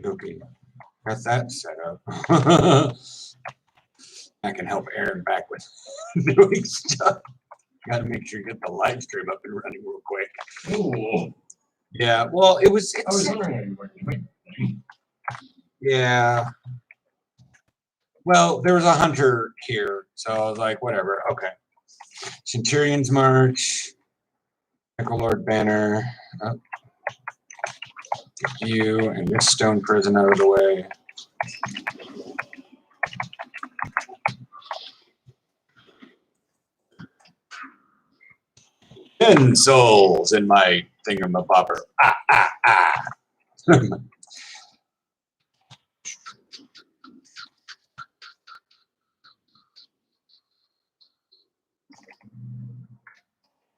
Okay. Got that set up. I can help Aaron back with doing stuff. Got to make sure you get the live stream up and running real quick. Ooh. Yeah, well, I was wondering how you were doing. Yeah. Well, there was a hunter here, so I was like, whatever. Okay. Centurion's March. Lord Banner. Oh. Get you and this stone prison out of the way. 10 souls in my thingamabobber. Ah, ah, ah.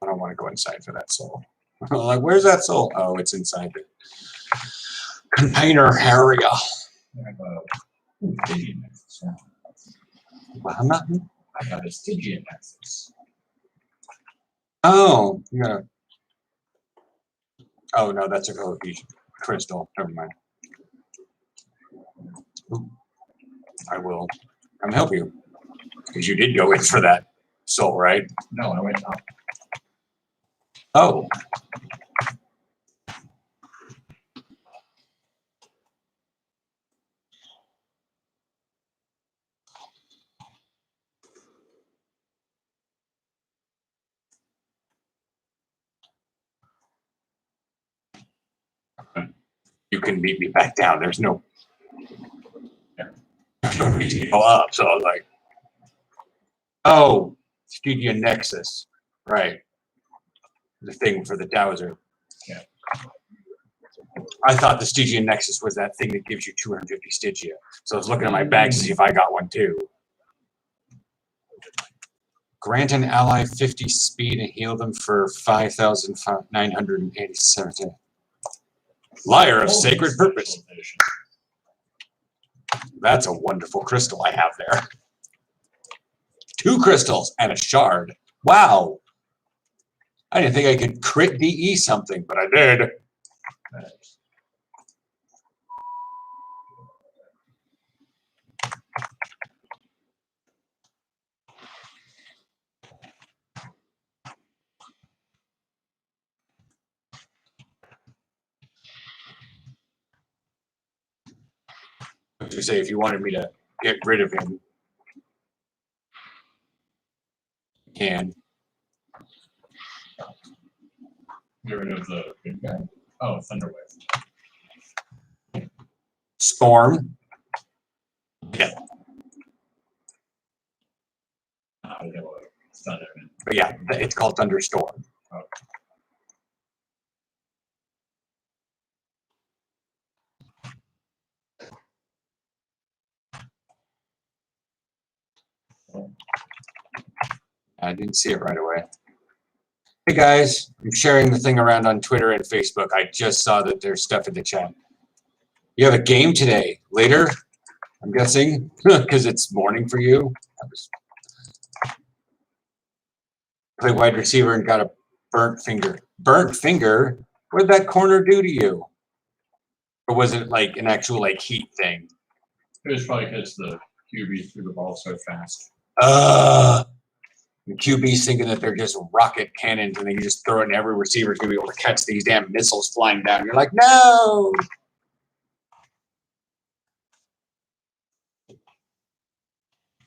I don't want to go inside for that soul. Like, where's that soul? Oh, it's inside the container area. I got a Stygian nexus. Oh, you got a. Oh no, that's a cohesion crystal. Never mind. Ooh, I will. I'm help you because you did go in for that soul, right? No, I went up. Oh. You can meet me back down. There's no reason to go up. So I was like, oh, Stygian Nexus. Right. The thing for the dowser. Yeah. I thought the Stygian Nexus was that thing that gives you 250 Stygia. So I was looking at my bag to see if I got one too. Grant an ally 50 speed and heal them for 5,987. Lyre of Sacred Purpose. That's a wonderful crystal I have there. 2 crystals and a shard. Wow. I didn't think I could crit DE something, but I did. To say if you wanted me to get rid of him, you can. Get rid of the good guy. Oh, Thunderwave. Storm. Yeah. But yeah, it's called Thunderstorm. Okay. I didn't see it right away. Hey guys, I'm sharing the thing around on Twitter and Facebook. I just saw that there's stuff in the chat. You have a game today, later, I'm guessing, because it's morning for you. Play wide receiver and got a burnt finger. Burnt finger? What did that corner do to you? Or was it like an actual like heat thing? It was probably because the QB threw the ball so fast. The QB's thinking that they're just rocket cannons and they can just throw it and every receiver's going to be able to catch these damn missiles flying down. You're like, no!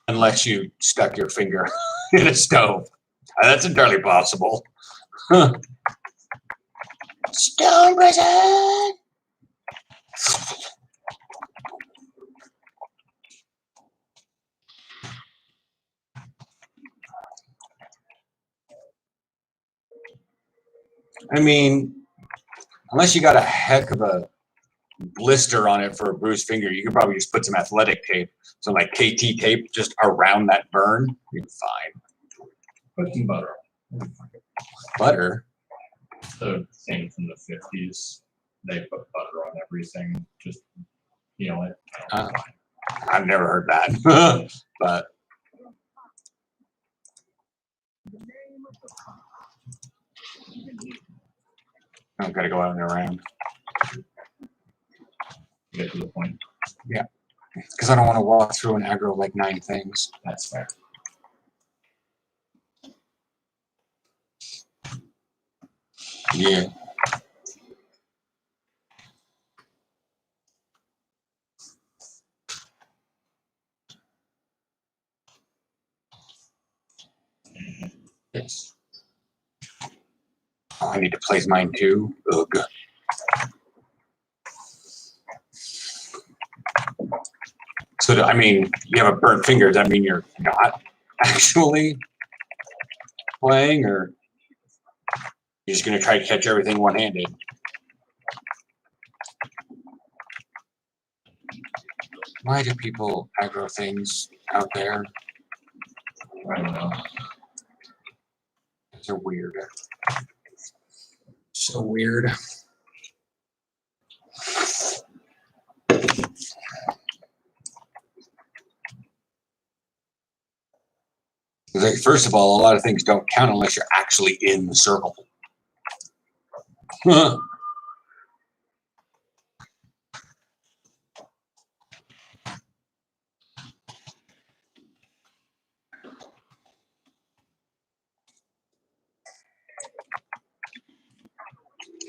Unless you stuck your finger in a stove. That's entirely possible. Stone prison! I mean, unless you got a heck of a blister on it for a bruised finger, you could probably just put some athletic tape, some like KT tape just around that burn. You're fine. Put some butter on. Butter? The thing from the 50s. They put butter on everything. Just heal it. I've never heard that. But I've got to go out and around. Get to the point. Yeah. Because I don't want to walk through and aggro like 9 things. That's fair. Yeah. Yes. Oh, I need to place mine too. Ugh. So, I mean, you have a burnt finger. Does that mean you're not actually playing, or you're just going to try to catch everything one-handed? Why do people aggro things out there? I don't know. They're weird. So weird. Like, first of all, a lot of things don't count unless you're actually in the circle. Oh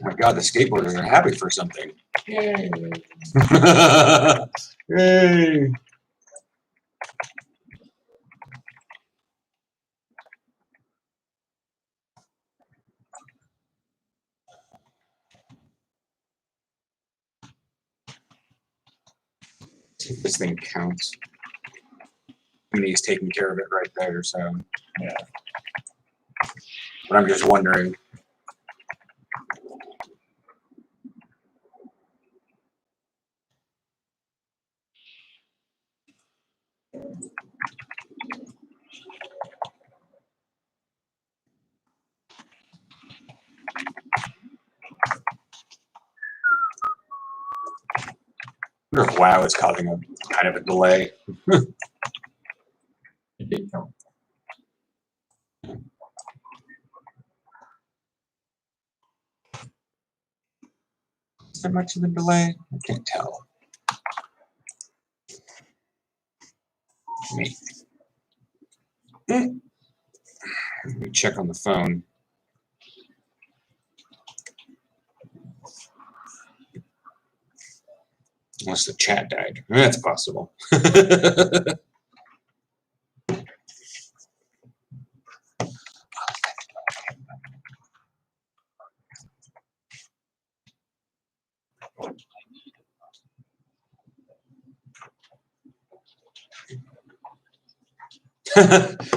my God, the skateboarders are happy for something. Yay. Yay. See if this thing counts. I mean, he's taking care of it right there, so. Yeah. But I'm just wondering. I wonder if WoW is causing a kind of a delay. It did count. Is there much of a delay? I can't tell. Let me check on the phone. Unless the chat died. That's possible.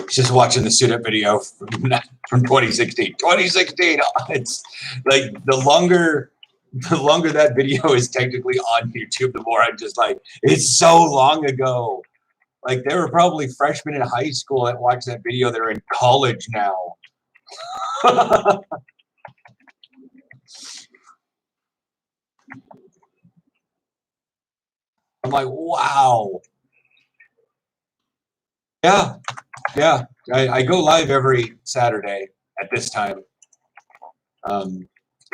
Just watching the suit up video from 2016. 2016. It's like the longer that video is technically on YouTube, the more I'm just like, it's so long ago. Like, they were probably freshmen in high school that watched that video. They're in college now. I'm like, wow. Yeah. Yeah. I go live every Saturday at this time.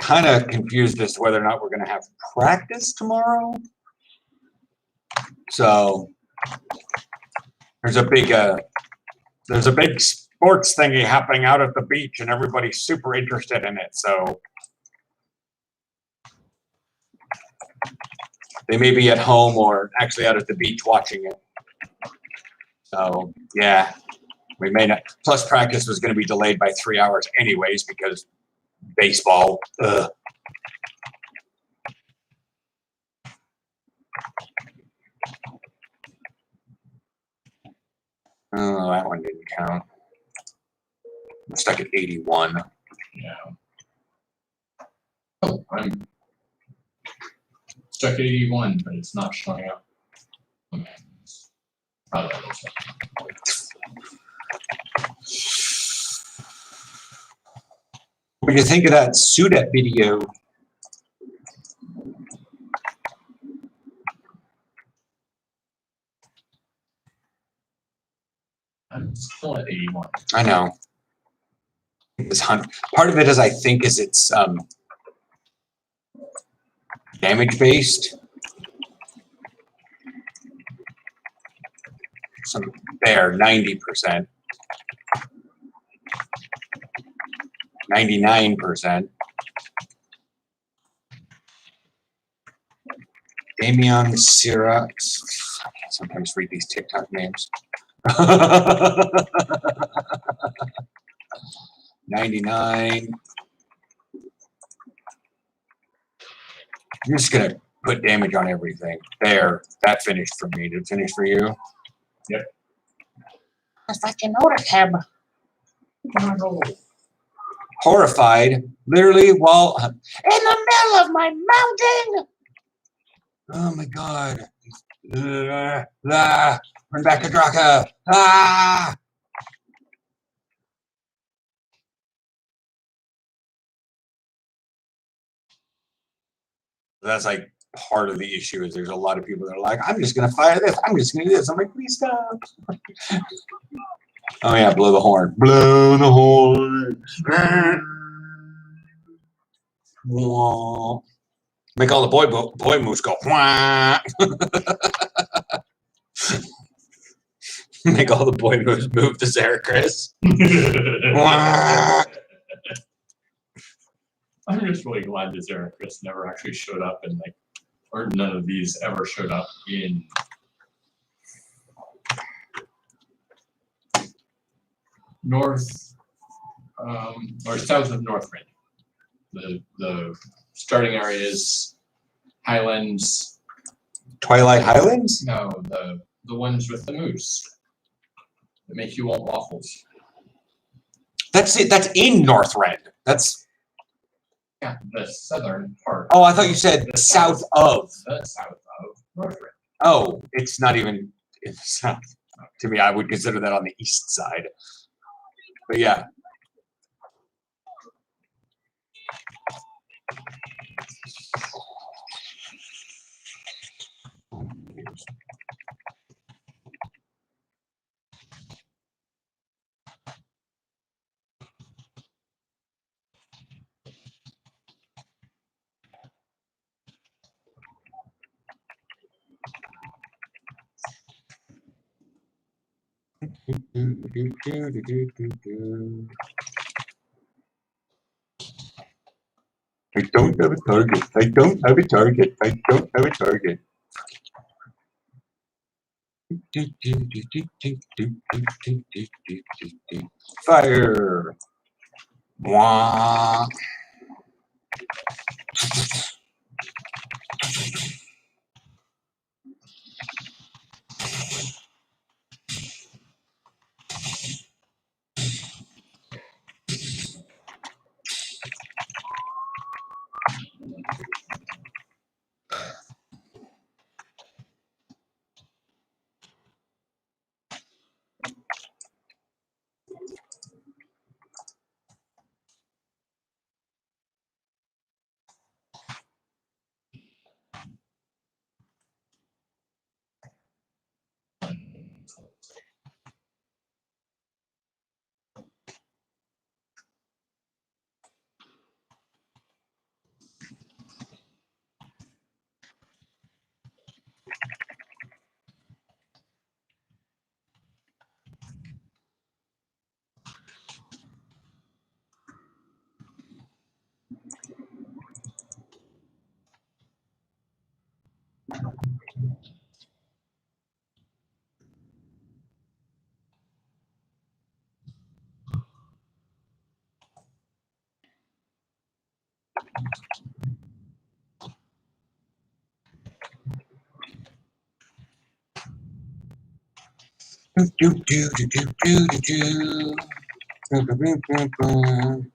Kind of confused as to whether or not we're going to have practice tomorrow. So there's a big sports thingy happening out at the beach, and everybody's super interested in it. So they may be at home or actually out at the beach watching it. So yeah, we may not. Plus, practice was going to be delayed by 3 hours anyways because baseball. Ugh. Oh, that one didn't count. I'm stuck at 81. Yeah. Oh, I'm stuck at 81, but it's not showing up. Oh, that looks What do you think of that Sudet video? I'm still at 81. I know. Part of it is, I think, is it's damage based. some there, 90%. 99%. Damian Sierra. I can't sometimes read these TikTok names. 99. I'm just gonna put damage on everything. There, that finished for me. Did it finish for you? Yep. I fucking noticed him. Horrified, literally while in the middle of my mountain. Oh my god. Run back to Draka. Ah! That's like part of the issue is there's a lot of people that are like, I'm just gonna fire this, I'm just gonna do this. I'm like, please stop. Oh yeah, blow the horn. Blow the horn. Wah. Make all the boy moves go. Wah. Make all the boy moves move to Zeracris. I'm just really glad that Zeracris never actually showed up in like, or none of these ever showed up in north or south of Northrend. The starting areas, Highlands. Twilight Highlands? No, the ones with the moose that make you want waffles. That's it. That's in Northrend. That's. Yeah, the southern part. Oh, I thought you said the south of. The south of Northrend. Oh, it's not even in the south. To me, I would consider that on the east side. But yeah. I don't have a target. I don't have a target. I don't have a target. Fire. Wah.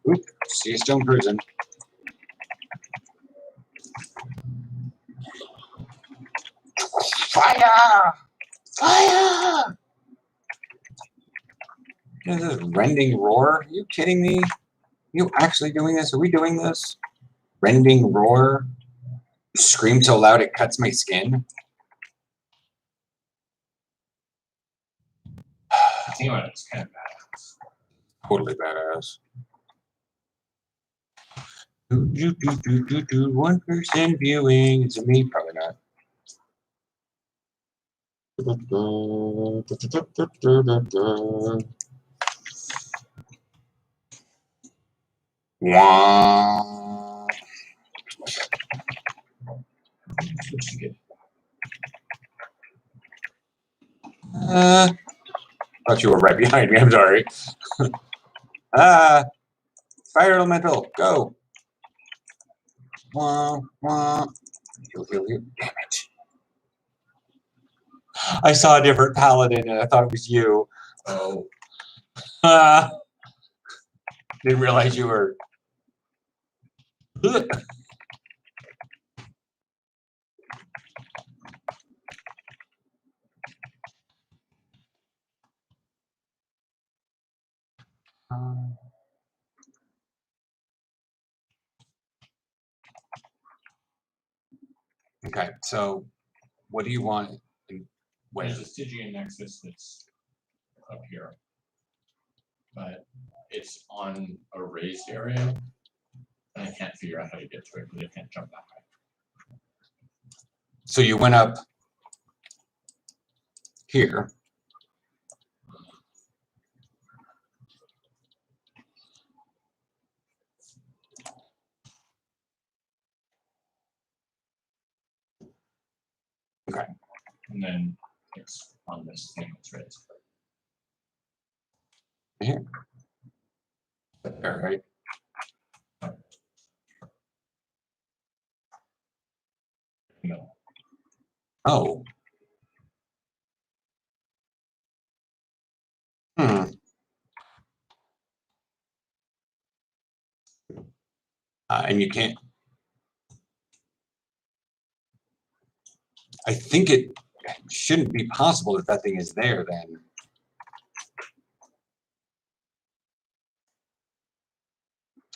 Oop, see you still in prison. Fire! Fire! This is rending roar? Are you kidding me? Are you actually doing this? Are we doing this? Rending roar? Scream so loud it cuts my skin? You know, it's kind of badass. Totally badass. 1 person viewing. Is it me? Probably not. Wow. Thought you were right behind me. I'm sorry. Fire elemental, go. Wah, wah. Heal, heal, heal. Damn it. I saw a different paladin and I thought it was you. Oh, Didn't realize you were. Okay, so what do you want? Where? there's a Stygian nexus that's up here, but it's on a raised area, and I can't figure out how to get to it because I can't jump that high. So you went up here. Okay. And then it's on this thing that's raised. Here. There, right? No. Oh. And you can't. I think it shouldn't be possible if that thing is there then.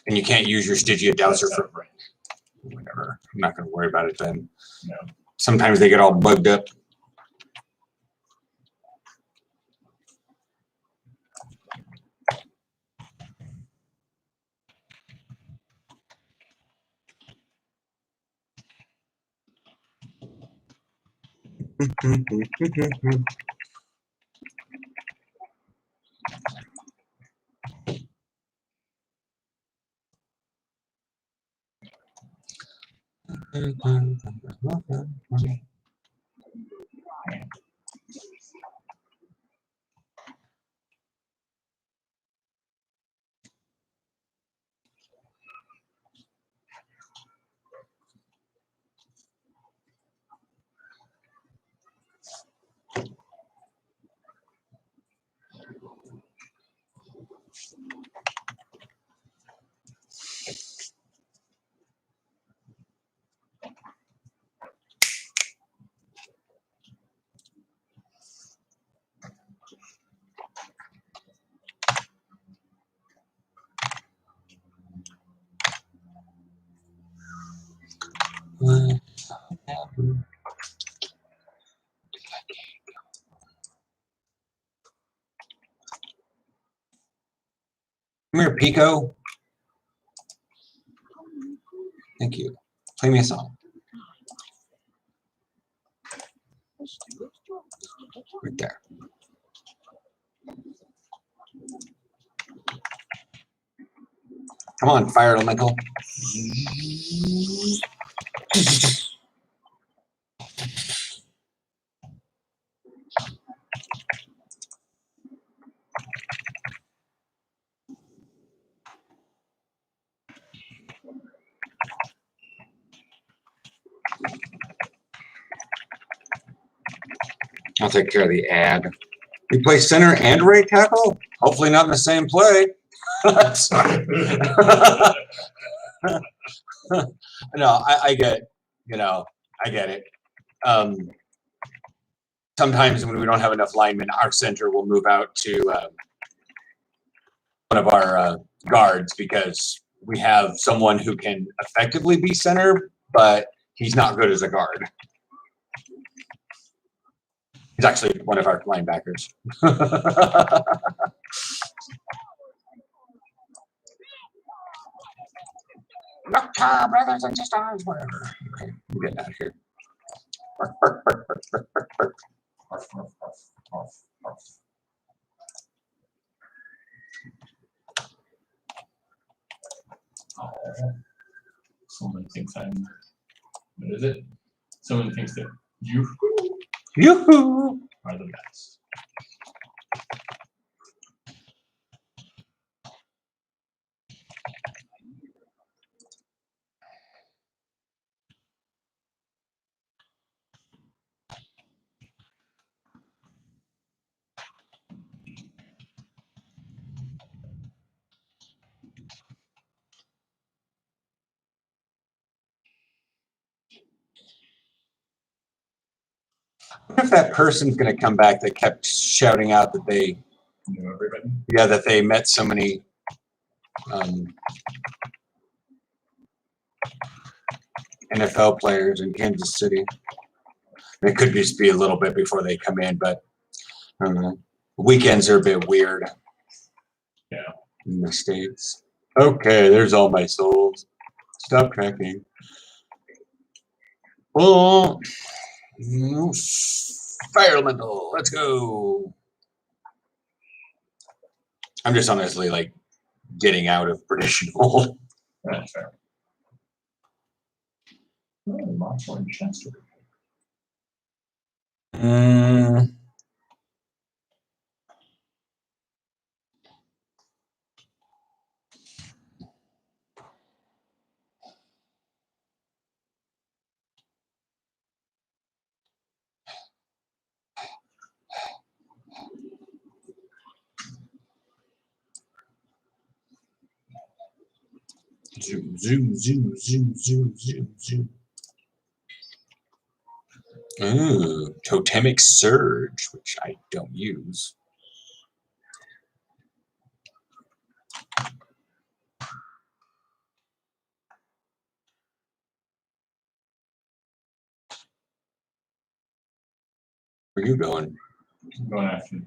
And you can't use your Stygia Dowser for whatever. I'm not going to worry about it then. No. Sometimes they get all bugged up. Come here, Pico. Thank you. Play me a song. Right there. Come on, fire elemental. I'll take care of the ad. You play center and right tackle? Hopefully not in the same play. Sorry. No, I get, I get it. Sometimes when we don't have enough linemen, our center will move out to one of our guards because we have someone who can effectively be center, but he's not good as a guard. He's actually one of our linebackers. Brothers and sisters, whatever. Okay, we'll get out of here. Arf, arf, arf, arf, arf. Oh, someone thinks I'm. What is it? Someone thinks that you Yoo-hoo! are the best. What if that person's going to come back that kept shouting out that they, Knew everybody. yeah, that they met so many NFL players in Kansas City? It could just be a little bit before they come in, but I don't know. Weekends are a bit weird. Yeah. In the States. Okay, there's all my souls. Stop tracking. Oh, fire elemental. Let's go. I'm just honestly like getting out of British mold. That's fair. Oh, Monster and Chester. Zoom, zoom, zoom, zoom, zoom, zoom, zoom. Ooh, Totemic Surge, which I don't use. Where are you going? I'm going after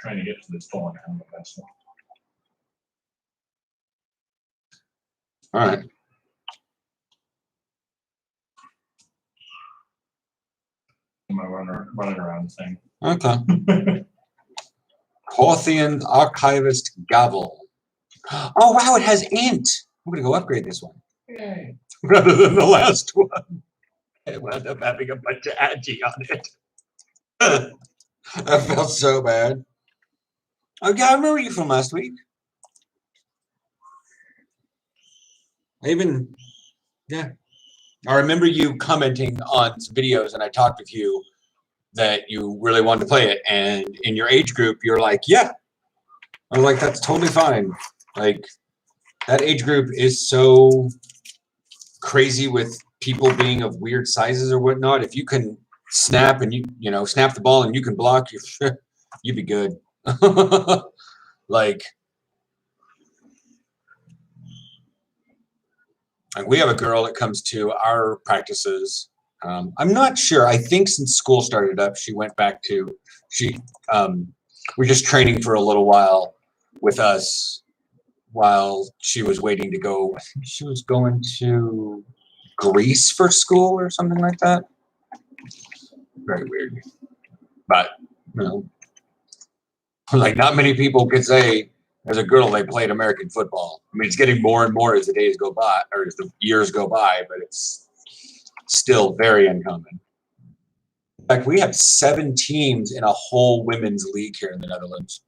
trying to get to the stolen animal vessel. All right. Am I running around the thing? Okay. Hawthian Archivist Gavel. Oh, wow, it has int. I'm going to go upgrade this one. Yay. Rather than the last one. It wound up having a bunch of agi on it. I felt so bad. Oh, yeah, I remember you from last week. Yeah. I remember you commenting on some videos, and I talked with you that you really wanted to play it. And in your age group, you're like, yeah. I was like, that's totally fine. Like, that age group is so crazy with people being of weird sizes or whatnot. If you can snap and you know, snap the ball and you can block, you'd be good. Like we have a girl that comes to our practices. I'm not sure. I think since school started up, she went back to we're just training for a little while with us while she was waiting to go. I think she was going to Greece for school or something like that. Very weird. But, you know, like not many people could say as a girl they played American football. I mean, it's getting more and more as the days go by or as the years go by, but it's still very uncommon. In fact, we have 7 teams in a whole women's league here in the Netherlands.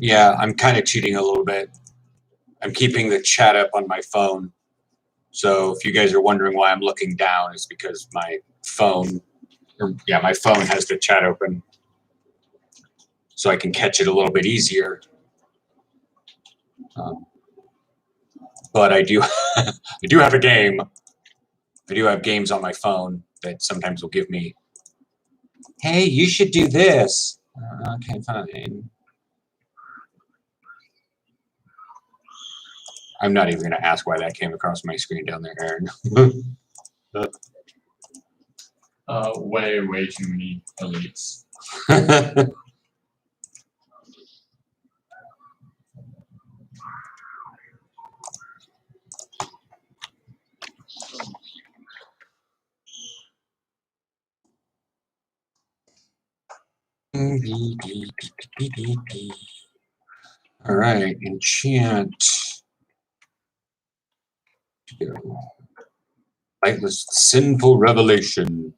Yeah, I'm kind of cheating a little bit. I'm keeping the chat up on my phone So if you guys are wondering why I'm looking down, it's because my phone, my phone has the chat open, so I can catch it a little bit easier. But I do, I do have a game. I do have games on my phone that sometimes will give me, hey, you should do this. Okay, fine. I'm not even going to ask why that came across my screen down there, Aaron. Way too many elites. All right, enchant. Lightless, sinful revelation.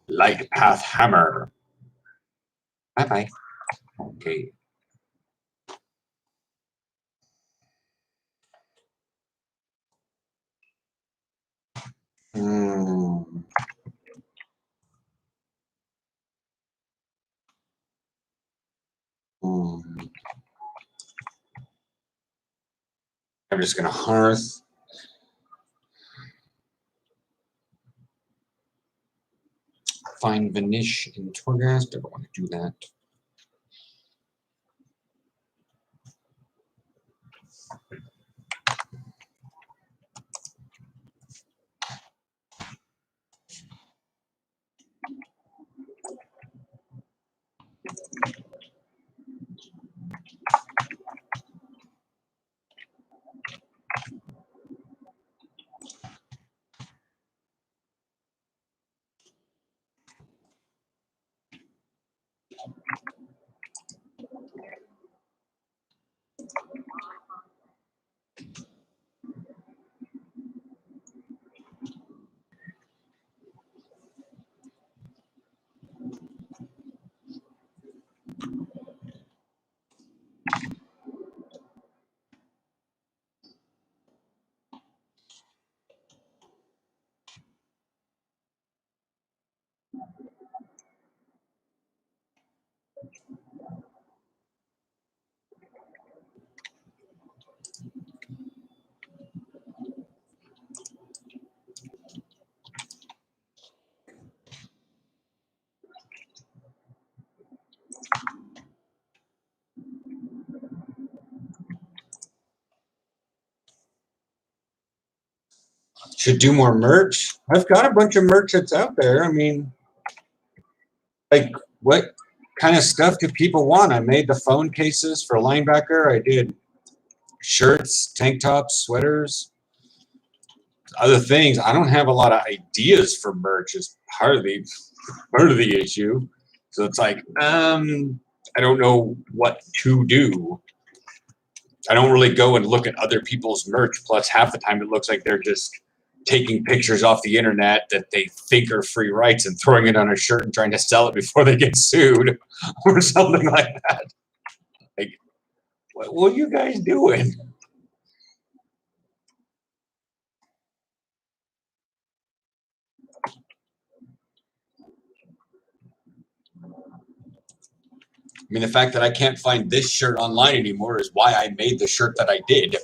Light path hammer. Bye bye. Okay. Mm. Mm. I'm just gonna hearth. Find Vanish in Torghast. I don't want to do that. Should do more merch. I've got a bunch of merch that's out there. I mean, like, what kind of stuff do people want? I made the phone cases for linebacker. I did shirts, tank tops, sweaters, other things. I don't have a lot of ideas for merch as part of the issue. So it's like, I don't know what to do. I don't really go and look at other people's merch. Plus, half the time it looks like they're just taking pictures off the internet that they think are free rights and throwing it on a shirt and trying to sell it before they get sued or something like that. Like, what are you guys doing? I mean, the fact that I can't find this shirt online anymore is why I made the shirt that I did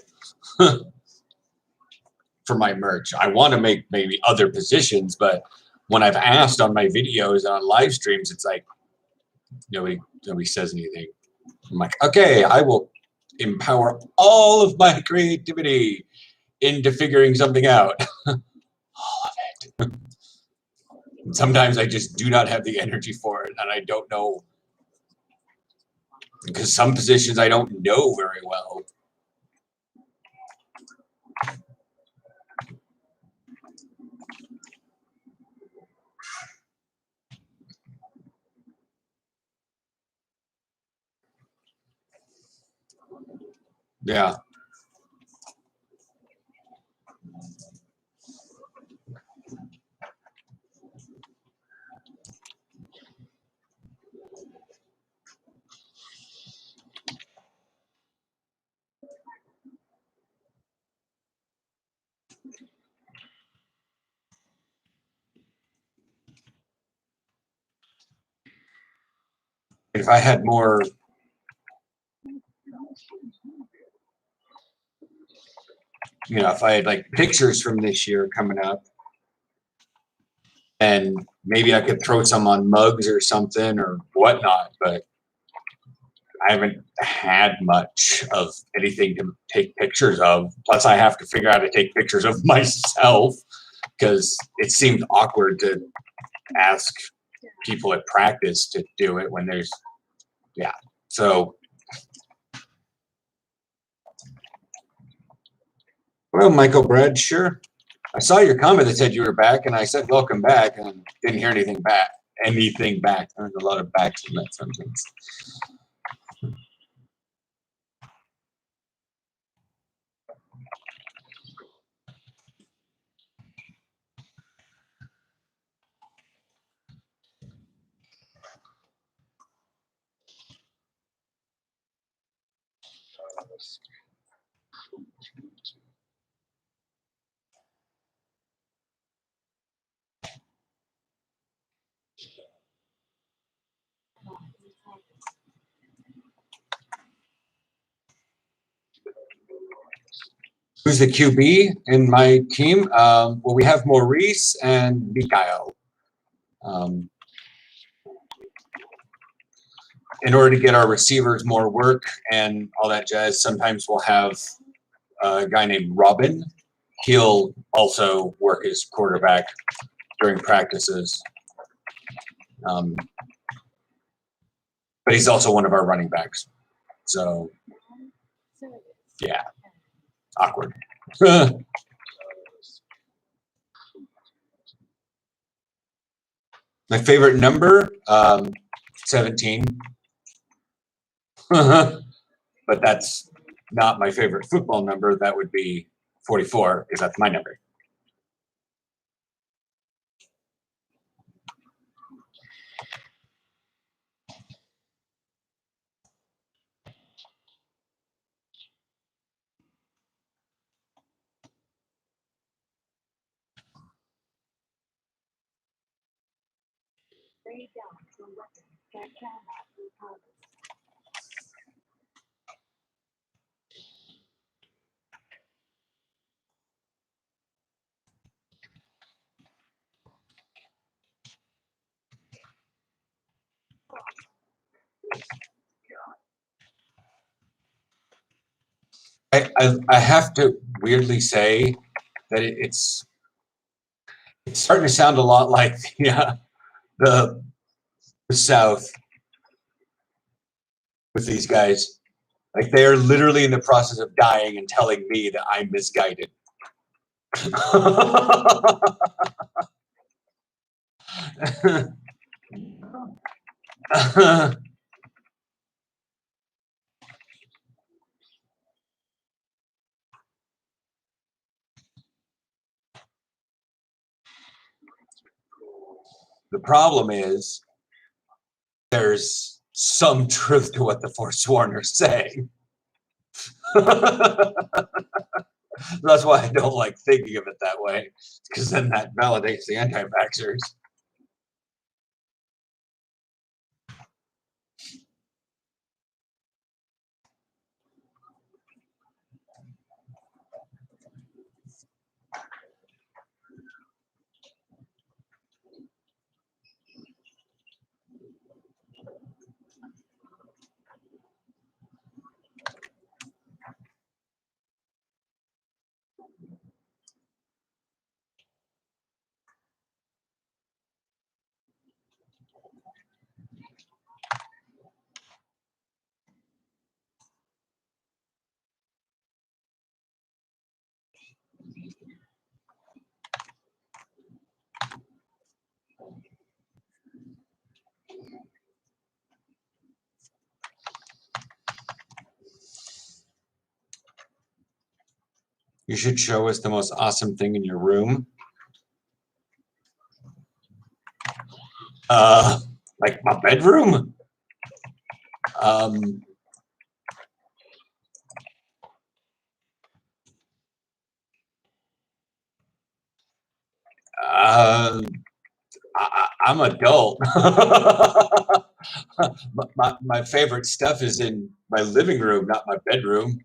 for my merch. I want to make maybe other positions, but when I've asked on my videos and on live streams, it's like nobody says anything. I'm like, okay, I will empower all of my creativity into figuring something out. All of it. Sometimes I just do not have the energy for it, and I don't know, because some positions I don't know very well. Yeah. If I had more, if I had like pictures from this year coming up, and maybe I could throw some on mugs or something or whatnot, but I haven't had much of anything to take pictures of. Plus, I have to figure out how to take pictures of myself because it seemed awkward to ask people at practice to do it when there's, yeah. So, well, Michael Brad, sure. I saw your comment that said you were back, and I said welcome back, and didn't hear anything back. There's a lot of backs in that sentence. Who's the QB in my team? Well, we have Maurice and Mikhail. In order to get our receivers more work and all that jazz, sometimes we'll have a guy named Robin. He'll also work as quarterback during practices. But he's also one of our running backs. So, yeah, awkward. My favorite number, 17. But that's not my favorite football number. That would be 44, because that's my number. I have to weirdly say that it's starting to sound a lot like the South with these guys. Like they are literally in the process of dying and telling me that I'm misguided. The problem is there's some truth to what the Forsworn are saying. That's why I don't like thinking of it that way, because then that validates the anti-vaxxers. You should show us the most awesome thing in your room. Like my bedroom. I'm adult. My favorite stuff is in my living room, not my bedroom.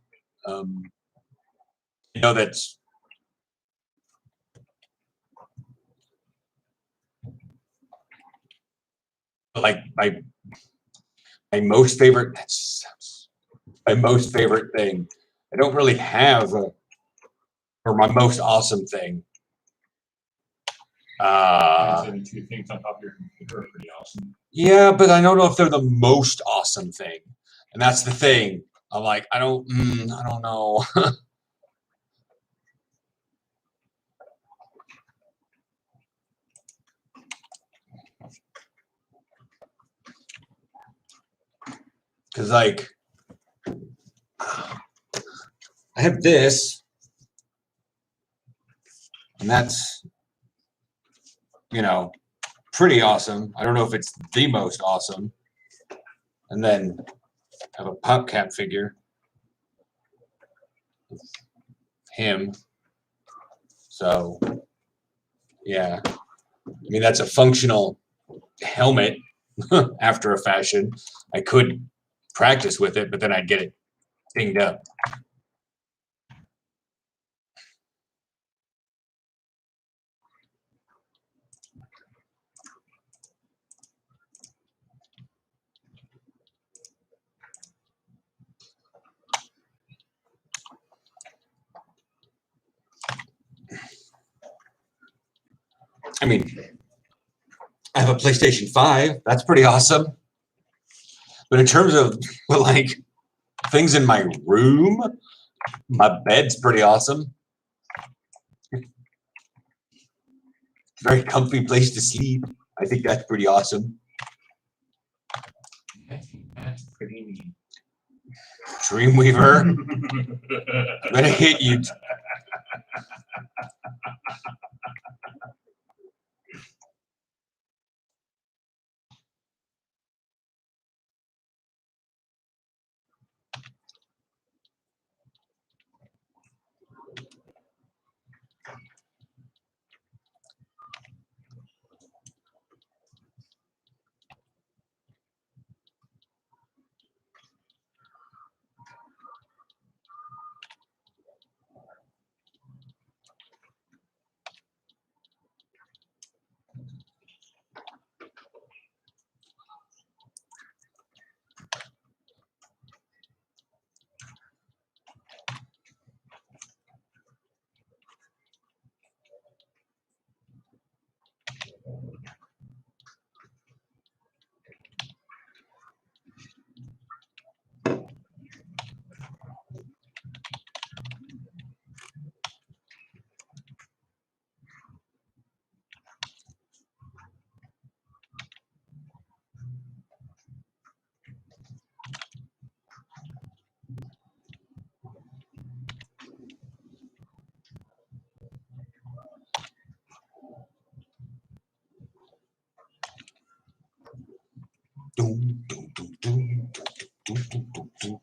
You know, that's like my most favorite. That's my most favorite thing. I don't really have or my most awesome thing. The two things on top of your computer are pretty awesome. Yeah, but I don't know if they're the most awesome thing, and that's the thing. I'm like, I don't know. Because like, I have this, and that's, you know, pretty awesome. I don't know if it's the most awesome. And then I have a PopCap figure. Him. So, yeah. I mean, that's a functional helmet after a fashion. I could practice with it, but then I'd get it dinged up. I mean, I have a PlayStation 5. That's pretty awesome. But in terms of like things in my room, my bed's pretty awesome. Very comfy place to sleep. I think that's pretty awesome. That's pretty neat. Dreamweaver. I'm gonna hit you.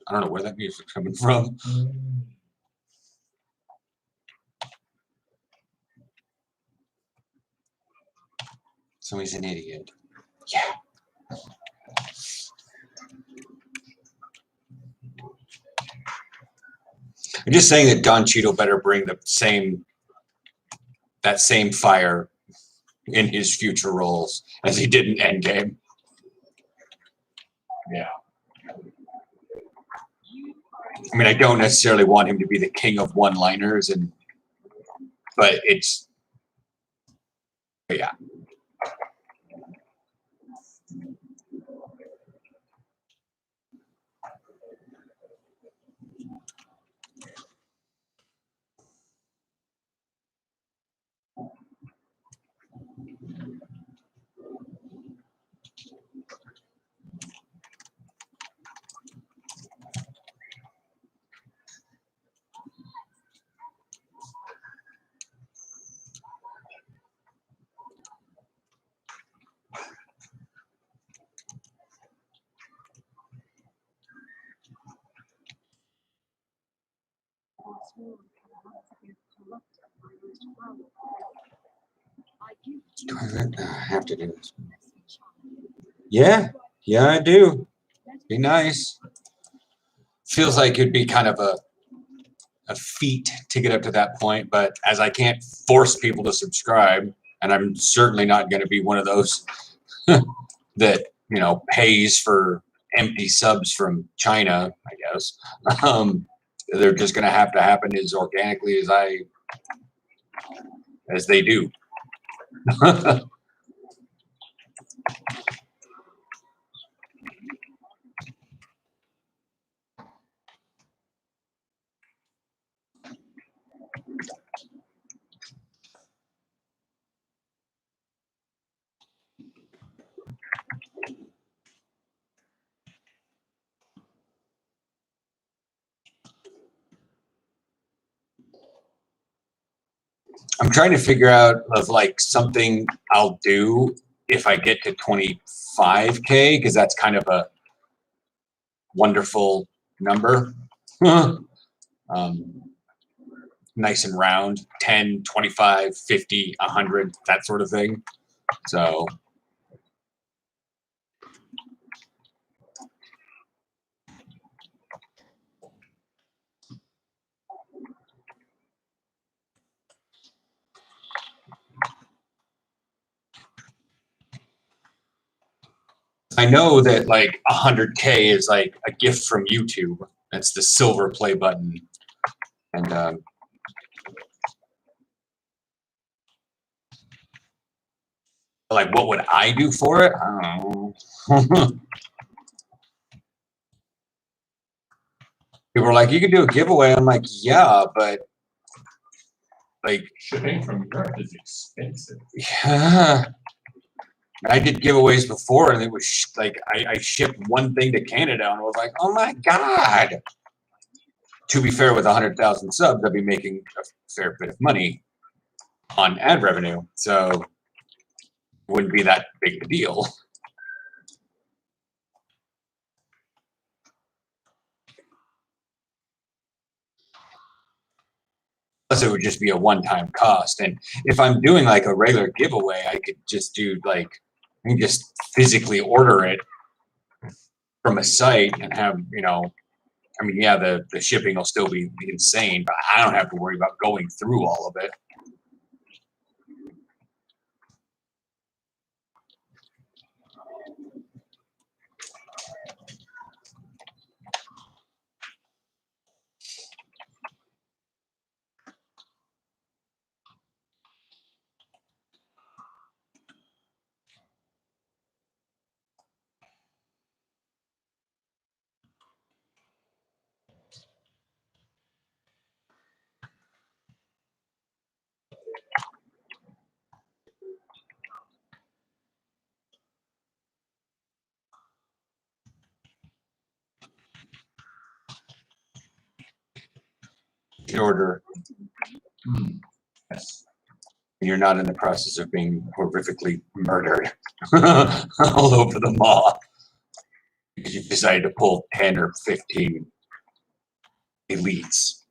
I don't know where that music's coming from. So he's an idiot. Yeah. I'm just saying that Don Cheadle better bring that same fire in his future roles as he did in Endgame. Yeah. I mean, I don't necessarily want him to be the king of one-liners, but yeah. Do I have to do this? Yeah. Yeah, I do. Be nice. Feels like it'd be kind of a feat to get up to that point, but as I can't force people to subscribe, and I'm certainly not going to be one of those that, you know, pays for empty subs from China, I guess. They're just going to happen as organically as they do. I'm trying to figure out of like something I'll do if I get to 25K, because that's kind of a wonderful number. Nice and round, 10, 25, 50, 100, that sort of thing. So I know that like 100K is like a gift from YouTube. That's the silver play button. And like, what would I do for it? I don't know. People are like, you could do a giveaway. I'm like, yeah, but like, Shipping from Europe is expensive. yeah. I did giveaways before, and it was like I shipped one thing to Canada, and I was like, oh my god. To be fair, with 100,000 subs, I'd be making a fair bit of money on ad revenue, so it wouldn't be that big of a deal. Plus, it would just be a one-time cost. And if I'm doing like a regular giveaway, I could just do like, I can just physically order it from a site and have, you know, I mean, yeah, the shipping will still be insane, but I don't have to worry about going through all of it. In order, Yes. you're not in the process of being horrifically murdered all over the mall because you decided to pull 10 or 15 elites.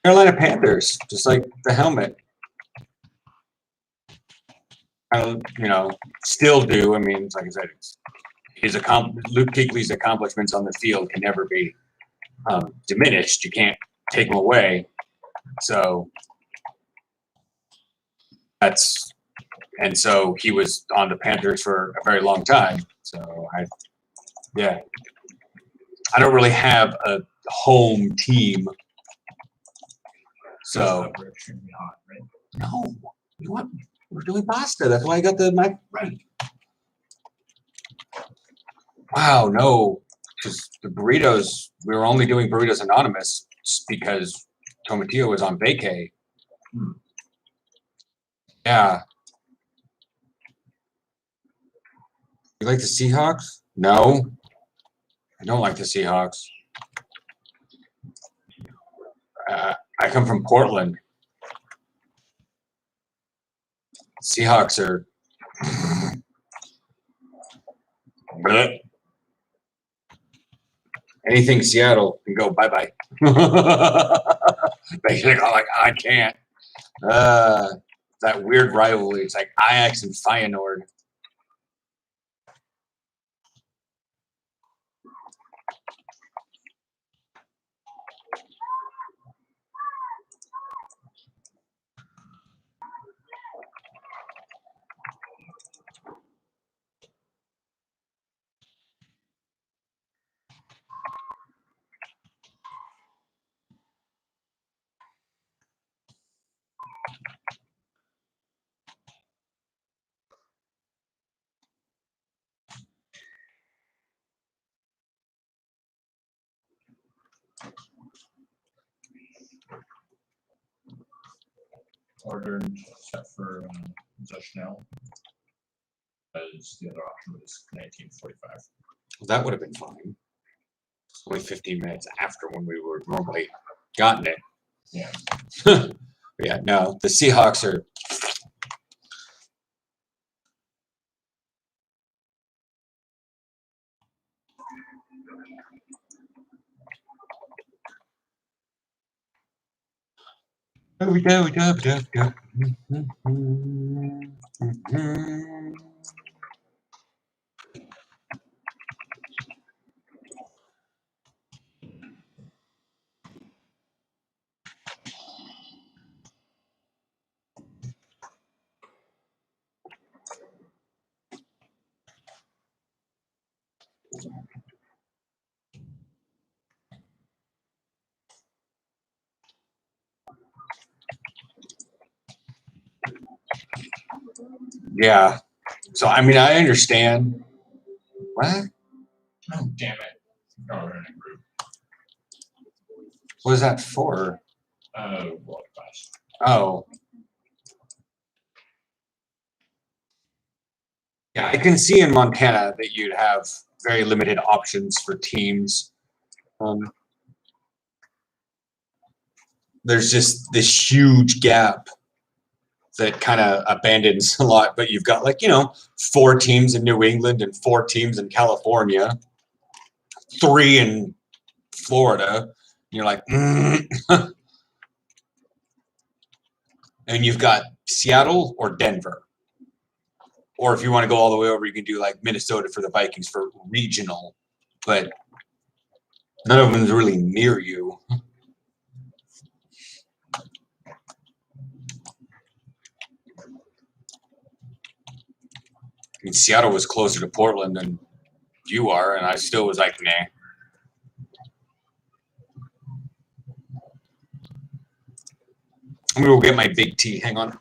Carolina Panthers, just like the helmet. I don't, you know, still do. I mean, like I said, Luke Kuechly's accomplishments on the field can never be diminished. You can't take them away. So so he was on the Panthers for a very long time. So yeah, I don't really have a home team. So We're extremely hot, right? no, you know what? We're doing pasta. That's why I got the mic right. Wow, no, because the burritos, we were only doing Burritos Anonymous because Tomatillo was on vacay. Yeah. You like the Seahawks? No, I don't like the Seahawks. I come from Portland. Seahawks are. Bleh. Anything Seattle can go bye bye. Basically, like I can't. That weird rivalry. It's like Ajax and Feyenoord. Ordered except for Dashric, as the other option was 1945. That would have been fine. Only 15 minutes after when we would normally gotten it. Yeah. Yeah, no, the Seahawks are. Yeah. So I mean, I understand. What? Oh, damn it. Oh, we're in a group. What is that for? World class. Oh. Yeah, I can see in Montana that you'd have very limited options for teams. There's just this huge gap that kind of abandons a lot, but you've got 4 teams in New England and 4 teams in California, 3 in Florida. And you're like, and you've got Seattle or Denver. Or if you want to go all the way over, you can do like Minnesota for the Vikings for regional, but none of them's really near you. I mean, Seattle was closer to Portland than you are, and I still was like, nah. I'm gonna go get my big tea. Hang on.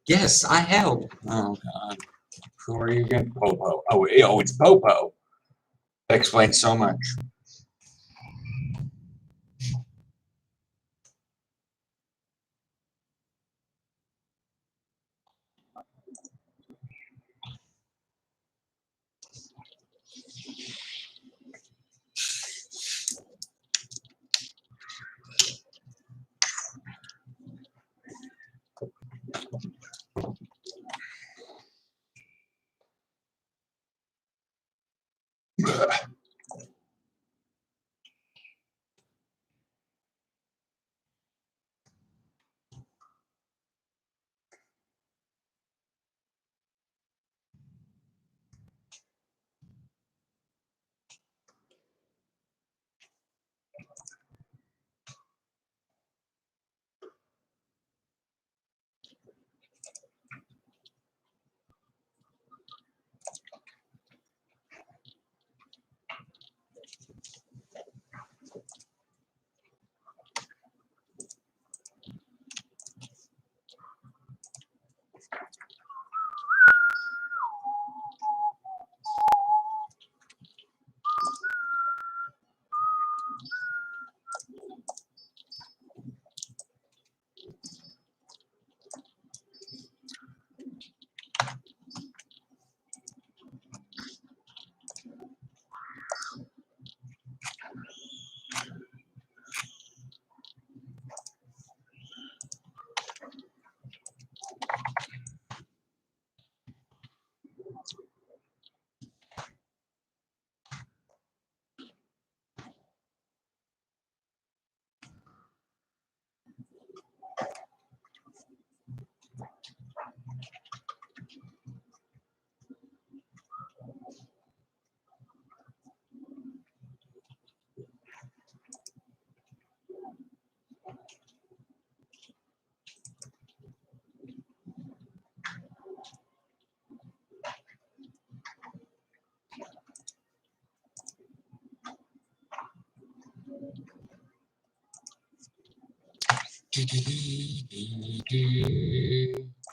Yes, I help. Oh God, who are you again? Popo. Oh, it's Popo. That explains so much.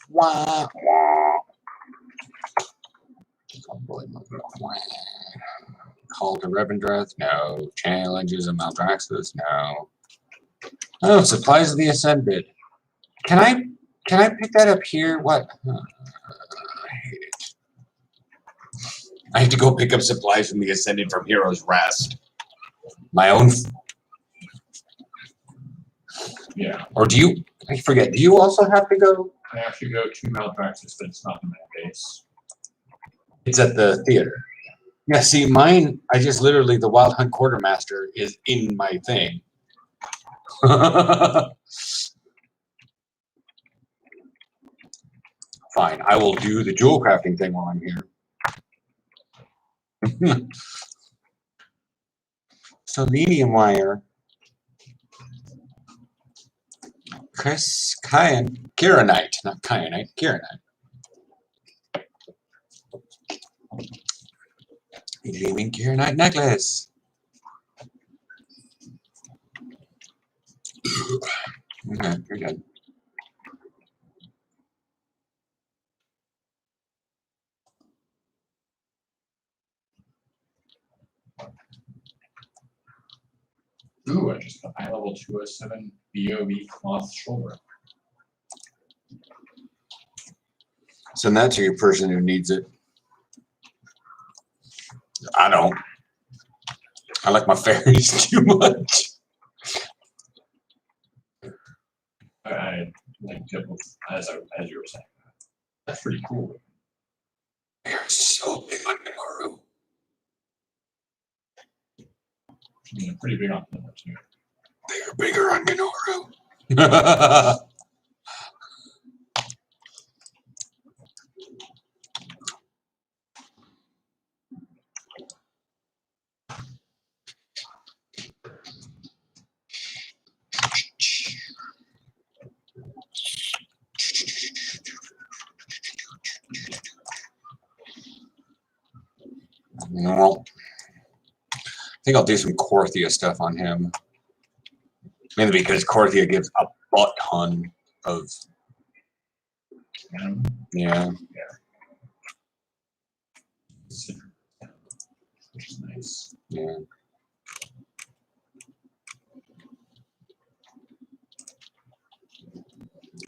Wah, wah. Call to Revendreth? No. Challenges of Maldraxxus? No. Oh, supplies of the Ascended. Can I pick that up here? What? I hate it. I have to go pick up supplies from the Ascended from Hero's Rest. My own. Yeah. Or do you? I forget. Do you also have to go? I actually go to Maldraxxus, but it's not in my base. It's at the theater. Yeah, see, mine, I just literally, the Wild Hunt Quartermaster is in my thing. Fine, I will do the jewel crafting thing while I'm here. Selenium wire. Kieranite, not kyanite, kieranite. Gleaming kieranite necklace. Okay, you're good. Ooh, I just got high level 207 BOV cloth shoulder. Send that to your person who needs it. I don't. I like my fairies too much. I like to, as you were saying. That's pretty cool. They're so big on Minoru. Yeah, pretty big on them too. They're bigger on Minoru. Well, I think I'll do some Korthia stuff on him. Mainly because Korthia gives a butt ton of. Yeah. Which is nice. Yeah.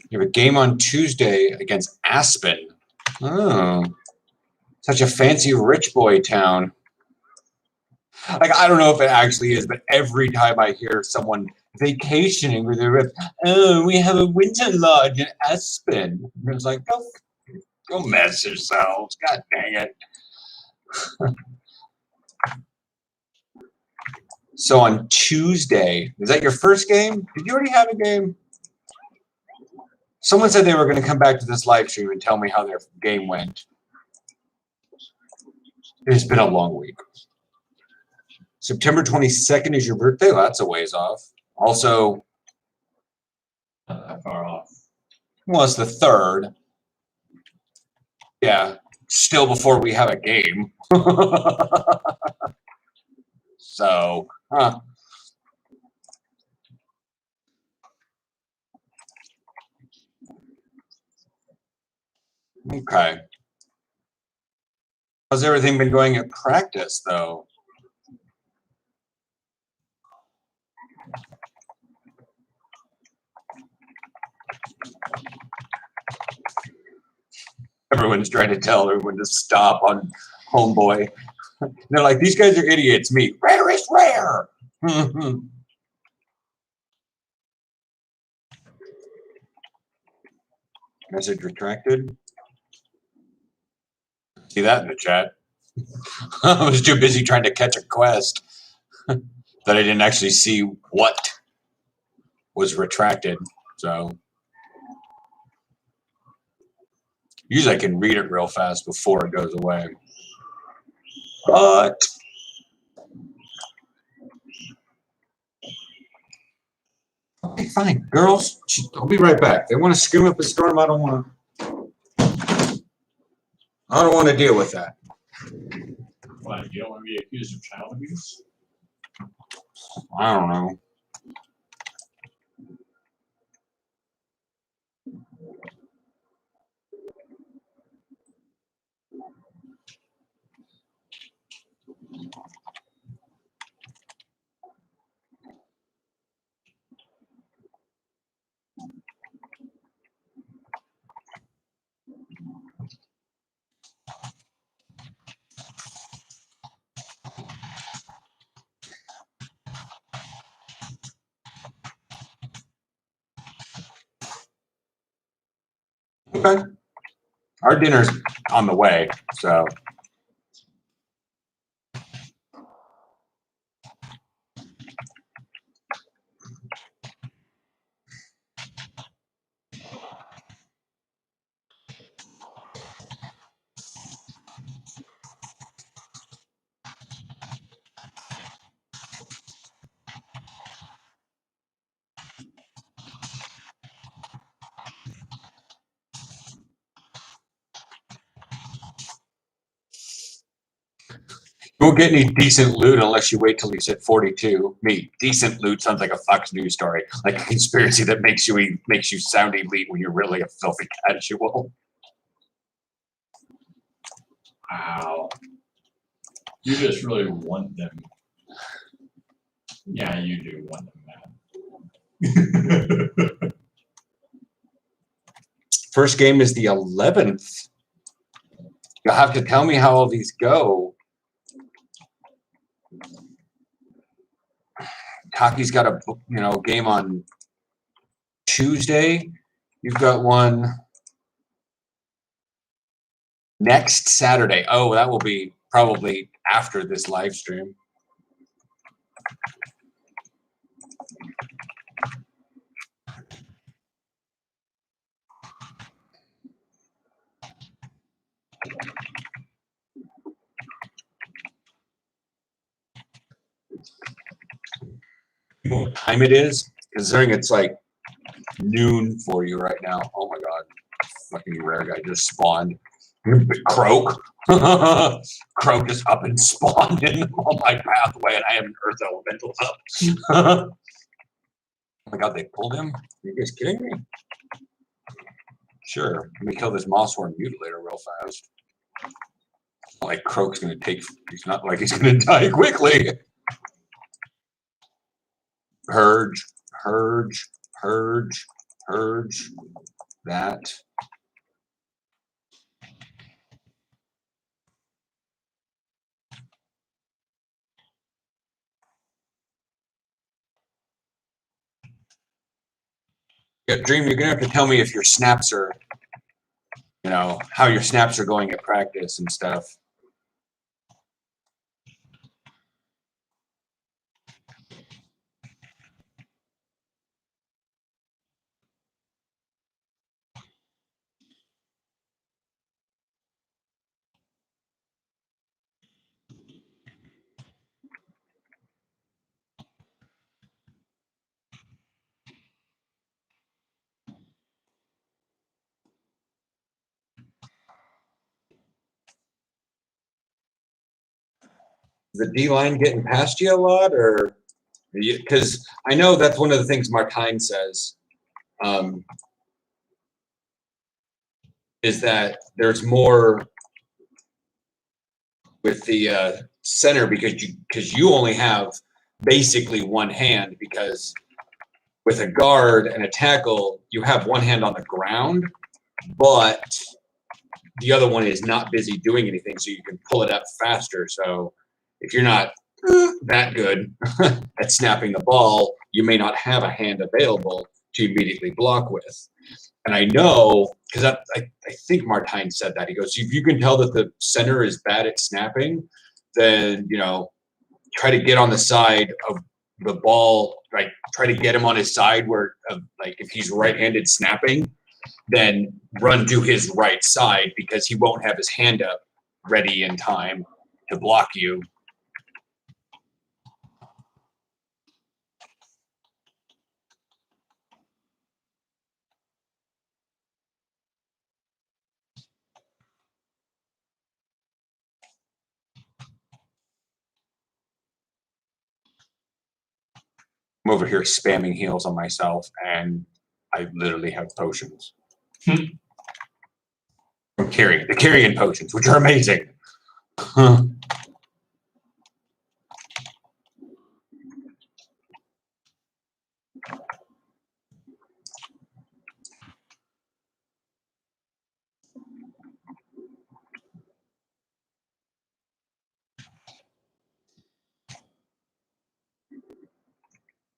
You have a game on Tuesday against Aspen. Oh. Such a fancy rich boy town. Like, I don't know if it actually is, but every time I hear someone vacationing with their oh, we have a winter lodge in Aspen. And it's like, go mess yourselves. God dang it. So on Tuesday, is that your first game? Did you already have a game? Someone said they were going to come back to this live stream and tell me how their game went. It's been a long week. September 22nd is your birthday? Well, that's a ways off. Also, Not that far off. well, it's the 3rd. Yeah, still before we have a game. So, huh. Okay. How's everything been going at practice, though? Everyone's trying to tell everyone to stop on Homeboy. They're like, these guys are idiots. Me, rare is rare. Message retracted. See that in the chat. I was too busy trying to catch a quest that I didn't actually see what was retracted. So usually I can read it real fast before it goes away. But okay, fine. Girls, I'll be right back. They want to scoom up a storm. I don't want to deal with that. Why, you don't want to be accused of child abuse? I don't know. Okay. Our dinner's on the way, so. You won't get any decent loot unless you wait till he's at 42. Me, decent loot sounds like a Fox News story, like a conspiracy that makes you sound elite when you're really a filthy casual. Wow. You just really want them. Yeah, you do want them mad. First game is the 11th. You'll have to tell me how all these go. Taki's got a game on Tuesday. You've got one next Saturday. Oh, that will be probably after this live stream. What time it is, considering it's like noon for you right now. Oh my god. Fucking rare guy just spawned. Croak. Croak just up and spawned in on my pathway, and I have an earth elemental up. Oh my god, they pulled him? Are you guys kidding me? Sure. Let me kill this Mossworm Mutilator real fast. It's not like Croak's gonna take, he's not like he's gonna die quickly. Purge, purge, purge, purge. That. Yeah, Dream, you're gonna have to tell me if your snaps are, how your snaps are going at practice and stuff. The D line getting past you a lot, or because I know that's one of the things Martine says, is that there's more with the center because you only have basically one hand, because with a guard and a tackle you have one hand on the ground, but the other one is not busy doing anything, so you can pull it up faster. So if you're not that good at snapping the ball, you may not have a hand available to immediately block with. And I know, because I think Martine said that. He goes, if you can tell that the center is bad at snapping, then, try to get on the side of the ball, like try to get him on his side where, like if he's right-handed snapping, then run to his right side because he won't have his hand up ready in time to block you. I'm over here spamming heals on myself, and I literally have potions. From carrying the carrion potions, which are amazing. Huh.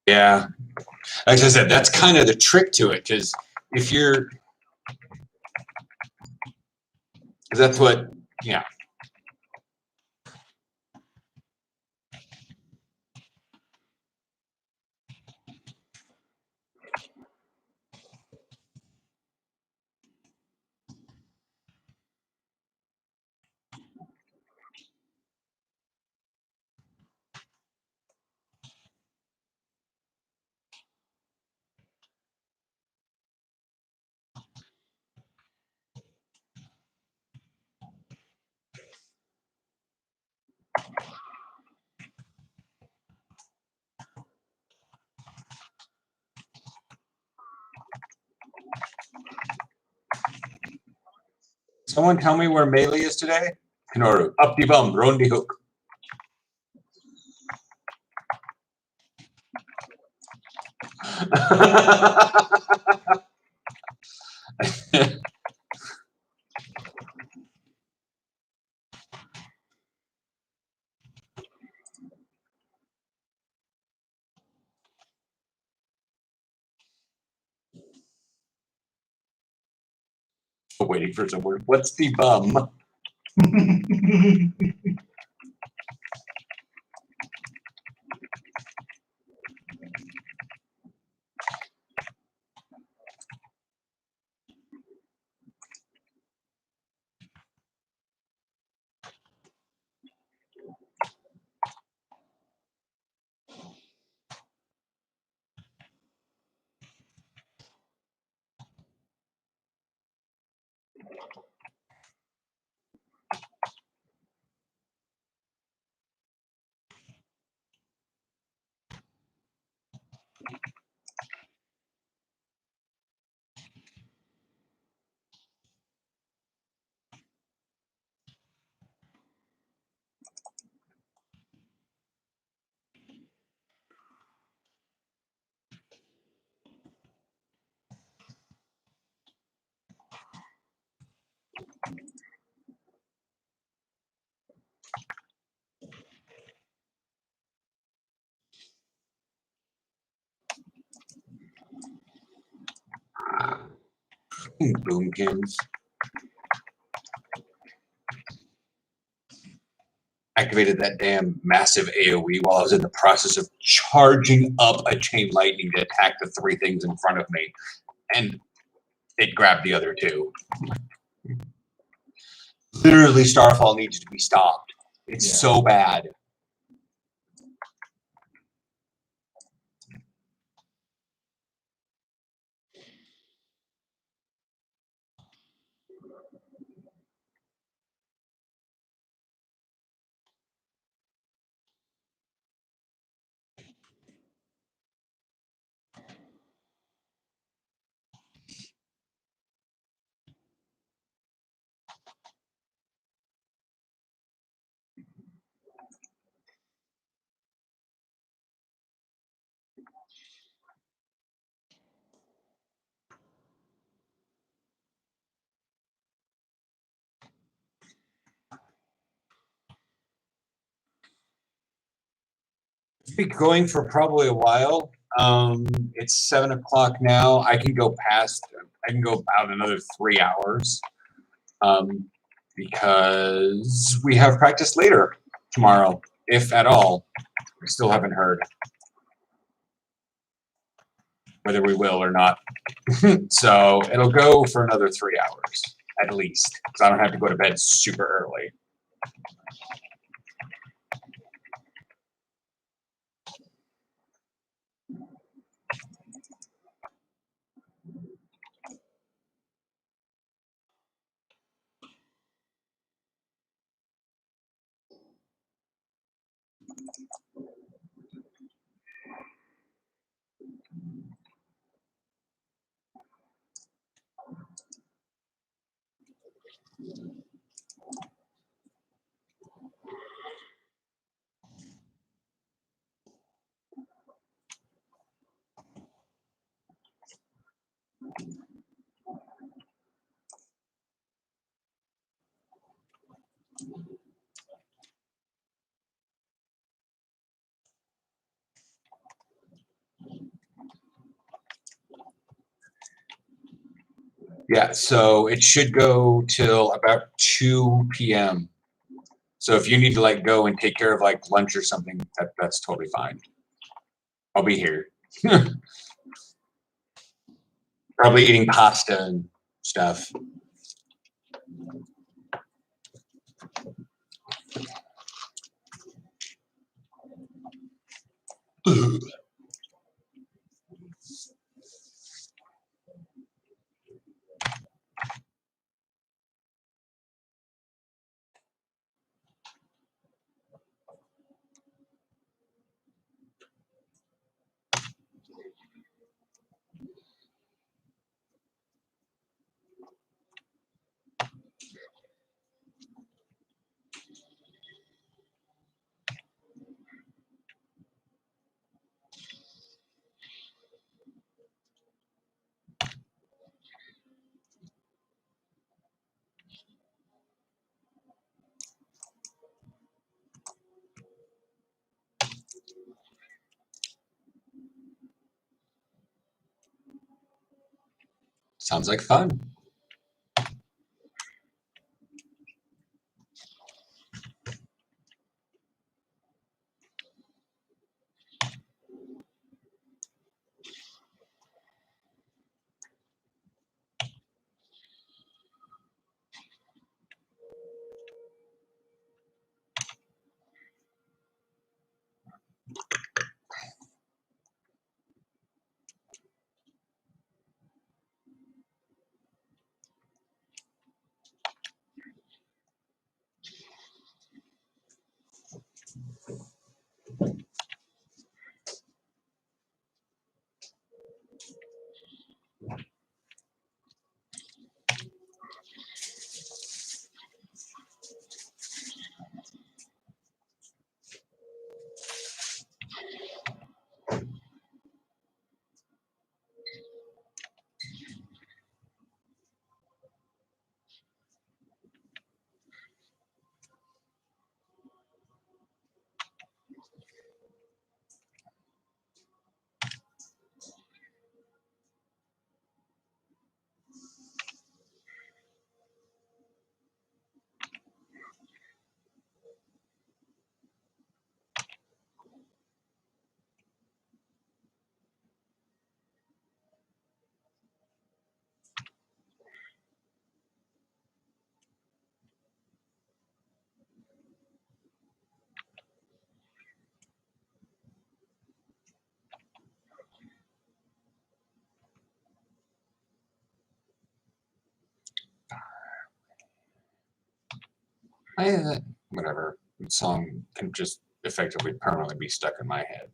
Yeah, like I said, that's kind of the trick to it, because if you're, because that's what, yeah. Someone tell me where Melee is today? Kenoru, up the bum, round the hook. Waiting for some word. What's the bum? Boomkins. Activated that damn massive AoE while I was in the process of charging up a chain lightning to attack the three things in front of me. And it grabbed the other two. Literally, Starfall needs to be stopped. It's so bad. It's been going for probably a while. It's 7 o'clock now. I can go about another 3 hours because we have practice later tomorrow, if at all. We still haven't heard whether we will or not. So it'll go for another 3 hours at least, because I don't have to go to bed super early. Yeah, so it should go till about 2 p.m. So if you need to like go and take care of like lunch or something, that's totally fine. I'll be here. Probably eating pasta and stuff. Sounds like fun. Whatever song can just effectively permanently be stuck in my head.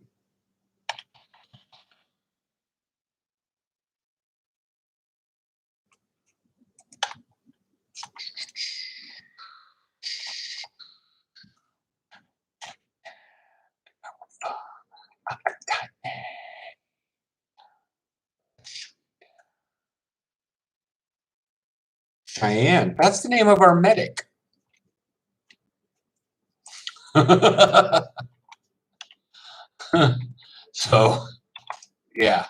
Cheyenne, that's the name of our medic. So, yeah.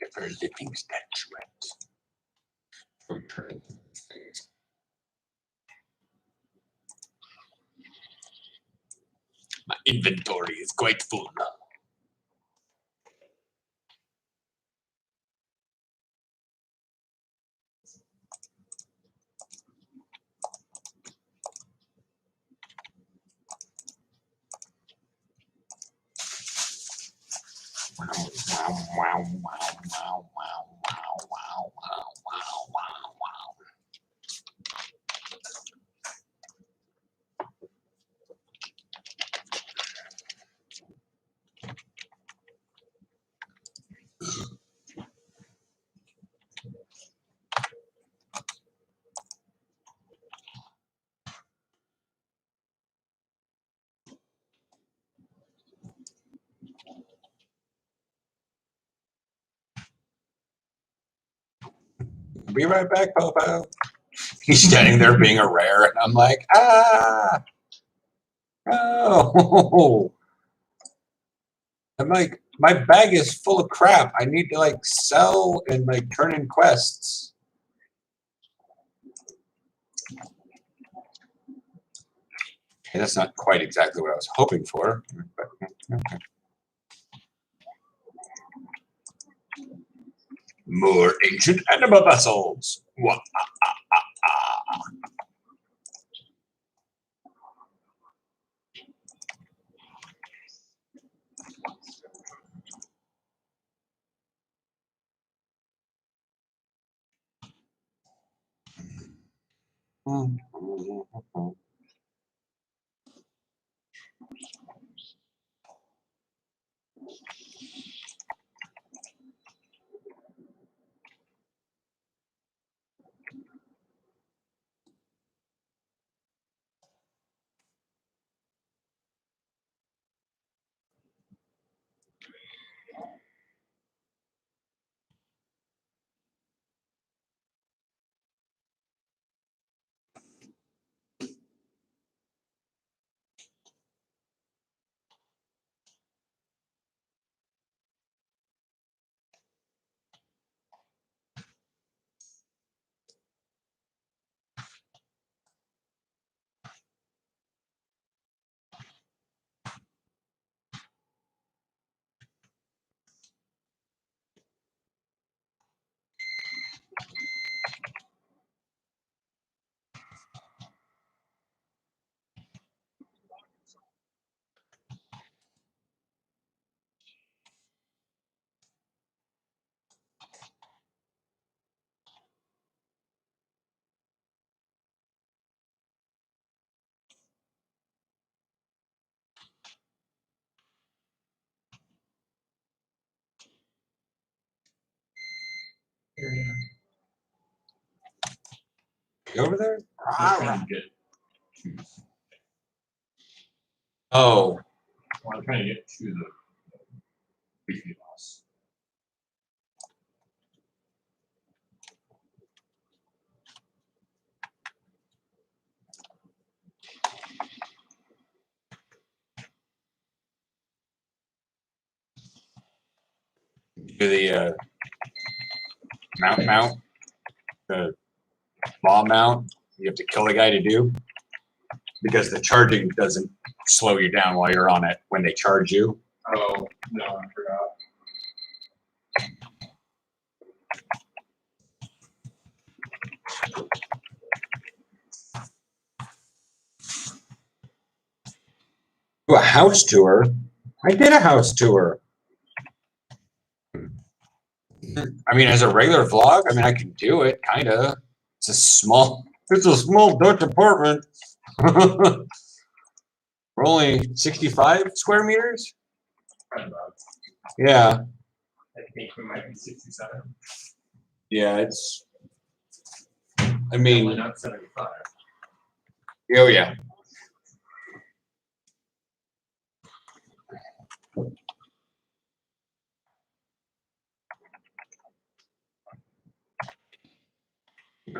Ever living statuette. Return. My inventory is quite full now. Wow, wow, wow, wow, wow, wow, wow, wow, wow, wow, wow. Be right back, Popo. He's standing there being a rare, and I'm like, ah, oh. I'm like, my bag is full of crap. I need to like sell and like turn in quests. Okay, that's not quite exactly what I was hoping for. But, okay. More ancient anima vessels. Wah, ah, ah, ah. You over there? I'm trying to get to. Oh, Well, I'm trying to get to the weekly loss. do the mount, the bomb mount. You have to kill the guy to do because the charging doesn't slow you down while you're on it when they charge you. Oh, no, I forgot. Do a house tour. I did a house tour. I mean, as a regular vlog, I mean, I can do it, kind of. It's a small Dutch apartment. We're only 65 square meters. Right about. Yeah, I think we might be 67. yeah, it's. I Definitely mean, not 75. oh yeah.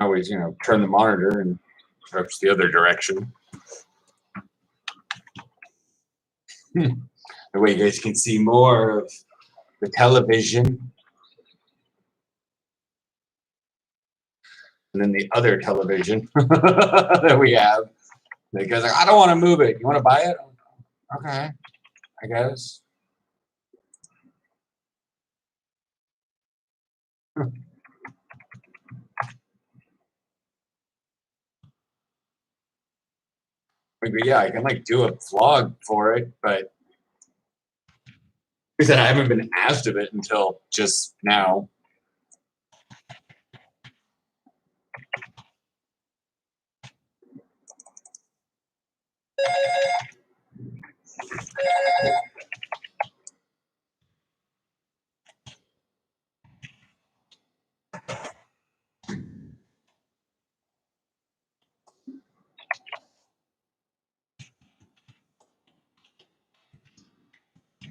Always, turn the monitor and perhaps the other direction. The way you guys can see more of the television. And then the other television that we have, the guy's like, I don't want to move it. You want to buy it? Okay, I guess. But yeah, I can like do a vlog for it, but I said I haven't been asked of it until just now.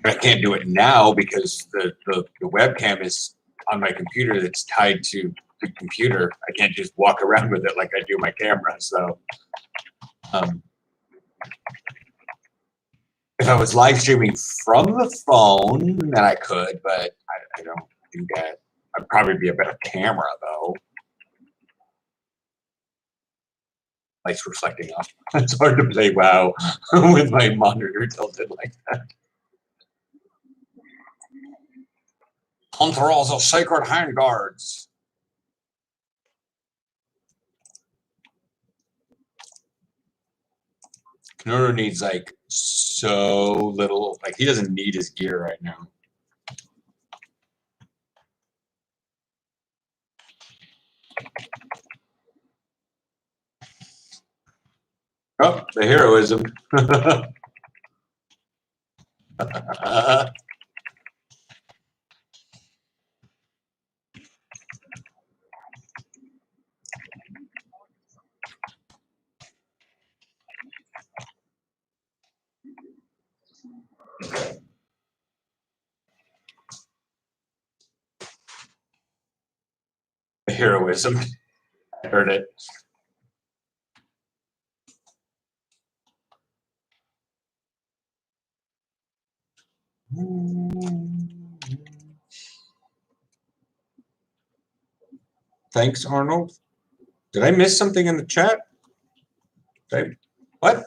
I can't do it now because the webcam is on my computer that's tied to the computer. I can't just walk around with it like I do my camera. So if I was live streaming from the phone, then I could, but I don't do that. I'd probably be a better camera though. Lights reflecting off. It's hard to play WoW with my monitor tilted like that. Hunterals of Sacred Handguards. Knurr needs like so little, like he doesn't need his gear right now. Oh, the heroism. The heroism. I heard it. Thanks, Arnold. Did I miss something in the chat? What?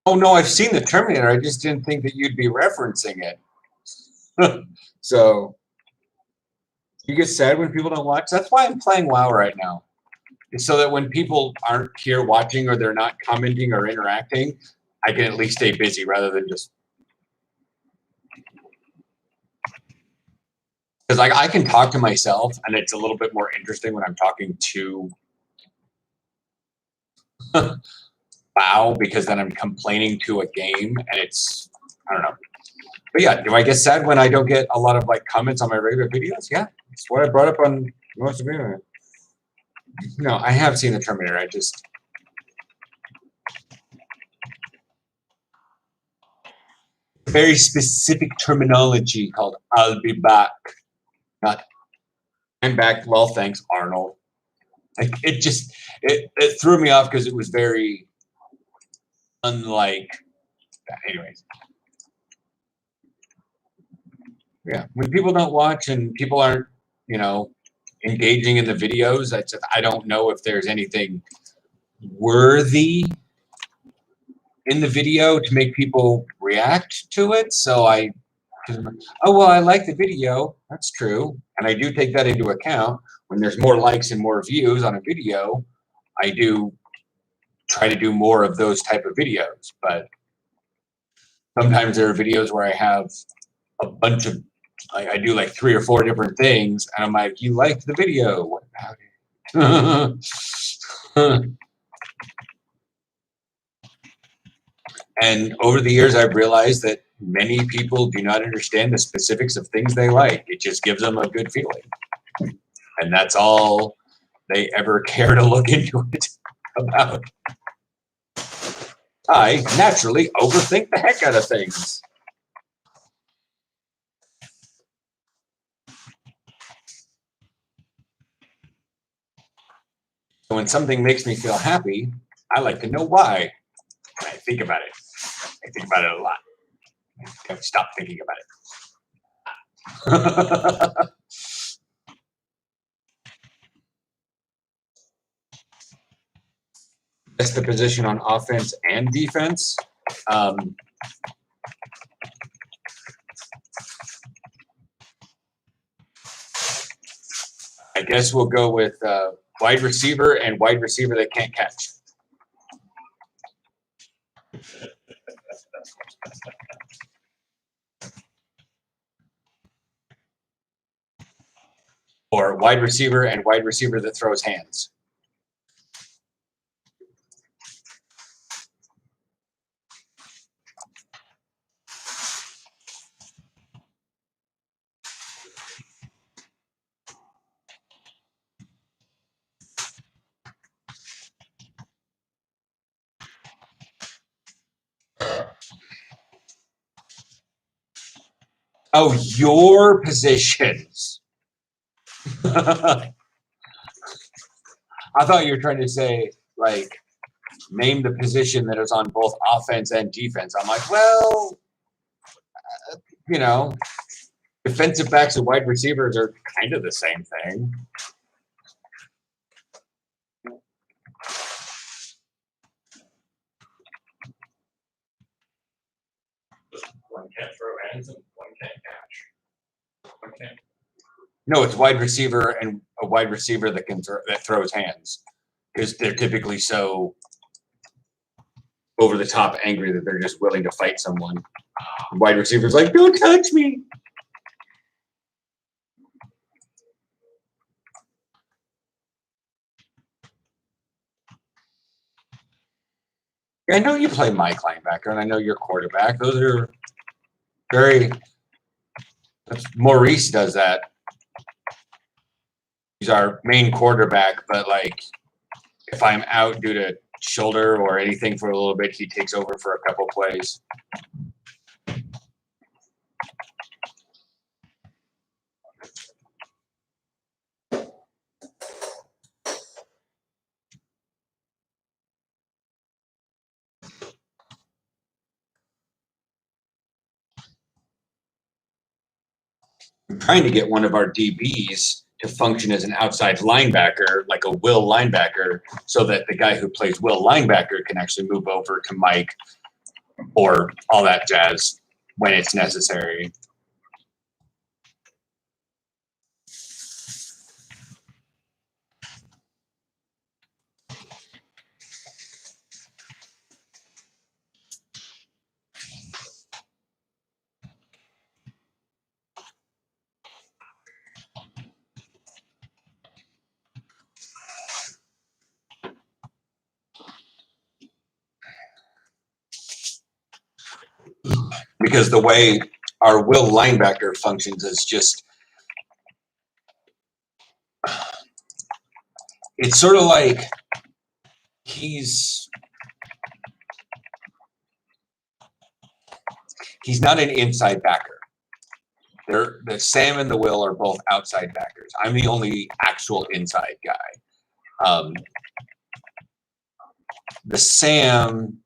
Oh no, I've seen the Terminator. I just didn't think that you'd be referencing it. So you get sad when people don't watch. That's why I'm playing WoW right now. It's so that when people aren't here watching or they're not commenting or interacting, I can at least stay busy rather than just because like I can talk to myself and it's a little bit more interesting when I'm talking to WoW because then I'm complaining to a game and it's I don't know. But yeah, do I get sad when I don't get a lot of like comments on my regular videos? Yeah, that's what I brought up on most of it. No, I have seen the Terminator. I just very specific terminology called "I'll be back," not "I'm back." Well, thanks, Arnold. Like it threw me off because it was very unlike that. Anyways, yeah, when people don't watch and people aren't, engaging in the videos, I don't know if there's anything worthy in the video to make people react to it. So oh, well, I like the video. That's true. And I do take that into account. When there's more likes and more views on a video, I do try to do more of those type of videos. But sometimes there are videos where I have a bunch of, I do like 3 or 4 different things. And I'm like, you liked the video. What about it? And over the years, I've realized that many people do not understand the specifics of things they like. It just gives them a good feeling. And that's all they ever care to look into it about. I naturally overthink the heck out of things. So when something makes me feel happy, I like to know why. And I think about it. I think about it a lot. I can't stop thinking about it. That's the position on offense and defense. I guess we'll go with wide receiver and wide receiver that can't catch. Or wide receiver and wide receiver that throws hands. Oh, your positions. I thought you were trying to say, like, name the position that is on both offense and defense. I'm like, well, you know, defensive backs and wide receivers are kind of the same thing. One can't throw hands and one can't catch. One can't. No, it's wide receiver and a wide receiver that that throws hands, because they're typically so over the top angry that they're just willing to fight someone. Wide receiver's like, don't touch me. I know you play Mike linebacker, and I know you're quarterback. Those are very. Maurice does that. He's our main quarterback, but like, if I'm out due to shoulder or anything for a little bit, he takes over for a couple plays. I'm trying to get one of our DBs to function as an outside linebacker, like a will linebacker, so that the guy who plays will linebacker can actually move over to Mike or all that jazz when it's necessary. Because the way our will linebacker functions is just, it's sort of like he's not an inside backer. The Sam and the Will are both outside backers. I'm the only actual inside guy. The Sam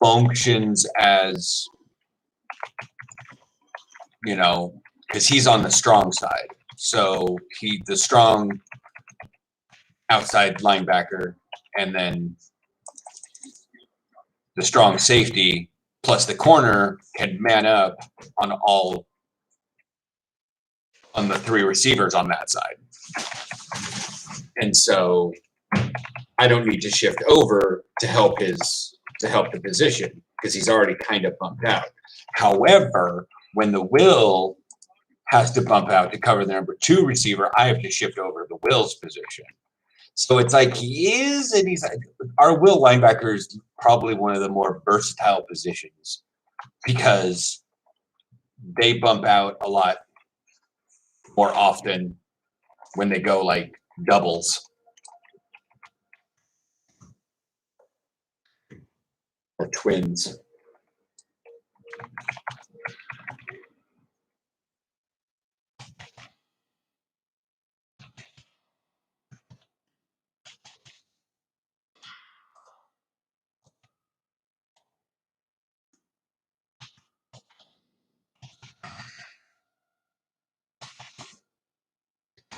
functions as, you know, because he's on the strong side. So the strong outside linebacker, and then the strong safety plus the corner can man up on the three receivers on that side. And so I don't need to shift over to help the position, because he's already kind of bumped out. However, when the Will has to bump out to cover the number 2 receiver, I have to shift over to the Will's position. So it's like our Will linebacker is probably one of the more versatile positions, because they bump out a lot more often when they go like doubles or twins.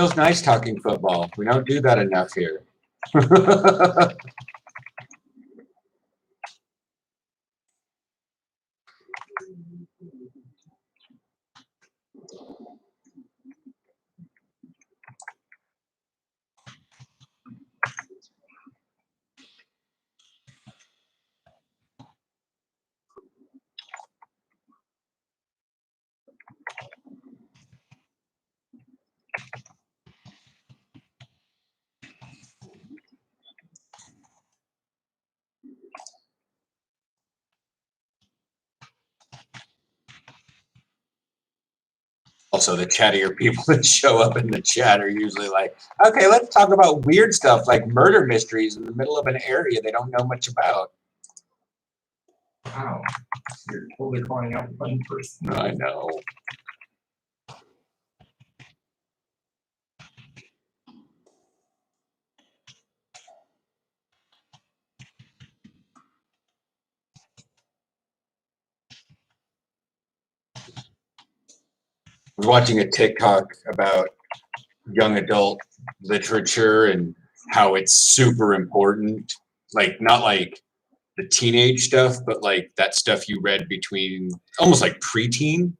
Feels nice talking football. We don't do that enough here. Also, the chattier people that show up in the chat are usually like, okay, let's talk about weird stuff like murder mysteries in the middle of an area they don't know much about. Wow. You're totally calling out one person. I know. I was watching a TikTok about young adult literature and how it's super important. Like, not like the teenage stuff, but like that stuff you read between almost like preteen.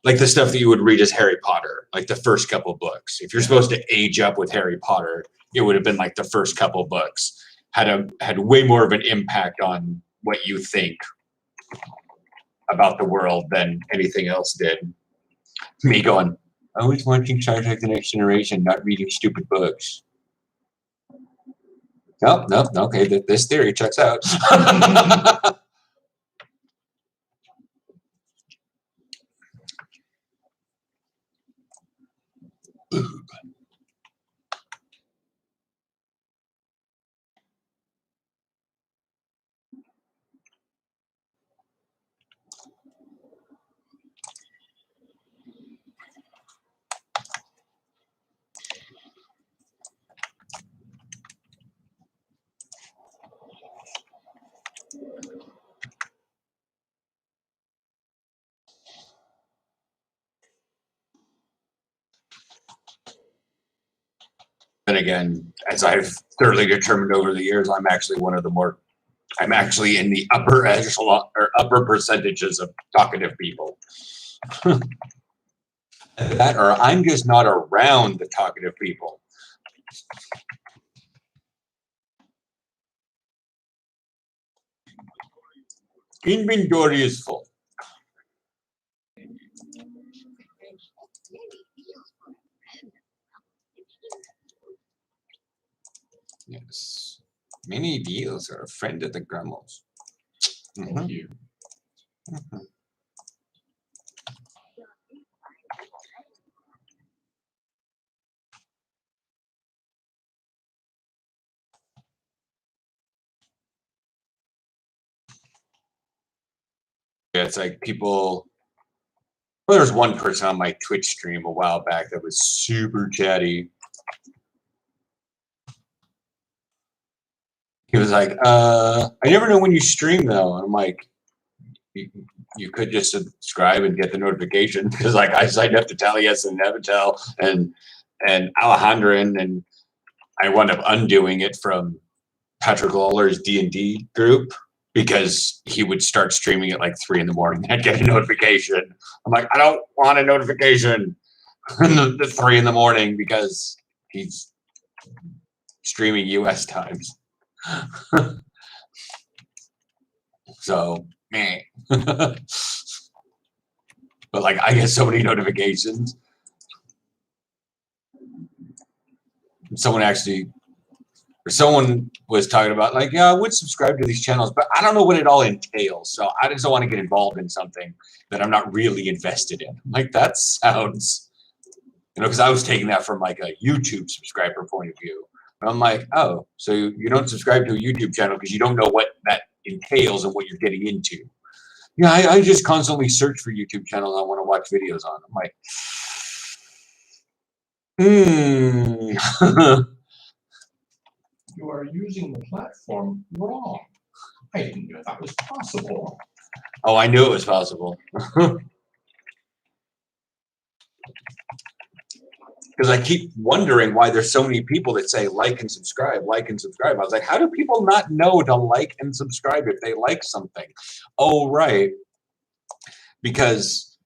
Like the stuff that you would read as Harry Potter, like the first couple books. If you're supposed to age up with Harry Potter, it would have been like the first couple books. Had way more of an impact on what you think about the world than anything else did. Me going, I was watching Star Trek The Next Generation, not reading stupid books. Nope, okay, this theory checks out. And again, as I've thoroughly determined over the years, I'm actually in the upper echelon or upper percentages of talkative people. That or I'm just not around the talkative people. Inventory is full. Yes. Many deals are a friend of the Grummels. Thank you. Yeah, it's like people. Well, there's one person on my Twitch stream a while back that was super chatty. He was like, I never know when you stream though. And I'm like, you could just subscribe and get the notification because like I signed up to Taliesin and Nevitel and Alejandrin, and I wound up undoing it from Patrick Lawler's D&D group because he would start streaming at like 3 a.m. I'd get a notification. I'm like, I don't want a notification at 3 a.m. because he's streaming US times. So, meh. But like, I get so many notifications. Someone was talking about like, yeah, I would subscribe to these channels, but I don't know what it all entails. So I just don't want to get involved in something that I'm not really invested in. I'm like, that sounds, because I was taking that from like a YouTube subscriber point of view. And I'm like, oh, so you don't subscribe to a YouTube channel because you don't know what that entails and what you're getting into. Yeah, I just constantly search for YouTube channels I want to watch videos on. I'm like, You are using the platform wrong. I didn't know that was possible. Oh, I knew it was possible. because I keep wondering why there's so many people that say like and subscribe, like and subscribe. I was like, how do people not know to like and subscribe if they like something? Oh, right. Because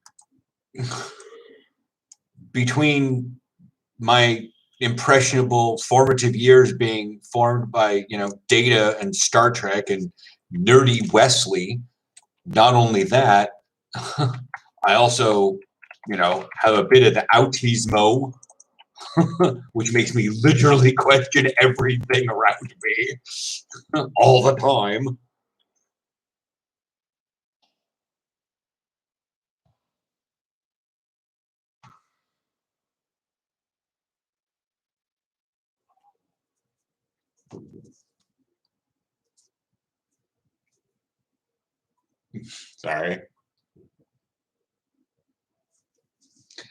between my impressionable formative years being formed by, Data and Star Trek and nerdy Wesley, not only that, I also, have a bit of the autismo, which makes me literally question everything around me all the time. Sorry.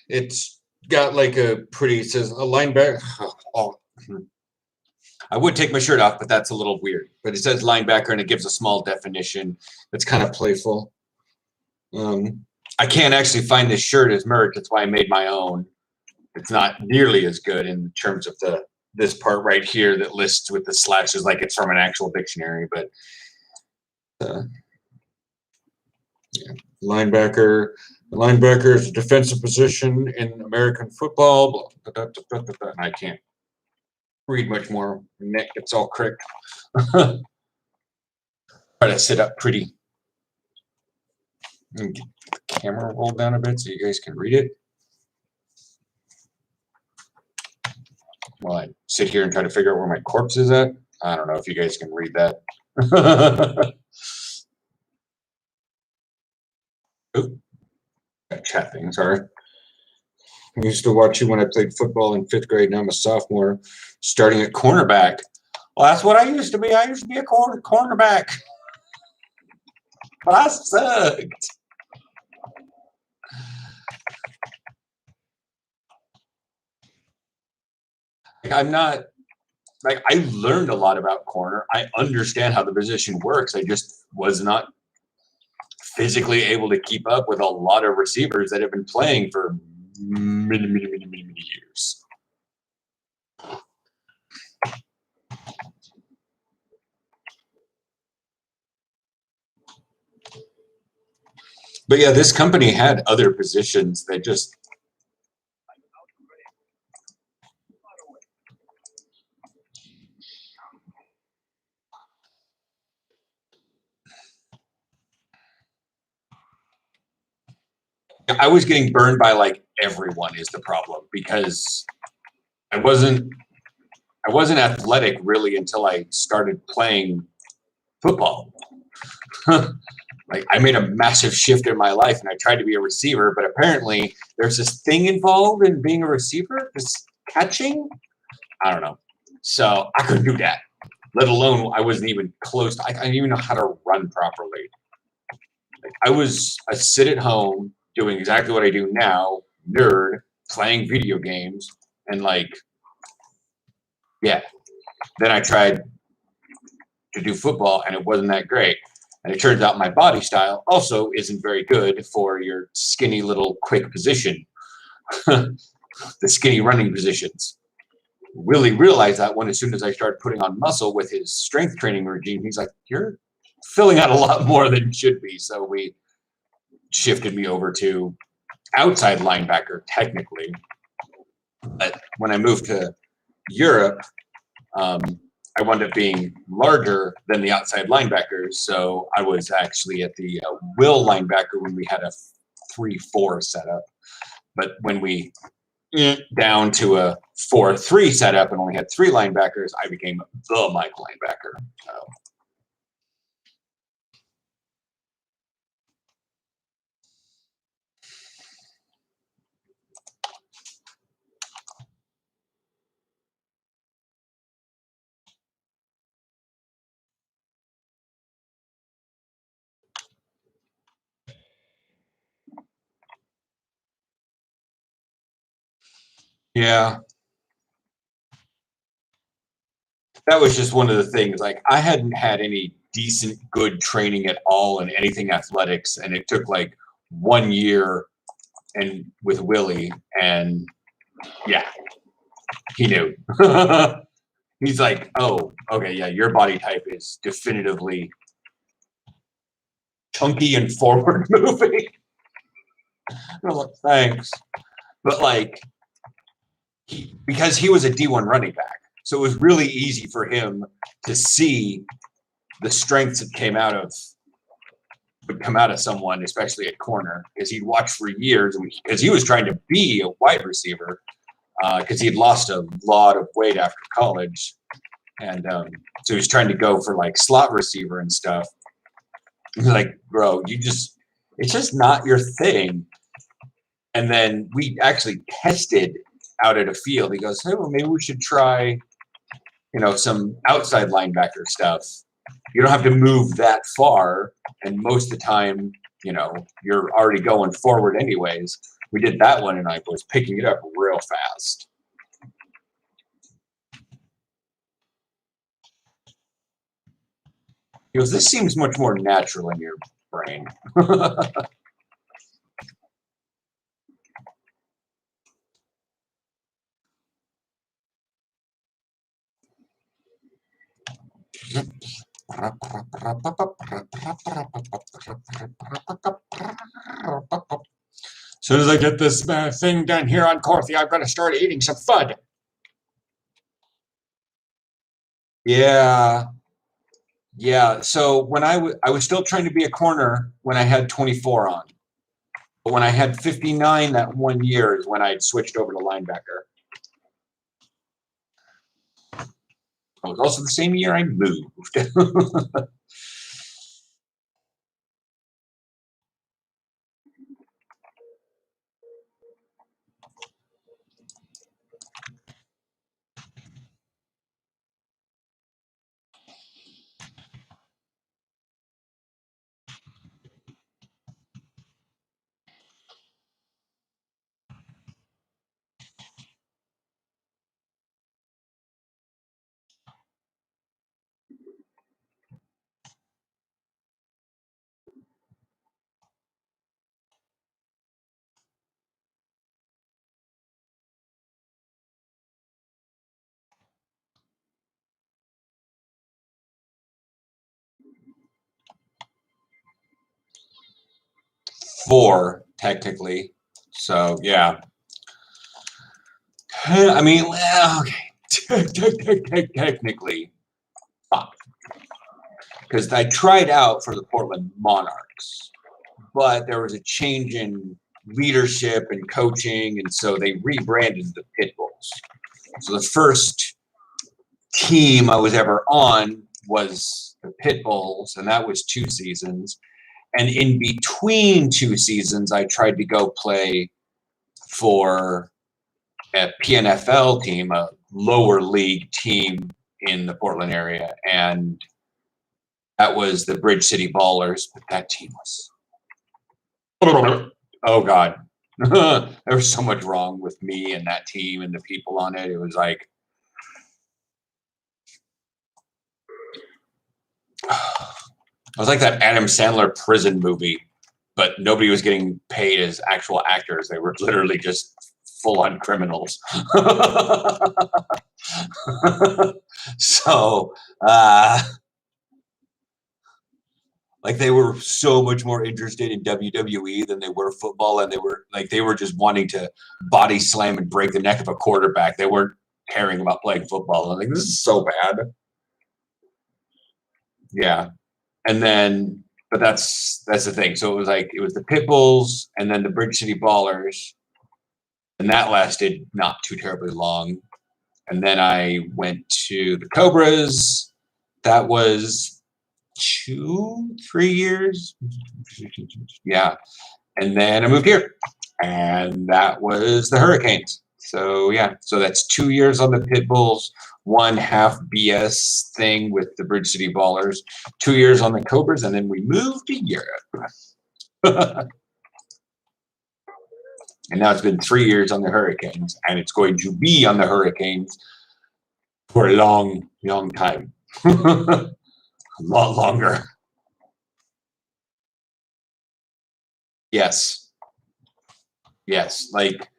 It's got like it says a linebacker. Oh, I would take my shirt off, but that's a little weird. But it says linebacker and it gives a small definition. That's kind of playful. I can't actually find this shirt as merch. That's why I made my own. It's not nearly as good in terms of this part right here that lists with the slashes like it's from an actual dictionary. But yeah. Linebacker. The linebacker is a defensive position in American football. I can't read much more. My neck gets all cricked. Try to sit up pretty. And get the camera rolled down a bit so you guys can read it. While I sit here and try to figure out where my corpse is at. I don't know if you guys can read that. Ooh. Chat thing, sorry. I used to watch you when I played football in 5th grade. Now I'm a sophomore, starting at cornerback. Well, that's what I used to be. I used to be a cornerback. But I sucked. I'm not, I learned a lot about corner. I understand how the position works. I just was not physically able to keep up with a lot of receivers that have been playing for many years. But yeah, this company had other positions that just I was getting burned by like everyone is the problem because I wasn't athletic really until I started playing football. Like I made a massive shift in my life and I tried to be a receiver, but apparently there's this thing involved in being a receiver, this catching. I don't know. So I couldn't do that, let alone I wasn't even close. I didn't even know how to run properly. Like, I was a sit at home doing exactly what I do now, nerd, playing video games, and like, yeah. Then I tried to do football and it wasn't that great. And it turns out my body style also isn't very good for your skinny little quick position, the skinny running positions. Willie realized that one as soon as I started putting on muscle with his strength training regime. He's like, you're filling out a lot more than you should be. So we shifted me over to outside linebacker, technically. But when I moved to Europe, I wound up being larger than the outside linebackers. So I was actually at the will linebacker when we had a 3-4 setup. But when we down to a 4-3 setup and only had 3 linebackers, I became the Mike linebacker. So. Yeah. That was just one of the things. Like I hadn't had any decent, good training at all in anything athletics. And it took like 1 year and with Willie and Yeah, he knew. He's like, oh, okay, yeah, your body type is definitively chunky and forward moving. I'm like, thanks. But like, because he was a D1 running back, so it was really easy for him to see the strengths that would come out of someone, especially at corner, because he'd watched for years, because he was trying to be a wide receiver, because he'd lost a lot of weight after college, and so he was trying to go for like slot receiver and stuff. He's like, bro, it's just not your thing. And then we actually tested out at a field. He goes, hey, well, maybe we should try, some outside linebacker stuff. You don't have to move that far. And most of the time, you're already going forward anyways. We did that one, and I was picking it up real fast. He goes, this seems much more natural in your brain. As soon as I get this thing done here on Corthy, I've got to start eating some FUD. Yeah. Yeah. So when I was still trying to be a corner when I had 24 on. But when I had 59 that one year is when I switched over to linebacker. It was also the same year I moved. 4 technically. So yeah. I mean, okay. Technically, 5. Because I tried out for the Portland Monarchs, but there was a change in leadership and coaching, and so they rebranded the Pitbulls. So the first team I was ever on was the Pitbulls, and that was 2 seasons. And in between 2 seasons, I tried to go play for a PNFL team, a lower league team in the Portland area, and that was the Bridge City Ballers. But that team was, oh God, there was so much wrong with me and that team and the people on it. It was like, it was like that Adam Sandler prison movie, but nobody was getting paid as actual actors. They were literally just full-on criminals. So, like they were so much more interested in WWE than they were football, and they were just wanting to body slam and break the neck of a quarterback. They weren't caring about playing football. I'm like, this is so bad. Yeah. And then, but that's the thing. So it was the Pitbulls and then the Bridge City Ballers, and that lasted not too terribly long. And then I went to the Cobras. That was 2-3 years. Yeah. And then I moved here, and that was the Hurricanes. So yeah, so that's 2 years on the Pitbulls, 1.5 BS thing with the Bridge City Ballers, 2 years on the Cobras, and then we moved to Europe. And now it's been 3 years on the Hurricanes, and it's going to be on the Hurricanes for a long, long time. A lot longer. Yes. Yes. Like,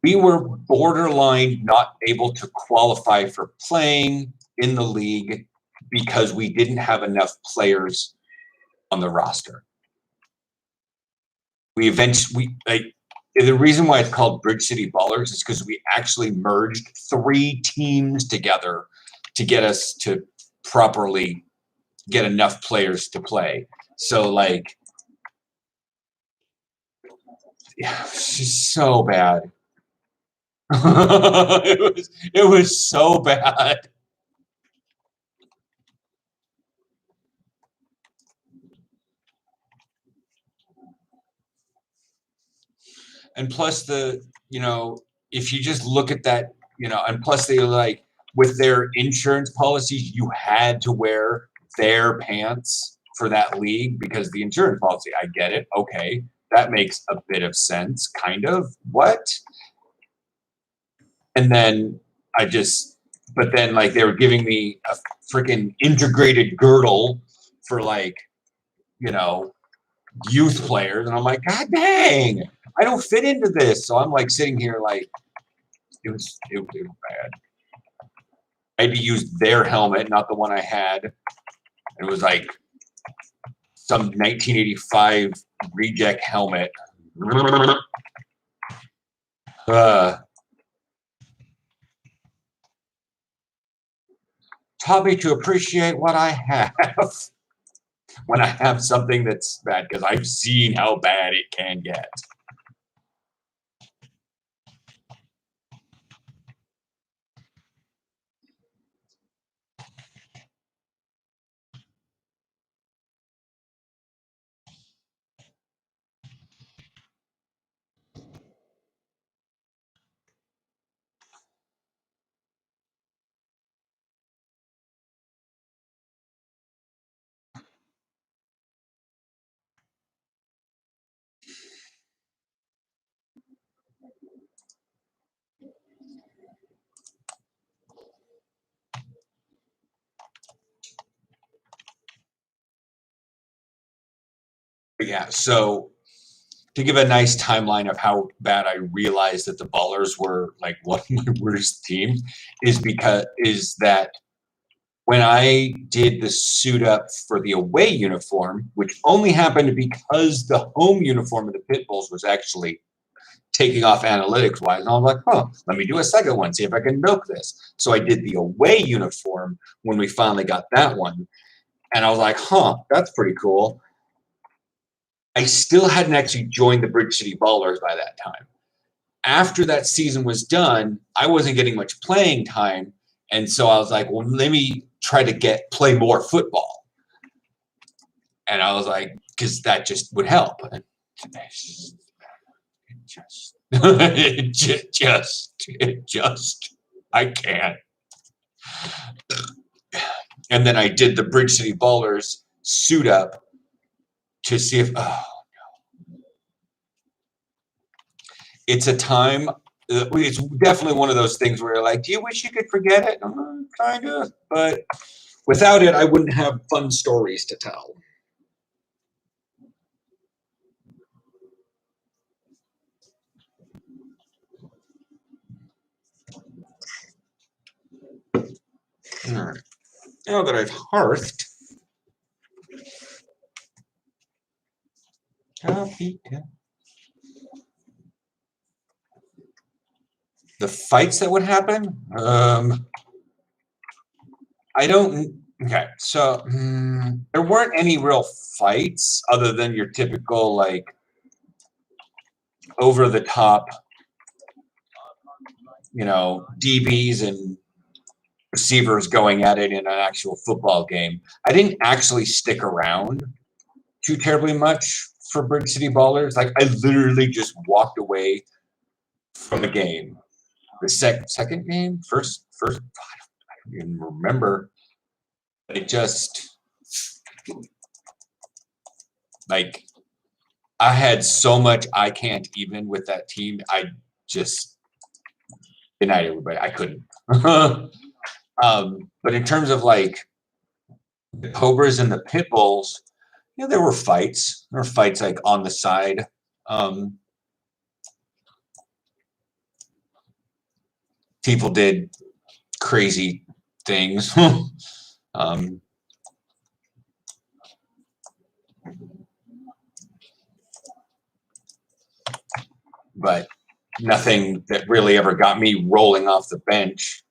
we were borderline not able to qualify for playing in the league because we didn't have enough players on the roster. The reason why it's called Bridge City Ballers is because we actually merged 3 teams together to get us to properly get enough players to play. So like, yeah, it's just so bad. it was so bad. And plus if you just look at that, and plus they like with their insurance policies, you had to wear their pants for that league because the insurance policy, I get it. Okay. That makes a bit of sense. Kind of. What? And then but then like they were giving me a freaking integrated girdle for like, youth players. And I'm like, God dang, I don't fit into this. So I'm like sitting here like, it was bad. I had to use their helmet, not the one I had. It was like some 1985 reject helmet. Taught me to appreciate what I have when I have something that's bad, because I've seen how bad it can get. But yeah, so to give a nice timeline of how bad I realized that the Ballers were like one of my worst teams is that when I did the suit up for the away uniform, which only happened because the home uniform of the Pit Bulls was actually taking off analytics wise, and I was like, let me do a second one, see if I can milk this. So I did the away uniform when we finally got that one, and I was like, that's pretty cool. I still hadn't actually joined the Bridge City Ballers by that time. After that season was done, I wasn't getting much playing time. And so I was like, well, let me try to play more football. And I was like, because that just would help. And I can't. And then I did the Bridge City Ballers suit up to see if, it's a time. It's definitely one of those things where you're like, do you wish you could forget it? Kind of, but without it, I wouldn't have fun stories to tell. All right. Now that I've hearthed, the fights that would happen. I don't. Okay, so there weren't any real fights other than your typical like over the top, DBs and receivers going at it in an actual football game. I didn't actually stick around too terribly much for Bridge City Ballers. Like I literally just walked away from the game. The second game, first, I don't even remember. It just like I had so much I can't even with that team. I just good night everybody. I couldn't. But in terms of like the Cobras and the Pit Bulls, there were fights. There were fights like on the side. people did crazy things. But nothing that really ever got me rolling off the bench.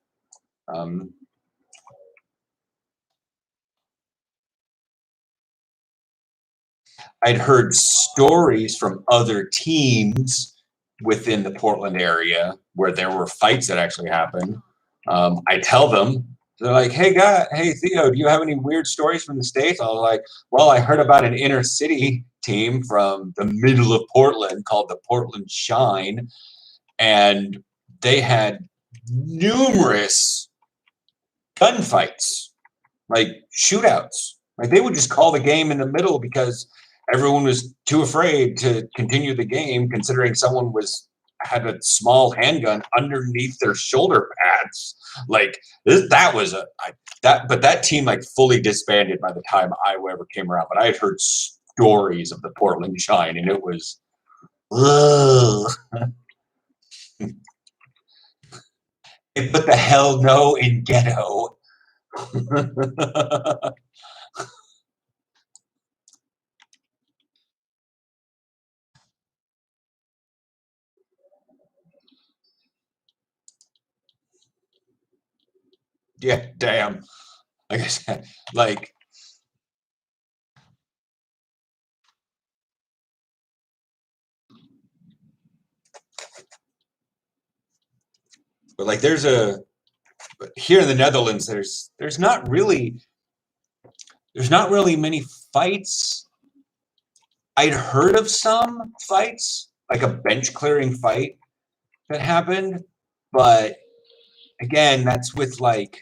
I'd heard stories from other teams within the Portland area where there were fights that actually happened. I tell them, they're like, hey, Theo, do you have any weird stories from the States? I was like, well, I heard about an inner city team from the middle of Portland called the Portland Shine, and they had numerous gunfights, like shootouts. Like they would just call the game in the middle because everyone was too afraid to continue the game, considering someone had a small handgun underneath their shoulder pads. Like that team like fully disbanded by the time I ever came around. But I had heard stories of the Portland Shine, and it was, ugh. They put the hell no in ghetto. Yeah, damn. Like I said, like but like but here in the Netherlands, there's not really many fights. I'd heard of some fights, like a bench clearing fight that happened, but again, that's with like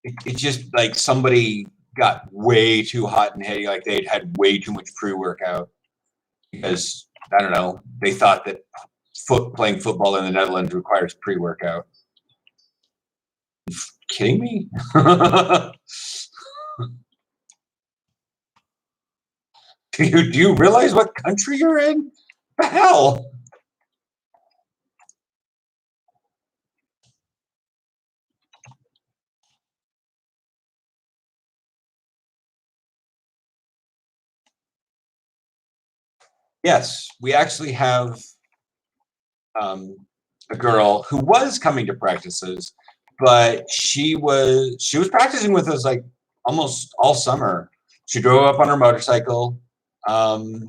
it's just like somebody got way too hot and heady, like they'd had way too much pre-workout because I don't know, they thought that playing football in the Netherlands requires pre-workout. Kidding me? Do you realize what country you're in? The hell? Yes, we actually have a girl who was coming to practices, but she was practicing with us like almost all summer. She drove up on her motorcycle, and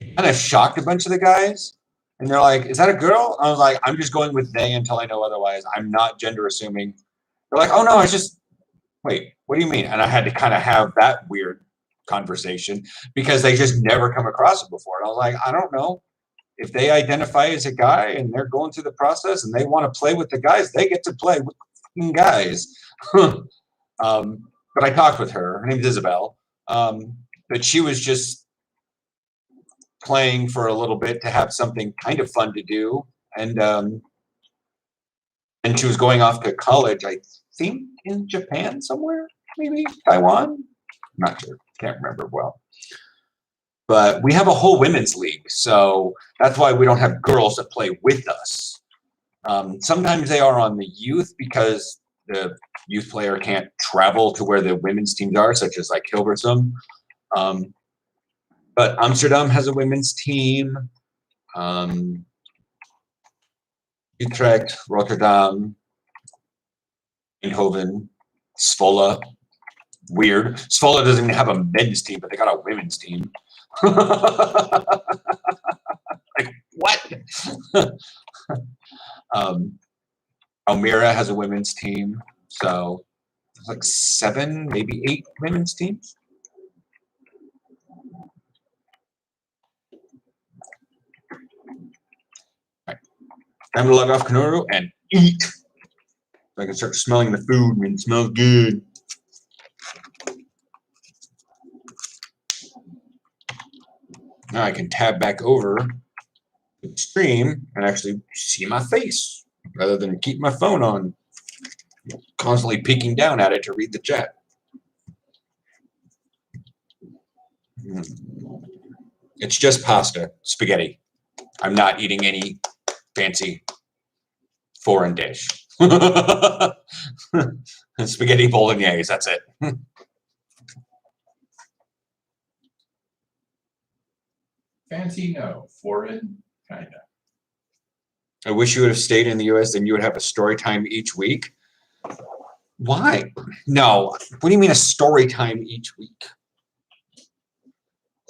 kind of shocked a bunch of the guys. And they're like, "Is that a girl?" I was like, "I'm just going with they until I know otherwise. I'm not gender assuming." They're like, "Oh no, it's just wait. What do you mean?" And I had to kind of have that weird conversation because they just never come across it before. And I was like, I don't know. If they identify as a guy and they're going through the process and they want to play with the guys, they get to play with guys. But I talked with her. Her name's Isabel. But she was just playing for a little bit to have something kind of fun to do. And she was going off to college, I think in Japan somewhere, maybe Taiwan. I'm not sure. Can't remember well. But we have a whole women's league, so that's why we don't have girls that play with us. Sometimes they are on the youth because the youth player can't travel to where the women's teams are, such as like Hilversum. But Amsterdam has a women's team. Utrecht, Rotterdam, Eindhoven, Zwolle. Weird. Zwolle doesn't even have a men's team, but they got a women's team. Like what? Almira has a women's team, so there's like 7, maybe 8 women's teams. All right. Time to log off Kanuru and eat. So I can start smelling the food and it smells good. Now I can tab back over the stream and actually see my face rather than keep my phone on, constantly peeking down at it to read the chat. It's just pasta, spaghetti. I'm not eating any fancy foreign dish. Spaghetti bolognese, that's it. Fancy, no. Foreign, kind of. I wish you would have stayed in the US, then you would have a story time each week. Why? No. What do you mean a story time each week?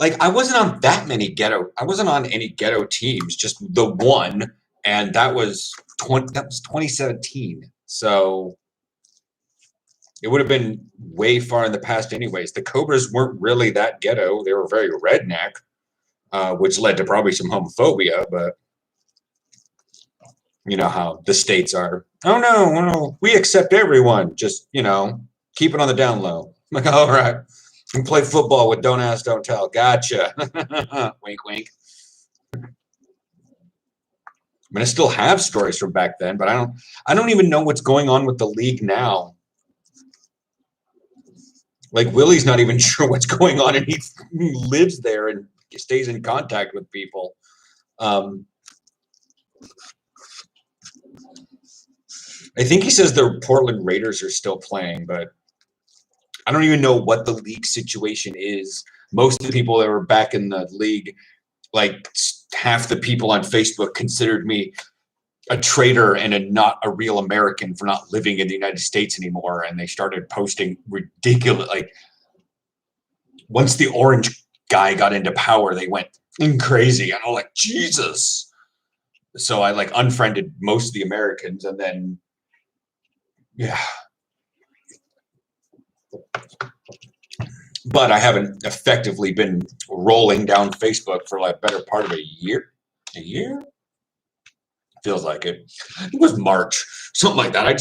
Like, I wasn't on that many I wasn't on any ghetto teams, just the one, and that was 2017. So it would have been way far in the past anyways. The Cobras weren't really that ghetto. They were very redneck, which led to probably some homophobia, but you know how the states are. Oh no, we accept everyone. Just, keep it on the down low. I'm like, all right, we can play football with don't ask, don't tell. Gotcha. Wink, wink. I mean, I still have stories from back then, but I don't even know what's going on with the league now. Like, Willie's not even sure what's going on, and he lives there and stays in contact with people. I think he says the Portland Raiders are still playing, but I don't even know what the league situation is. Most of the people that were back in the league, like half the people on Facebook considered me a traitor and not a real American for not living in the United States anymore. And they started posting ridiculous, like once the orange guy got into power, they went crazy. And I'm like, Jesus. So I unfriended most of the Americans, and then yeah. But I haven't effectively been rolling down Facebook for better part of a year. A year? Feels like it. It was March, something like that. I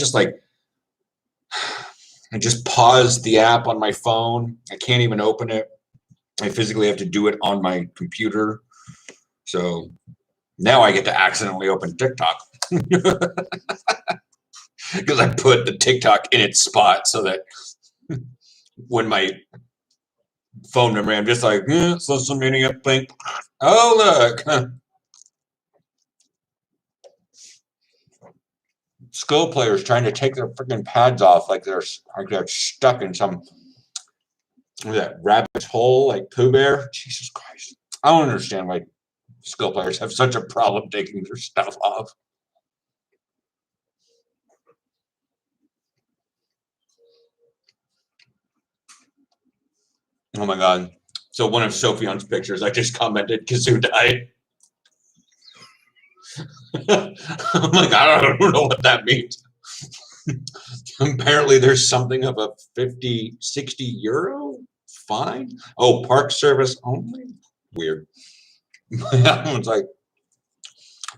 just paused the app on my phone. I can't even open it. I physically have to do it on my computer. So now I get to accidentally open TikTok. Because I put the TikTok in its spot so that when my phone number, I'm just like, social media thing. Oh, look. Skill players trying to take their freaking pads off like they're stuck in some that rabbit's hole like Pooh Bear. Jesus Christ. I don't understand why skill players have such a problem taking their stuff off. Oh my God. So one of Sophion's pictures, I just commented, Kazoo died. I'm like, I don't know what that means. Apparently there's something of a 50, 60 euro fine. Oh, park service only? Weird. That one's like,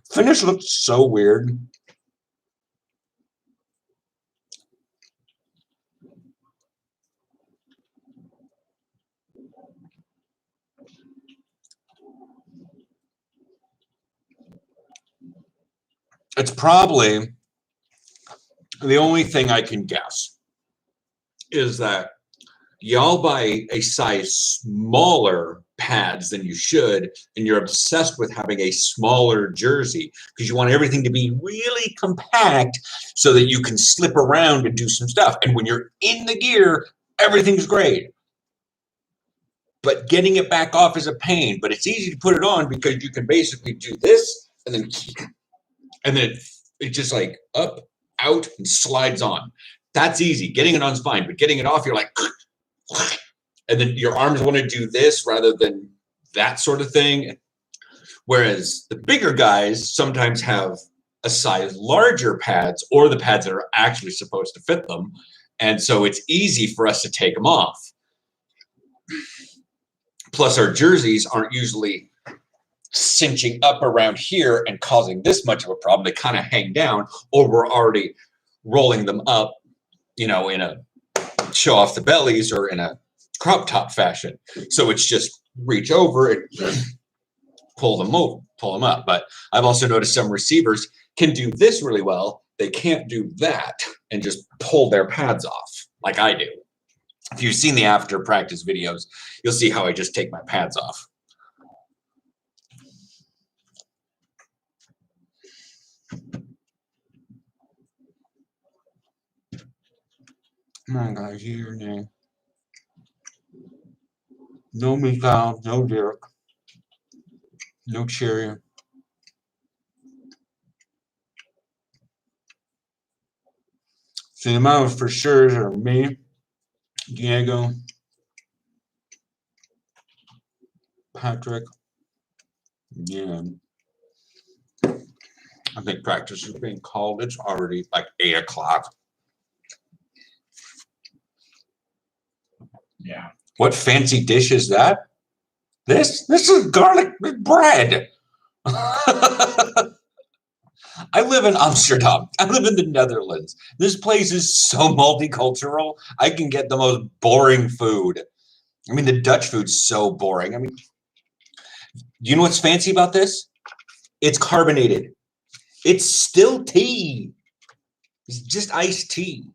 finish looks so weird. It's probably the only thing I can guess is that y'all buy a size smaller pads than you should, and you're obsessed with having a smaller jersey because you want everything to be really compact so that you can slip around and do some stuff. And when you're in the gear, everything's great. But getting it back off is a pain, but it's easy to put it on because you can basically do this and then it just like up, out, and slides on. That's easy. Getting it on is fine, but getting it off, you're like, and then your arms want to do this rather than that sort of thing. Whereas the bigger guys sometimes have a size larger pads or the pads that are actually supposed to fit them. And so it's easy for us to take them off. Plus our jerseys aren't usually cinching up around here and causing this much of a problem. They kind of hang down, or we're already rolling them up, in a show off the bellies or in a crop top fashion. So it's just reach over and pull them up. But I've also noticed some receivers can do this really well. They can't do that and just pull their pads off like I do. If you've seen the after practice videos, you'll see how I just take my pads off. Come on, guys, your name. No Mikhail, no Derek, no Cherry. Cinema for sure are me, Diego, Patrick. Yeah. I think practice is being called. It's already like 8 o'clock. Yeah. What fancy dish is that? This is garlic bread. I live in Amsterdam. I live in the Netherlands. This place is so multicultural. I can get the most boring food. I mean, the Dutch food's so boring. I mean, you know what's fancy about this? It's carbonated. It's still tea. It's just iced tea.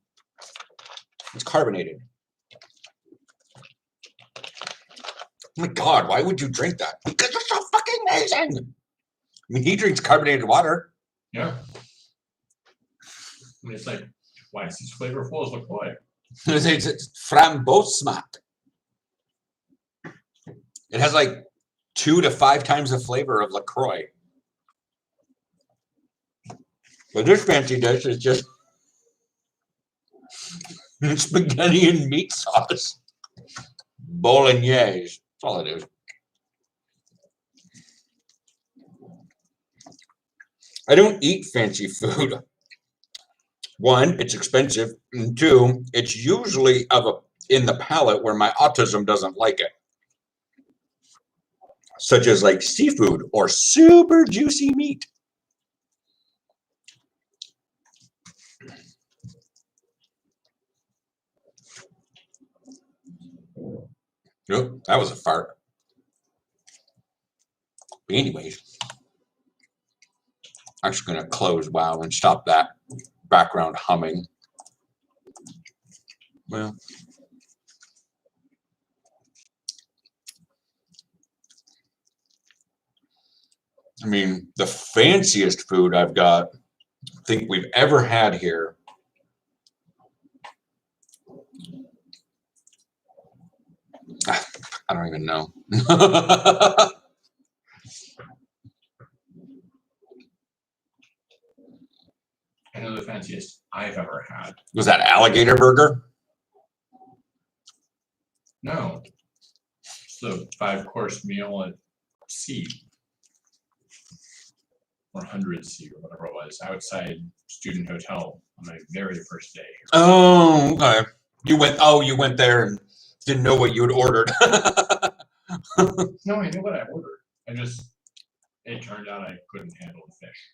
It's carbonated. Oh my God, why would you drink that? Because it's so fucking amazing. I mean, he drinks carbonated water. Yeah. I mean, it's like, why is this flavorful as LaCroix? It's framboosmaak. It has like 2 to 5 times the flavor of LaCroix. But this fancy dish is just spaghetti and meat sauce. Bolognese. That's all it is. I don't eat fancy food. 1, it's expensive. And 2, it's usually in the palate where my autism doesn't like it. Such as like seafood or super juicy meat. Oh, that was a fart. But anyways, I'm just going to close WoW and stop that background humming. Well, I mean, the fanciest food I think we've ever had here. I don't even know. I know the fanciest I've ever had. Was that alligator burger? No. It's the 5-course meal at C. Or 100C or whatever it was, outside student hotel on my very first day here. Oh, okay. You went there and didn't know what you had ordered. No, I knew what I ordered. It turned out I couldn't handle the fish.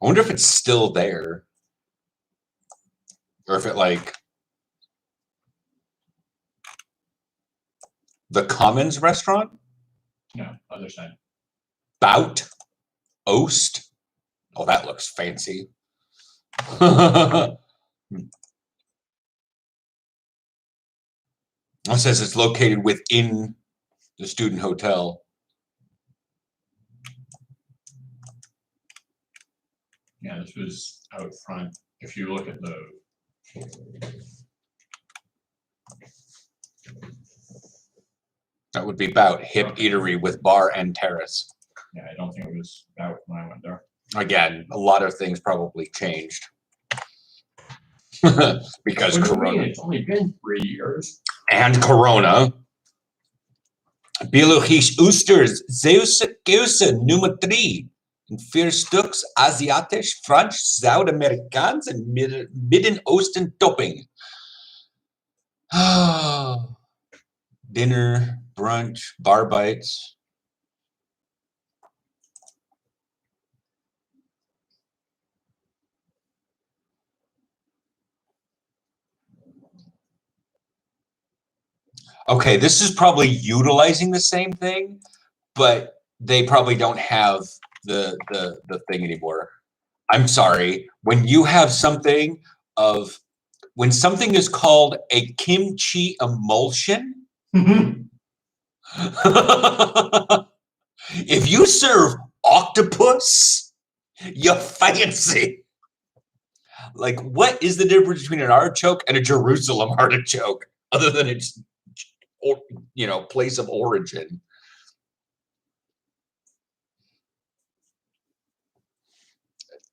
I wonder if it's still there. Or if it like the Commons restaurant? No, other side. Bout? Oast? Oh, that looks fancy. It says it's located within the student hotel. Yeah, this was out front. If you look at the That would be Bout, hip eatery with bar and terrace. yeah, I don't think it was out when I went there. Again, a lot of things probably changed. Because What do you Corona. mean? It's only been 3 years. And Corona. Biologisch Oesters, Zeeuwse Keuze nummer 3. En 4 stuks Aziatisch, Frans, Zuid-Amerikaans en Midden-Oosten topping. Dinner, brunch, bar bites. Okay, this is probably utilizing the same thing, but they probably don't have the thing anymore. I'm sorry. When you have something of, when something is called a kimchi emulsion, if you serve octopus, you're fancy. Like, what is the difference between an artichoke and a Jerusalem artichoke, other than its, place of origin?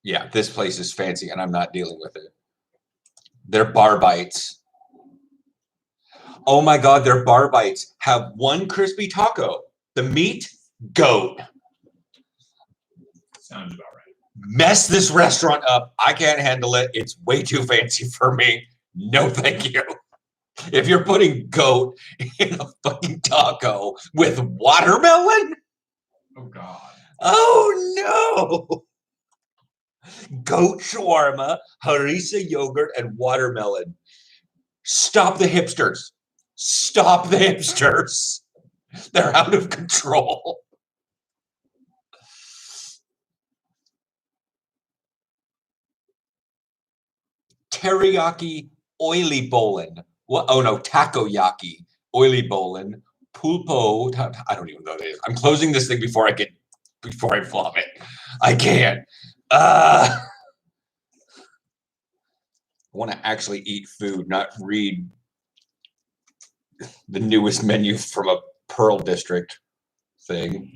Yeah, this place is fancy, and I'm not dealing with it. Their bar bites. Oh my God, their bar bites have one crispy taco. The meat, goat. Sounds about right. Mess this restaurant up. I can't handle it. It's way too fancy for me. No, thank you. If you're putting goat in a fucking taco with watermelon, Oh God. oh no. Goat shawarma, harissa yogurt, and watermelon. Stop the hipsters. Stop the hipsters. They're out of control. Teriyaki oily bowlin. What? Oh no, takoyaki oily bowlin. Pulpo. I don't even know what it is. I'm closing this thing before I vomit. I can't. I want to actually eat food, not read the newest menu from a Pearl District thing.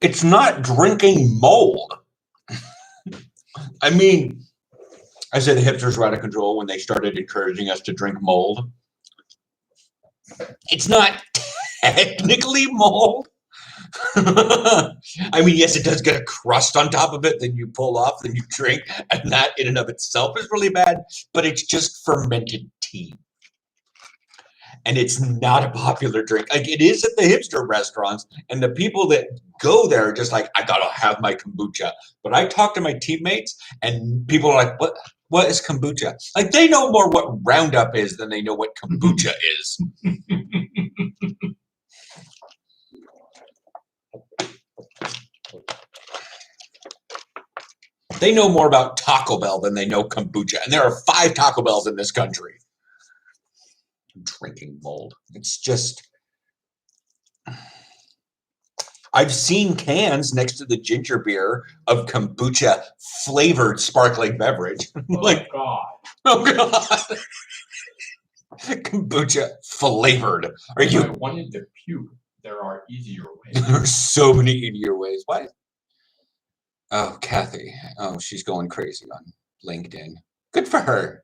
It's not drinking mold. I mean, I said the hipsters were out of control when they started encouraging us to drink mold. It's not technically mold. I mean, yes, it does get a crust on top of it, then you pull off, then you drink, and that in and of itself is really bad, but it's just fermented tea. And it's not a popular drink. Like, it is at the hipster restaurants, and the people that go there are just like, I gotta have my kombucha. But I talk to my teammates, and people are like, what is kombucha? Like, they know more what Roundup is than they know what kombucha is. They know more about Taco Bell than they know kombucha. And there are 5 Taco Bells in this country. Drinking mold. It's just... I've seen cans next to the ginger beer of kombucha flavored sparkling beverage. Oh God. Oh God. Kombucha flavored. Are you? I wanted to puke. There are easier ways. There are so many easier ways. Why? Oh, Kathy. Oh, she's going crazy on LinkedIn. Good for her.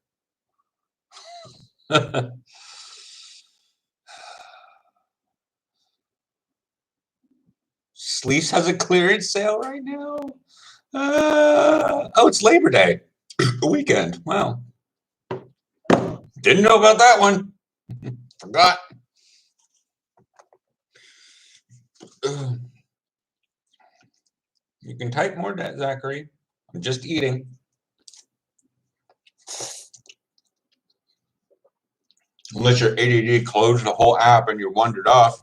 Sleece has a clearance sale right now. Oh, it's Labor Day. The weekend. Wow. Didn't know about that one. Forgot. You can type more, Zachary. I'm just eating. Unless your ADD closed the whole app and you wandered off.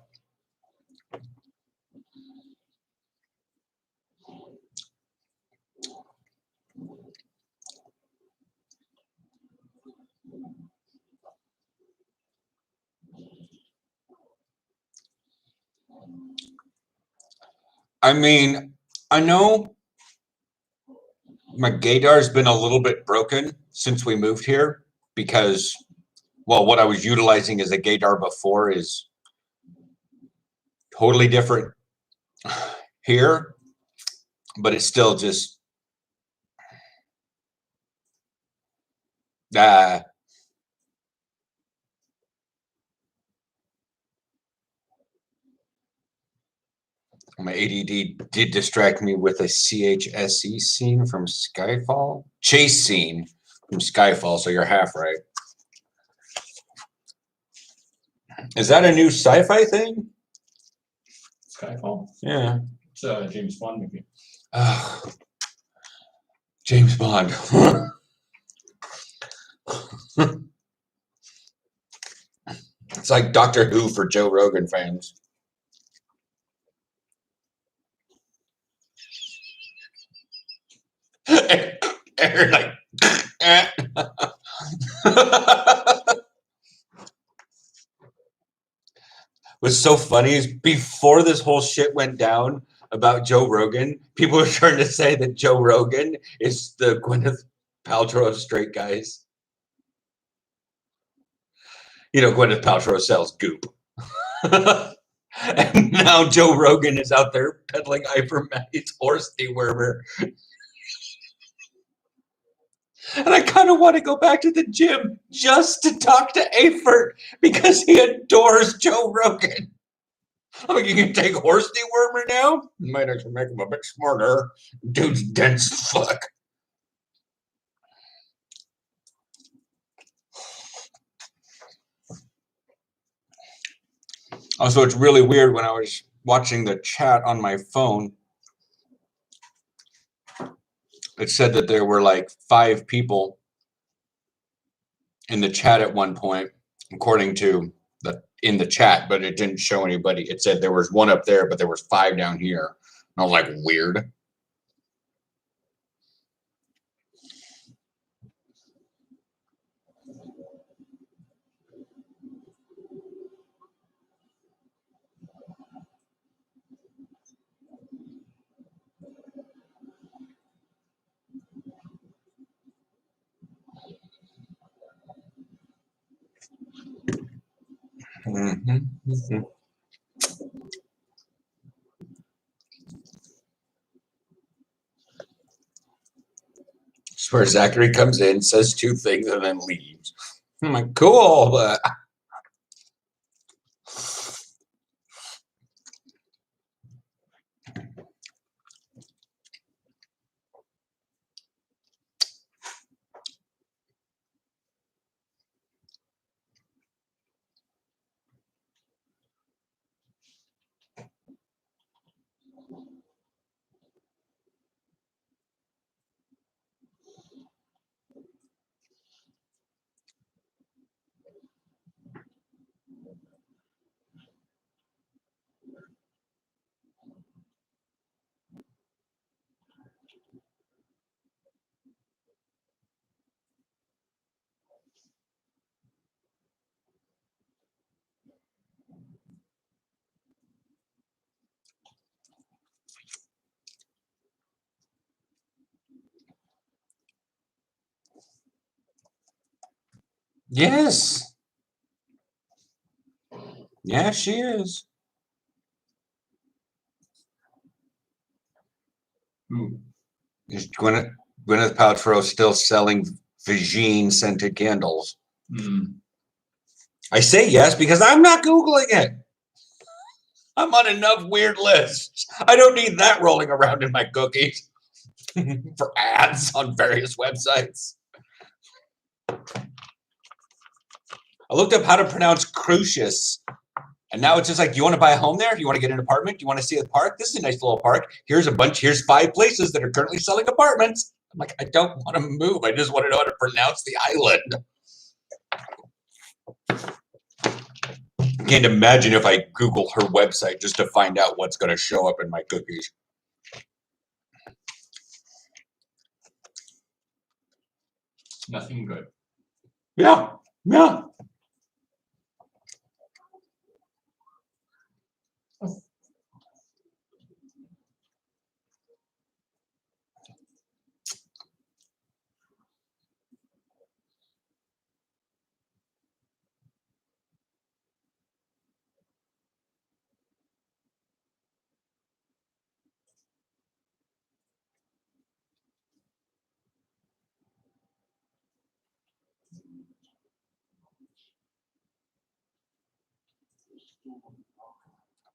I mean, I know my gaydar's been a little bit broken since we moved here because, well, what I was utilizing as a gaydar before is totally different here, but it's still just my ADD did distract me with a CHSE scene from Skyfall. Chase scene from Skyfall, so you're half right. Is that a new sci-fi thing? Skyfall? Yeah. It's a James Bond movie. James Bond. like Doctor Who for Joe Rogan fans. Aaron, like, what's so funny is before this whole shit went down about Joe Rogan, people were trying to say that Joe Rogan is the Gwyneth Paltrow of straight guys. You know, Gwyneth Paltrow sells goop. And now Joe Rogan is out there peddling ivermectin's horse dewormer. And I kind of want to go back to the gym just to talk to Afert because he adores Joe Rogan. I'm like, you can take horse dewormer now? Might actually make him a bit smarter. Dude's dense as fuck. Also, it's really weird when I was watching the chat on my phone. It said that there were like 5 people in the chat at one point, according to in the chat, but it didn't show anybody. It said there was 1 up there, but there was 5 down here. And I was like, weird. Mm-hmm. Where Zachary comes in, says 2 things, and then leaves. I'm like, cool. But yes. Yeah, she is. Is Gwyneth Paltrow still selling Vagine scented candles? I say yes because I'm not Googling it. I'm on enough weird lists. I don't need that rolling around in my cookies for ads on various websites. I looked up how to pronounce Crucius. And now it's just like, do you want to buy a home there? Do you want to get an apartment? Do you want to see a park? This is a nice little park. Here's 5 places that are currently selling apartments. I'm like, I don't want to move. I just want to know how to pronounce the island. I can't imagine if I Google her website just to find out what's going to show up in my cookies. Nothing good. Yeah.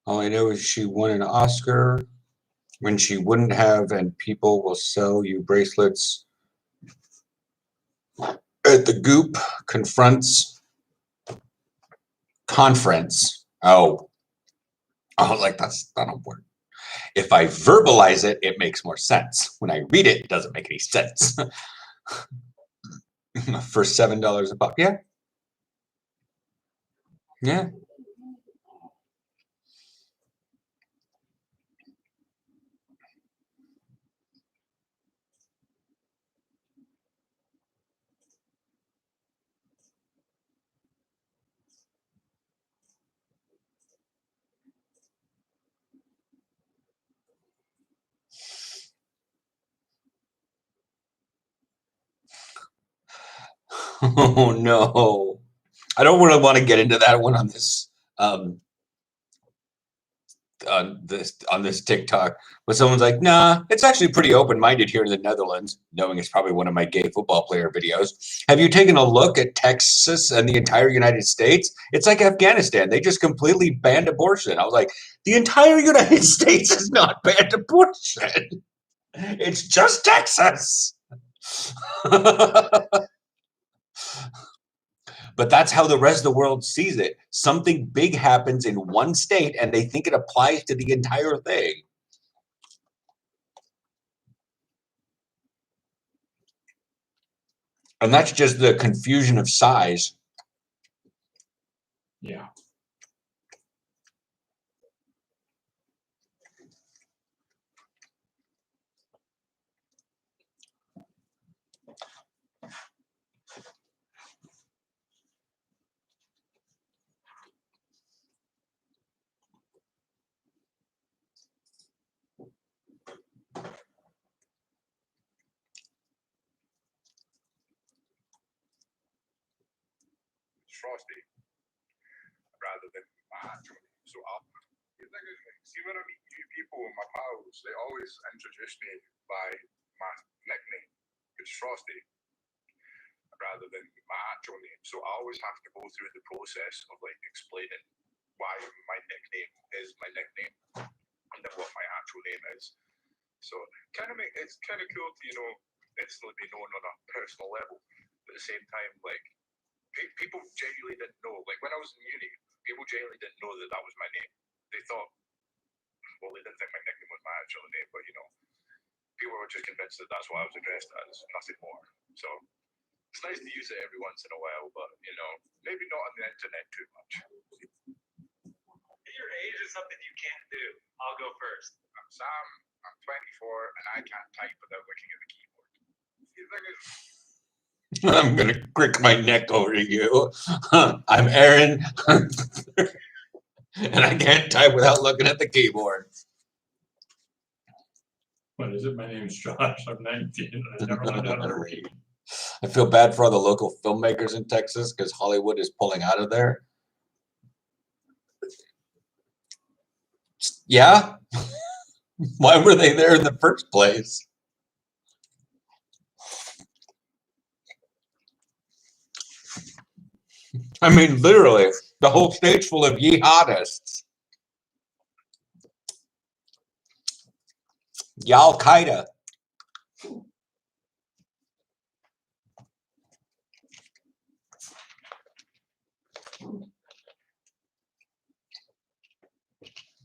All I know is she won an Oscar when she wouldn't have, and people will sell you bracelets at the Goop conference. Oh, like that's not a word. If I verbalize it, it makes more sense. When I read it, it doesn't make any sense. For $7 a pop, yeah. Yeah. Oh no. I don't really want to get into that one on this um on this TikTok, but someone's like, nah, it's actually pretty open-minded here in the Netherlands, knowing it's probably one of my gay football player videos. Have you taken a look at Texas and the entire United States? It's like Afghanistan. They just completely banned abortion. I was like, the entire United States has not banned abortion. It's just Texas. But that's how the rest of the world sees it. Something big happens in one state and they think it applies to the entire thing. And that's just the confusion of size. Yeah. Frosty rather than my actual name. So the thing is, like, see, when I meet new people and my pals, they always introduce me by my nickname, which is Frosty, rather than my actual name. So I always have to go through the process of like explaining why my nickname is my nickname and then what my actual name is. So it's kind of cool to instantly be known on a personal level, but at the same time, like people genuinely didn't know. Like when I was in uni, people genuinely didn't know that that was my name. They thought, well, they didn't think my nickname was my actual name, but people were just convinced that that's what I was addressed as, nothing more. So it's nice to use it every once in a while, but maybe not on the internet too much. Your age is something you can't do. I'll go first. I'm Sam. I'm 24, and I can't type without looking at the keyboard. The thing is, I'm going to crick my neck over to you. I'm Aaron, and I can't type without looking at the keyboard. What is it? My name's Josh. I'm 19 and I never learned how to read. I feel bad for all the local filmmakers in Texas because Hollywood is pulling out of there. Yeah? Why were they there in the first place? I mean, literally, the whole state's full of jihadists. Al Qaeda.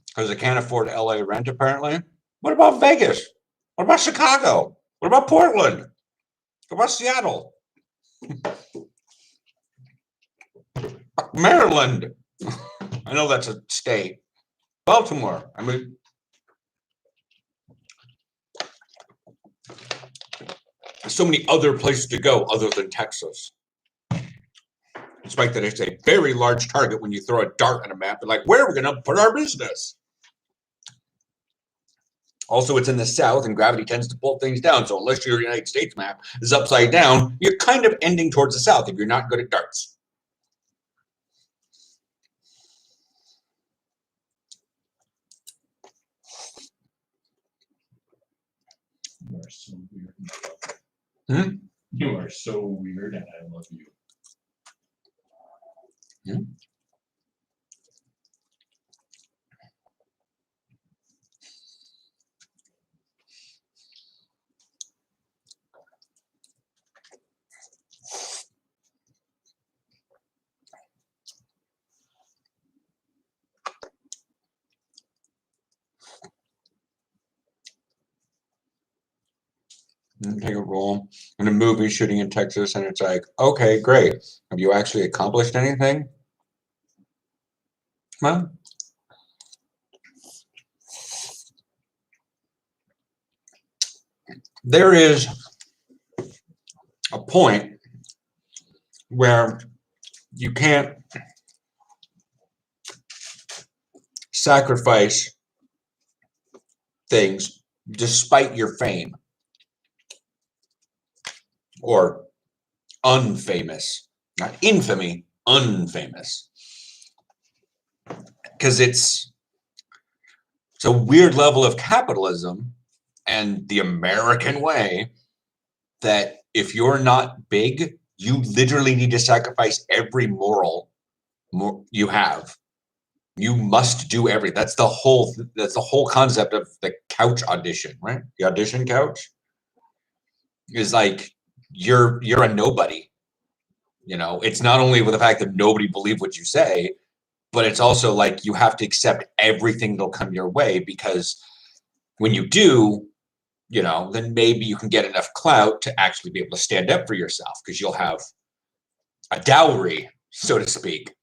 Because they can't afford LA rent, apparently. What about Vegas? What about Chicago? What about Portland? What about Seattle? Maryland. I know that's a state. Baltimore. I mean, so many other places to go other than Texas. Despite that it's a very large target when you throw a dart on a map, and like, where are we going to put our business? Also, it's in the south, and gravity tends to pull things down. So unless your United States map is upside down, you're kind of ending towards the south if you're not good at darts. You are so weird. Hmm? You are so weird, and I love you. Hmm? Take a role in a movie shooting in Texas, and it's like, okay, great. Have you actually accomplished anything? Well, there is a point where you can't sacrifice things despite your fame or unfamous, not infamy, unfamous, because it's a weird level of capitalism and the American way that if you're not big, you literally need to sacrifice every moral you have. You must do everything. That's the whole concept of the couch audition, right? The audition couch is like you're a nobody. You know, it's not only with the fact that nobody believe what you say, but it's also like you have to accept everything that'll come your way, because when you do, you know, then maybe you can get enough clout to actually be able to stand up for yourself, because you'll have a dowry, so to speak.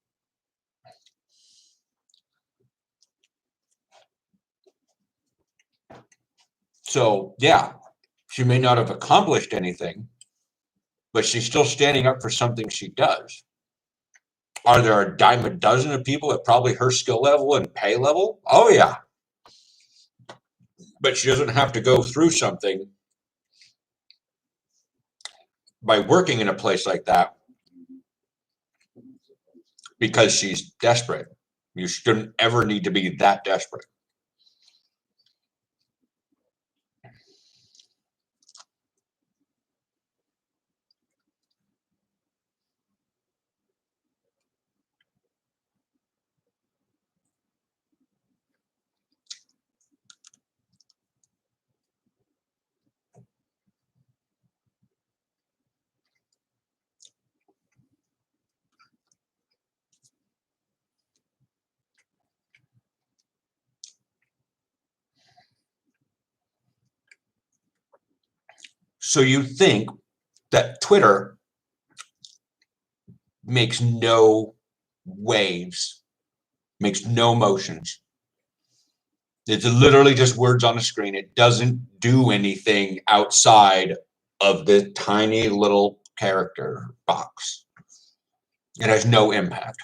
So, yeah, she may not have accomplished anything, but she's still standing up for something she does. Are there a dime a dozen of people at probably her skill level and pay level? Oh, yeah. But she doesn't have to go through something by working in a place like that because she's desperate. You shouldn't ever need to be that desperate. So you think that Twitter makes no waves, makes no motions. It's literally just words on a screen. It doesn't do anything outside of the tiny little character box. It has no impact.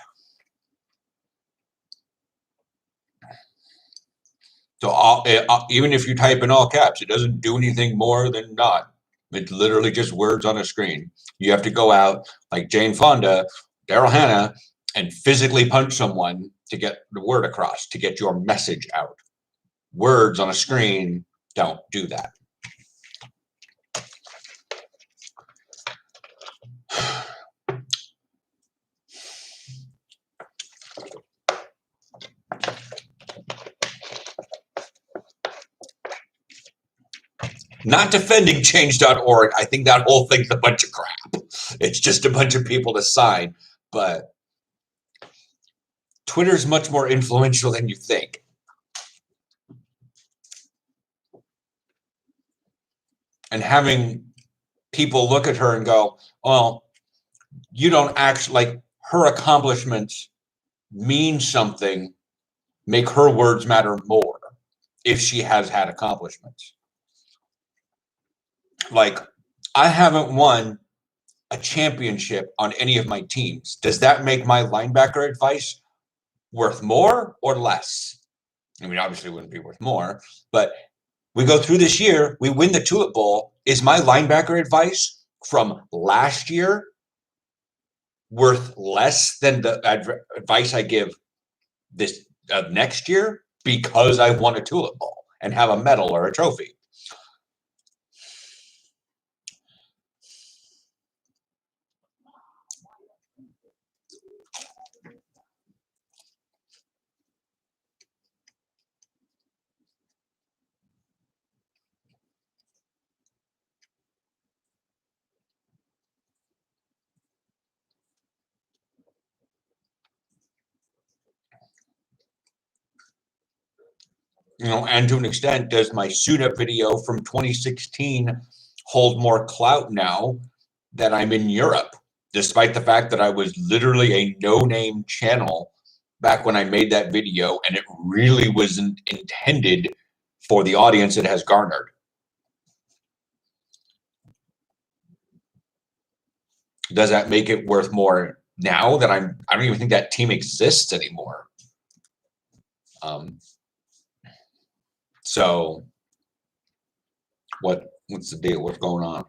So even if you type in all caps, it doesn't do anything more than not. It's literally just words on a screen. You have to go out like Jane Fonda, Daryl Hannah, and physically punch someone to get the word across, to get your message out. Words on a screen don't do that. Not defending change.org. I think that whole thing's a bunch of crap. It's just a bunch of people to sign. But Twitter's much more influential than you think. And having people look at her and go, well, you don't actually, like, her accomplishments mean something, make her words matter more if she has had accomplishments. Like, I haven't won a championship on any of my teams. Does that make my linebacker advice worth more or less? I mean, obviously it wouldn't be worth more, but we go through this year, we win the Tulip Bowl. Is my linebacker advice from last year worth less than the advice I give this next year because I won a Tulip Bowl and have a medal or a trophy? You know, and to an extent, does my suit-up video from 2016 hold more clout now that I'm in Europe, despite the fact that I was literally a no-name channel back when I made that video, and it really wasn't intended for the audience it has garnered. Does that make it worth more now that I don't even think that team exists anymore? So what's the deal? What's going on?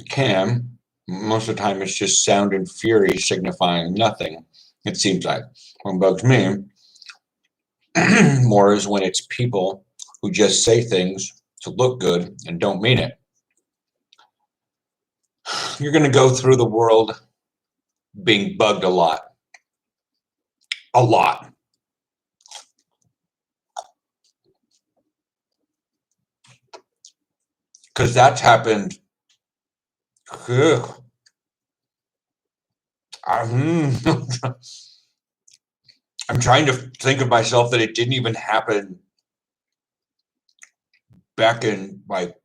Cam, most of the time it's just sound and fury signifying nothing. It seems like what bugs me more is when it's people who just say things to look good and don't mean it. You're going to go through the world being bugged a lot. A lot. Because that's happened. Ugh. I'm trying to think of myself that it didn't even happen back in like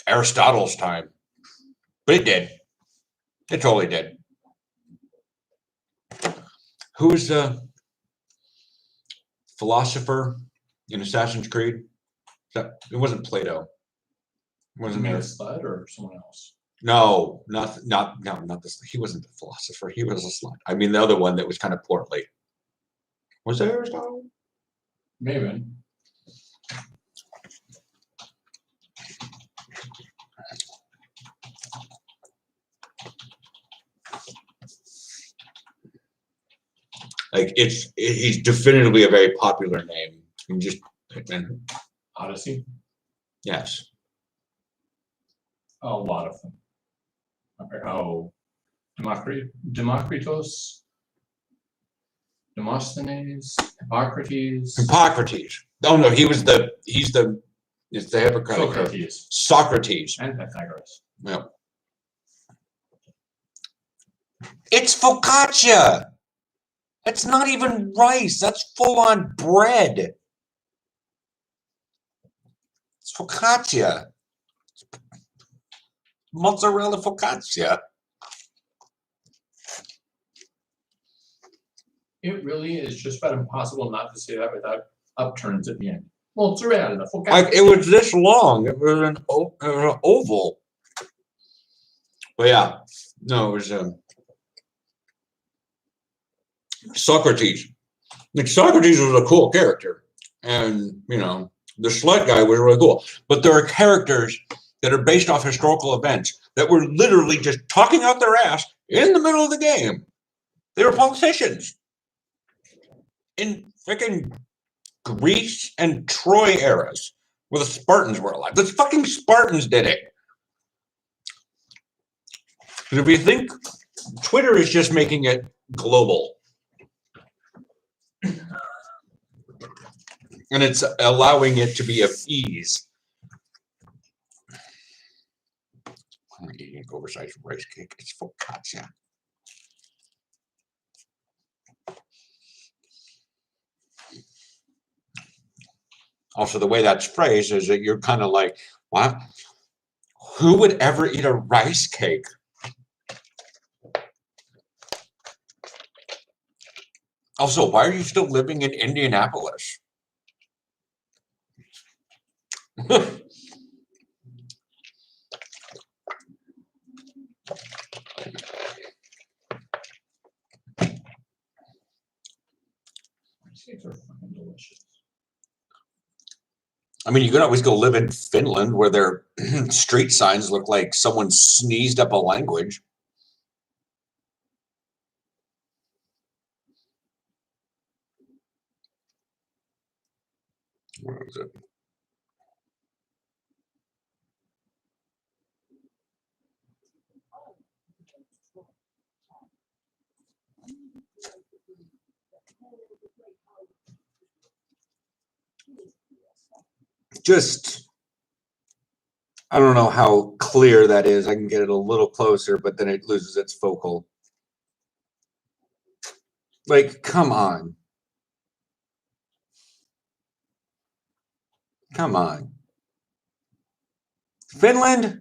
Aristotle's time. But it did. It totally did. Who's the philosopher in Assassin's Creed? It wasn't Plato. Wasn't there? Sled or someone else? No, not this. He wasn't the philosopher. He was a slut. I mean, the other one that was kind of portly. Was it Aristotle? Maybe. Like he's definitively a very popular name. You just Odyssey. Yes. A lot of them. Okay. Oh, Democritus, Demosthenes, Hippocrates. Hippocrates. Oh no, he's the Hippocratic. Socrates. Socrates. And Pythagoras. Yeah. It's focaccia. That's not even rice. That's full on bread. It's focaccia. Mozzarella focaccia. It really is just about impossible not to say that without upturns at the end. Mozzarella focaccia. It was this long. It was an oval. But yeah, no, it was Socrates. Like Socrates was a cool character, and the slut guy was really cool. But there are characters that are based off historical events that were literally just talking out their ass in the middle of the game. They were politicians in freaking Greece and Troy eras where the Spartans were alive. The fucking Spartans did it. And if you think Twitter is just making it global, and it's allowing it to be of ease. I'm eating oversized rice cake. It's focaccia. Also, the way that's phrased is that you're kind of like, what? Who would ever eat a rice cake? Also, why are you still living in Indianapolis? These are fucking delicious. I mean, you can always go live in Finland where their street signs look like someone sneezed up a language. Where is it? Just, I don't know how clear, that is. I can get it a little closer, but then it loses its focal. Like, come on. Come on. Finland?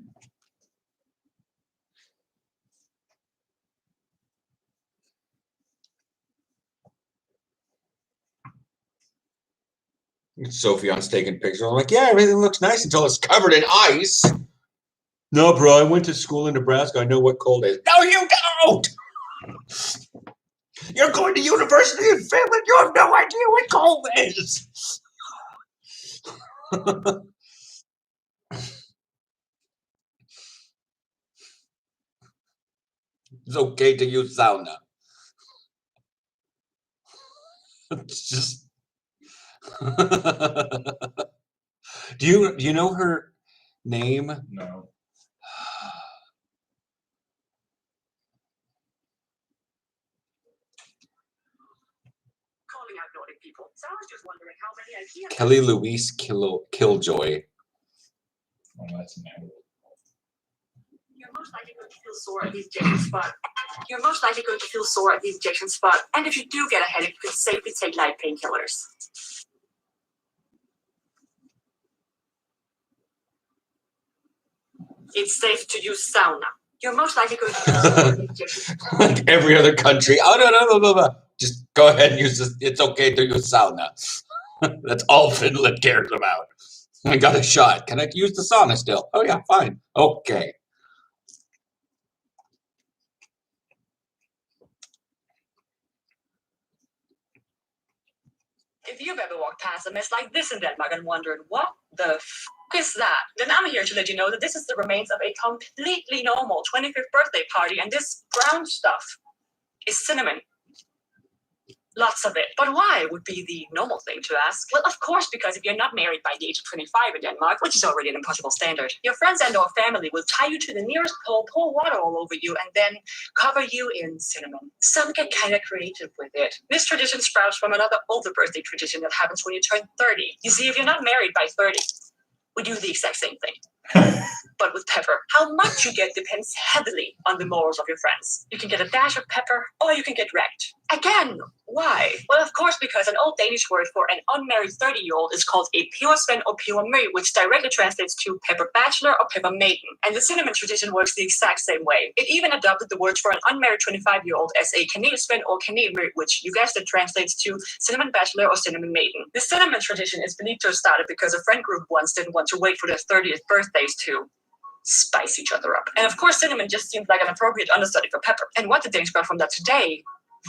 Sophion's taking pictures. I'm like, yeah, everything looks nice until it's covered in ice. No, bro, I went to school in Nebraska. I know what cold is. No, you don't! You're going to university in Finland. You have no idea what cold is. It's okay to use sauna. It's just. Do you know her name? No. Calling out naughty people. So I was just wondering how many IKEA. Kelly Louise Killjoy. Oh, that's mad. You're most likely going to feel sore at the injection spot. You're most likely going to feel sore at the injection spot. And if you do get a headache, you can safely take light painkillers. It's safe to use sauna. You're most likely going to feel sore at the injection spot. Like every other country. Oh, no. Just go ahead and use this. It's okay to use sauna. That's all Finland cares about. I got a shot. Can I use the sauna still? Oh, yeah, fine. Okay. If you've ever walked past a mess like this in Denmark and wondered, what the f is that? Then I'm here to let you know that this is the remains of a completely normal 25th birthday party, and this brown stuff is cinnamon. Lots of it. But why would be the normal thing to ask? Well, of course, because if you're not married by the age of 25 in Denmark, which is already an impossible standard, your friends and or family will tie you to the nearest pole, pour water all over you, and then cover you in cinnamon. Some get kind of creative with it. This tradition sprouts from another older birthday tradition that happens when you turn 30. You see, if you're not married by 30, we do the exact same thing. But with pepper. How much you get depends heavily on the morals of your friends. You can get a dash of pepper, or you can get wrecked. Again, why? Well, of course, because an old Danish word for an unmarried 30-year-old is called a pebersvend or pebermø, which directly translates to pepper bachelor or pepper maiden. And the cinnamon tradition works the exact same way. It even adopted the words for an unmarried 25-year-old as a kanelsvend or kanelmø, which you guessed it translates to cinnamon bachelor or cinnamon maiden. The cinnamon tradition is believed to have started because a friend group once didn't want to wait for their 30th birthdays to spice each other up. And of course, cinnamon just seemed like an appropriate understudy for pepper. And what the Danes got from that today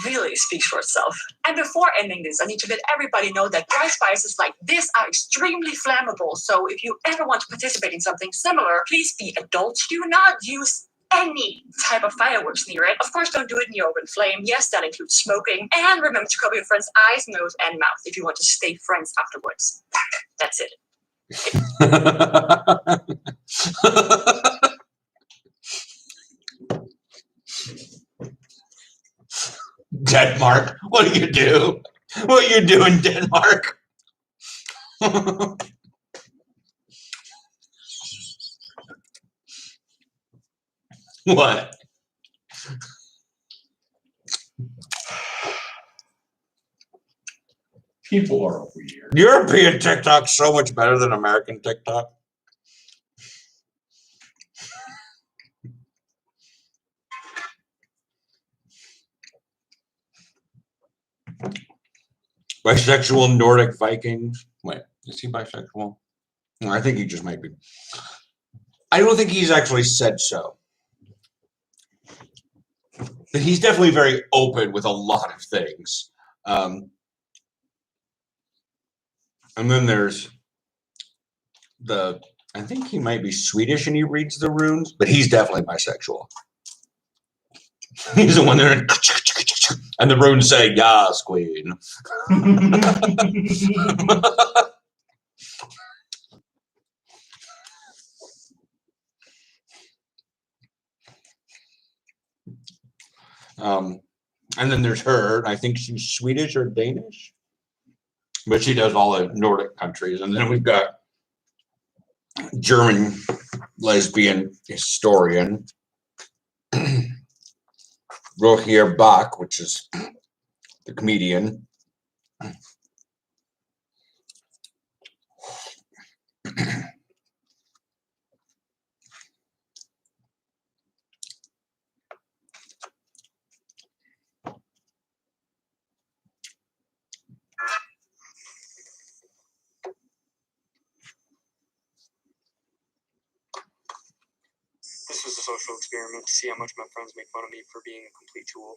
really speaks for itself. And before ending this, I need to let everybody know that dry spices like this are extremely flammable. So if you ever want to participate in something similar, please be adults. Do not use any type of fireworks near it. Of course, don't do it in the open flame. Yes, that includes smoking. And remember to cover your friend's eyes, nose, and mouth if you want to stay friends afterwards. That's it. Denmark, what do you do? What you do in Denmark? What? People are weird. European TikTok's so much better than American TikTok. Bisexual Nordic Vikings. Wait, is he bisexual? No, I think he just might be. I don't think he's actually said so. But he's definitely very open with a lot of things. And then there's I think he might be Swedish and he reads the runes, but he's definitely bisexual. He's the one there, and the runes say, "Yas, queen." And then there's her. I think she's Swedish or Danish, but she does all the Nordic countries. And then we've got German lesbian historian, Rohier Bach, which is the comedian. This was a social experiment to see how much my friends make fun of me for being a complete tool.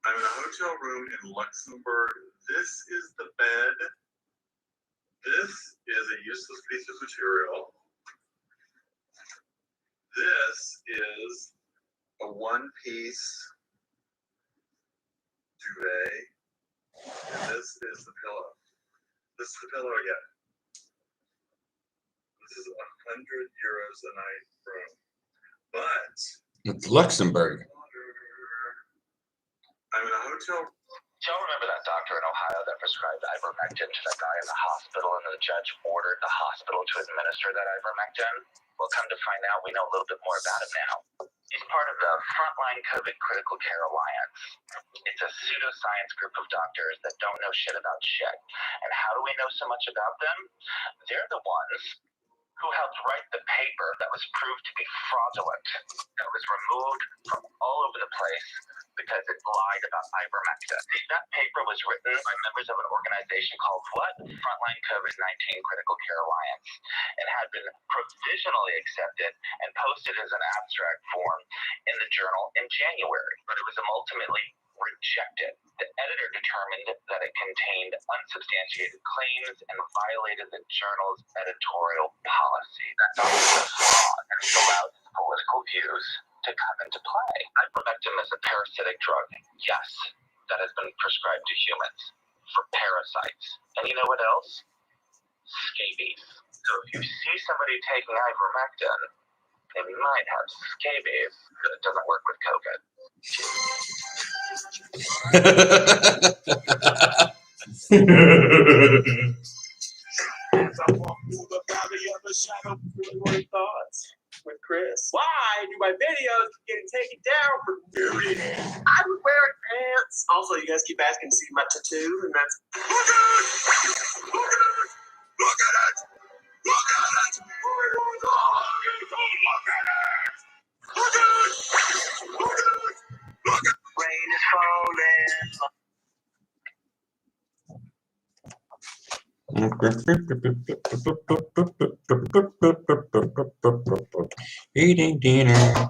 I'm in a hotel room in Luxembourg. This is the bed. This is a useless piece of material. This is a one-piece duvet. And this is the pillow. This is the pillow again. This is 100 euros a night room. But It's Luxembourg. I'm in a hotel. Y'all remember that doctor in Ohio that prescribed ivermectin to that guy in the hospital, and the judge ordered the hospital to administer that ivermectin? Well, come to find out, we know a little bit more about him now. He's part of the Frontline COVID Critical Care Alliance. It's a pseudoscience group of doctors that don't know shit about shit. And how do we know so much about them? They're the ones who helped write the paper that was proved to be fraudulent, that was removed from all over the place because it lied about ivermectin. That paper was written by members of an organization called what? Frontline COVID-19 Critical Care Alliance, and had been provisionally accepted and posted as an abstract form in the journal in January, but it was ultimately rejected. The editor determined that it contained unsubstantiated claims and violated the journal's editorial policy. That document was flawed and it allowed his political views to come into play. Ivermectin is a parasitic drug. Yes, that has been prescribed to humans for parasites. And you know what else? Scabies. So if you see somebody taking ivermectin, they might have scabies, but it doesn't work with COVID. As I walk through the valley of the shadow, feeling thoughts with Chris. Why do my videos keep getting taken down for nudity? I would wear pants. Also, you guys keep asking to see my tattoo, and that's look at it! Look at it! Look at it! Look at it! Look at it! Look at it! Look at it! Look at it! Rain is falling. Eating dinner.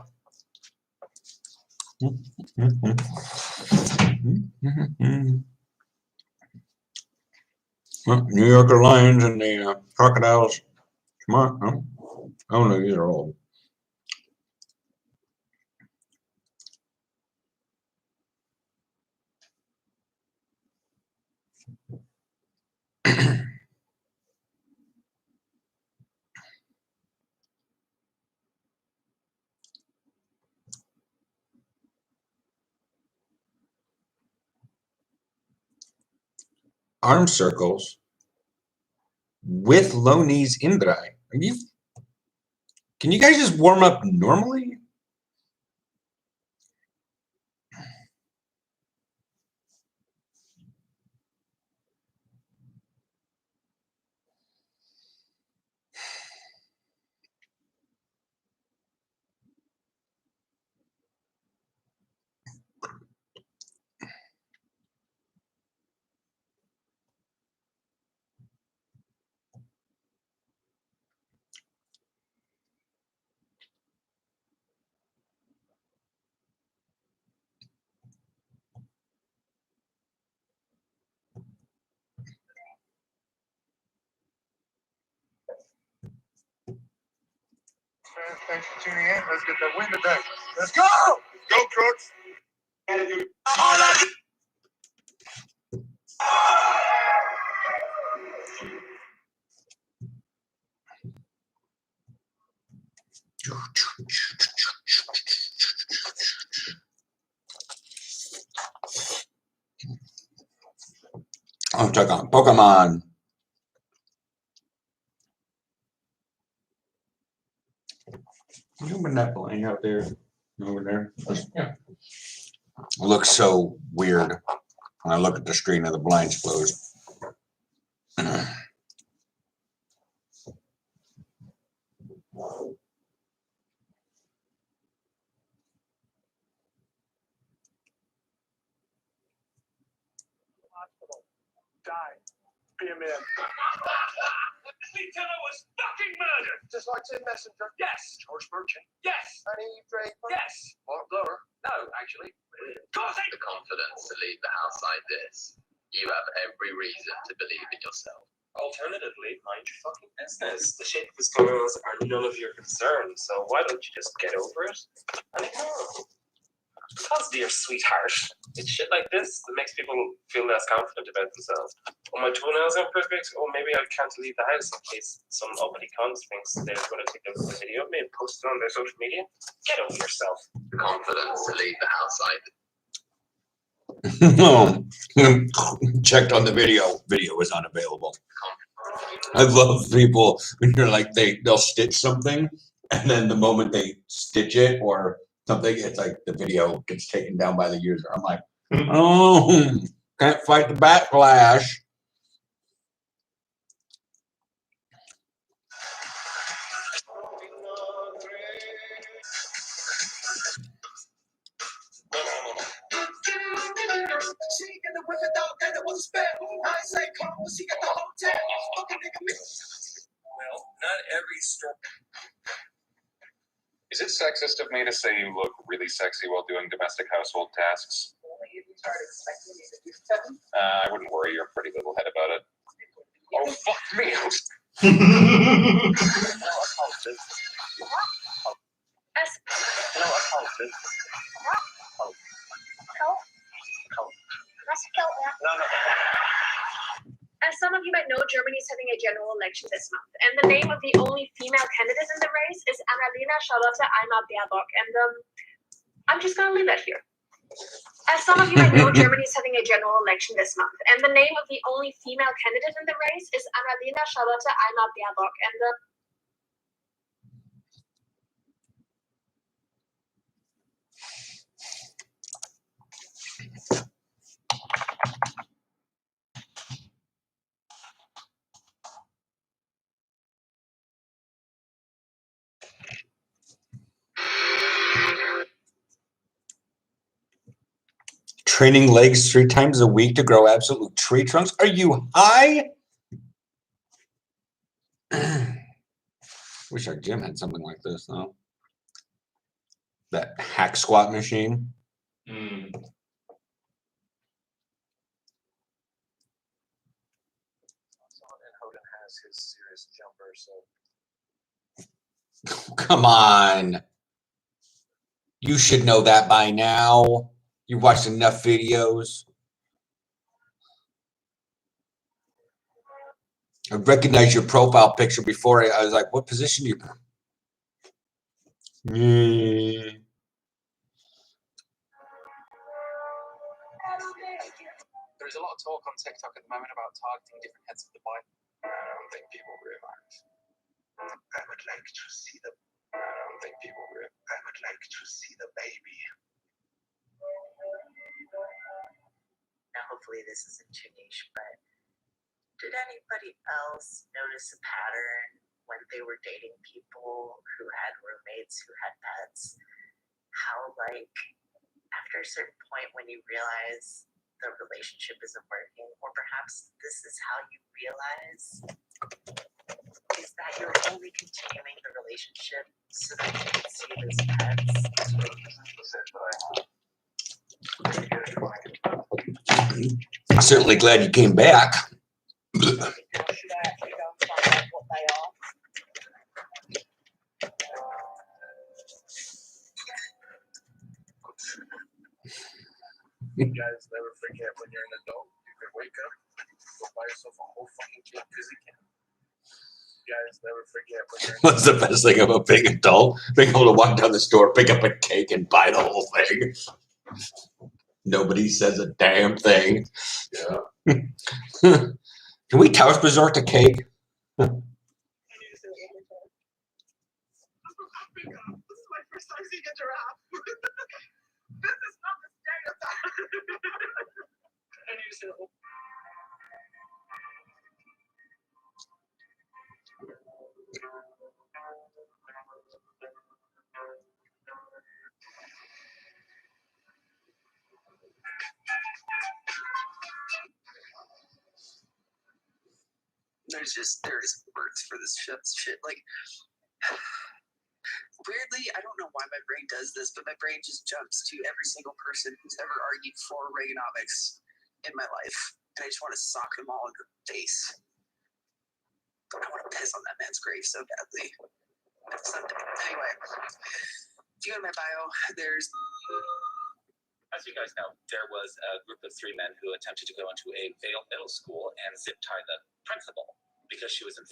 Well, New Yorker Lions and the Crocodiles. Come on. Oh no, these are old. Arm circles with low knees in dry. Can you guys just warm up normally? Thanks for tuning in. Let's get that win today. Let's go! Go, Crooks! Oh, check on Pokemon. Open that blind out there. Over there. Yeah. It looks so weird when I look at the screen of the blinds closed. Hospital. Died. Be a man. Lieutenant was fucking murdered. Just like Tim Messenger. Yes. George Merchant. Yes. Honey Draper. Yes. Mark Blower. No, actually. Causing. The confidence to leave the house like this. You have every reason to believe in yourself. Alternatively, mind your fucking business. The shape of his girls are none of your concern, so why don't you just get over it and ignore them? Because, dear sweetheart, it's shit like this that makes people feel less confident about themselves. Oh, my toenails are perfect. Oh, maybe I can't leave the house in case some uppity cunt thinks they're going to take a video of me and post it on their social media. Get over yourself. The confidence to leave the house like this. No. Checked on the video. Video was unavailable. I love people when you're like they'll stitch something and then the moment they stitch it or something, it's like the video gets taken down by the user. I'm like, oh, can't fight the backlash. She got the whip it out and it was a spell. I say come, she got the hotel. Fucking nigga me. Well, not every story. Is it sexist of me to say you look really sexy while doing domestic household tasks? I wouldn't worry your pretty little head about it. Oh, fuck me! As some of you might know, Germany is having a general election this month, and the name of the only female candidate in the race is Annalena Charlotte Eimer Baerbock, and I'm just gonna leave that here. As some of you might know, Germany is having a general election this month, and the name of the only female candidate in the race is Annalena Charlotte Eimer Baerbock, and Training legs 3 times a week to grow absolute tree trunks. Are you high? Wish our gym had something like this, though. That hack squat machine. Mm. And Hoden has his serious jumper, so. Come on. You should know that by now. You've watched enough videos. I recognized your profile picture before. I was like, what position do you? There's a lot of talk on TikTok at the moment about targeting different heads of the body. I don't think people realize. I would like to see the. I don't think people realize. I would like to see the baby. Now, hopefully this isn't too niche, but did anybody else notice a pattern when they were dating people who had roommates who had pets? How, like, after a certain point when you realize the relationship isn't working, or perhaps this is how you realize, is that you're only continuing the relationship so that you can see those pets? I'm certainly glad you came back. You guys never forget when you're an adult, you can wake up, go buy yourself a whole fucking cake fizzy can. You guys never forget when you're What's the best thing about being an adult? Being able to walk down the store, pick up a cake, and buy the whole thing. Nobody says a damn thing. Yeah. Can we Taos resort to cake? start seeing a giraffe. This is not the stereotype. I need to say the whole. There's words for this shit. Like, weirdly, I don't know why my brain does this, but my brain just jumps to every single person who's ever argued for Reaganomics in my life, and I just want to sock them all in the face. I want to piss on that man's grave so badly. Someday. Anyway, if you go to my bio, there's. As you guys know, there was a group of 3 men who attempted to go into a Vale middle school and zip tie the principal because she was in.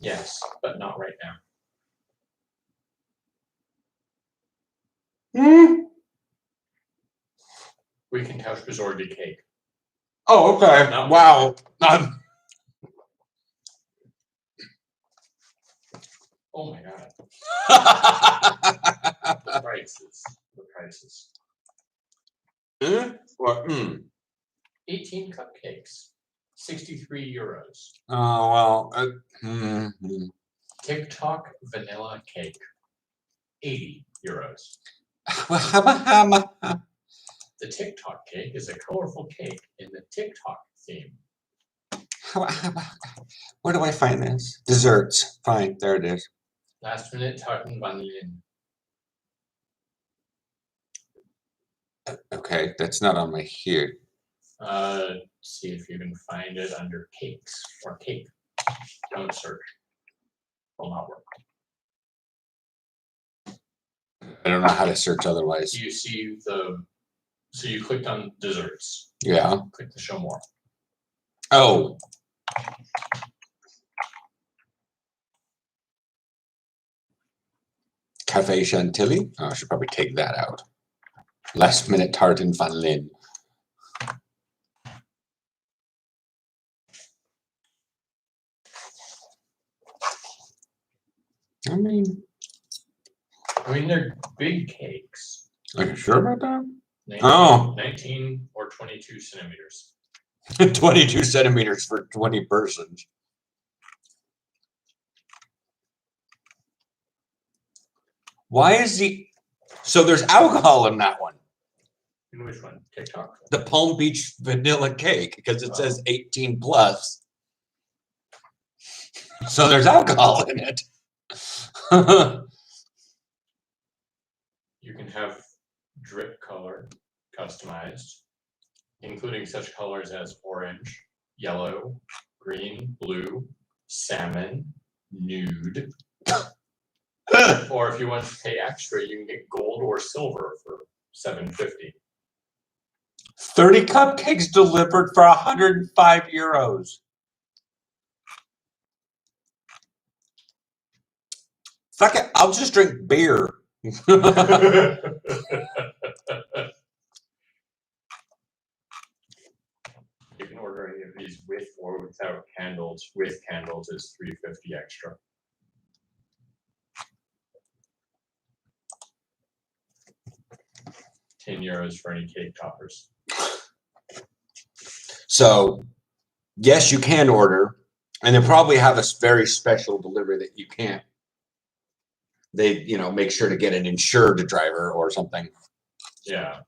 Yes, but not right now. We can touch Bizorgi cake. Oh, okay. No. Wow. Oh my god. The prices. What? 18 cupcakes, 63 euros. Oh, well. TikTok vanilla cake, 80 euros. The TikTok cake is a colorful cake in the TikTok theme. Where do I find this? Desserts. Fine, there it is. Last minute tartan vanillin. Okay, that's not on my here. See if you can find it under cakes or cake. Don't search. Will not work. I don't know how to search otherwise. Do you see the? So you clicked on desserts. Yeah. Click the show more. Oh. Cafe Chantilly? Oh, I should probably take that out. Last minute tartan vanillin. I mean, they're big cakes. Are you sure about that? 19 or 22 centimeters. 22 centimeters for 20 persons. Why is the... So there's alcohol in that one. In which one? TikTok? The Palm Beach vanilla cake, because it says 18 plus. So there's alcohol in it. You can have drip color customized, including such colors as orange, yellow, green, blue, salmon, nude. Or if you want to pay extra, you can get gold or silver for $7.50. 30 cupcakes delivered for 105 euros. Fuck it, I'll just drink beer. You can order any of these with or without candles. With candles is $3.50 extra. €10 for any cake toppers. So, yes, you can order, and they probably have a very special delivery that you can't. They, make sure to get an insured driver or something. Yeah.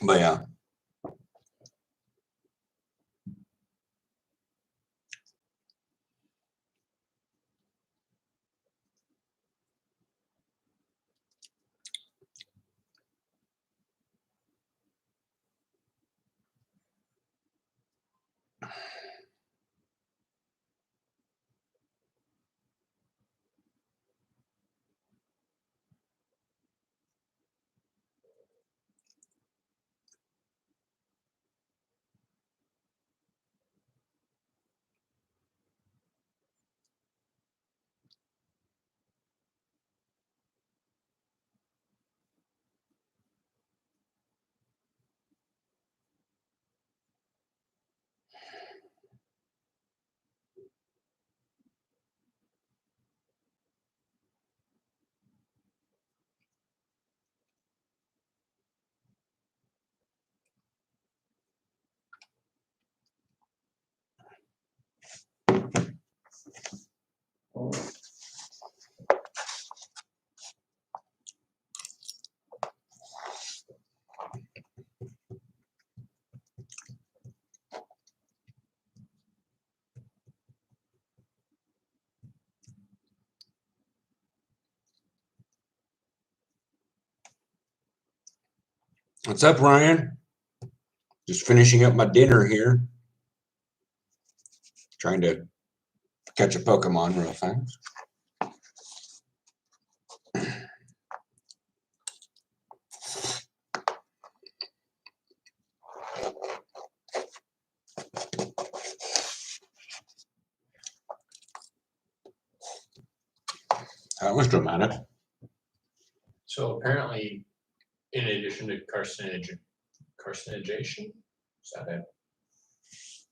But yeah. What's up, Ryan? Just finishing up my dinner here. Trying to catch a Pokemon real fast. That was dramatic. So apparently, in addition to carcinogation, is that it?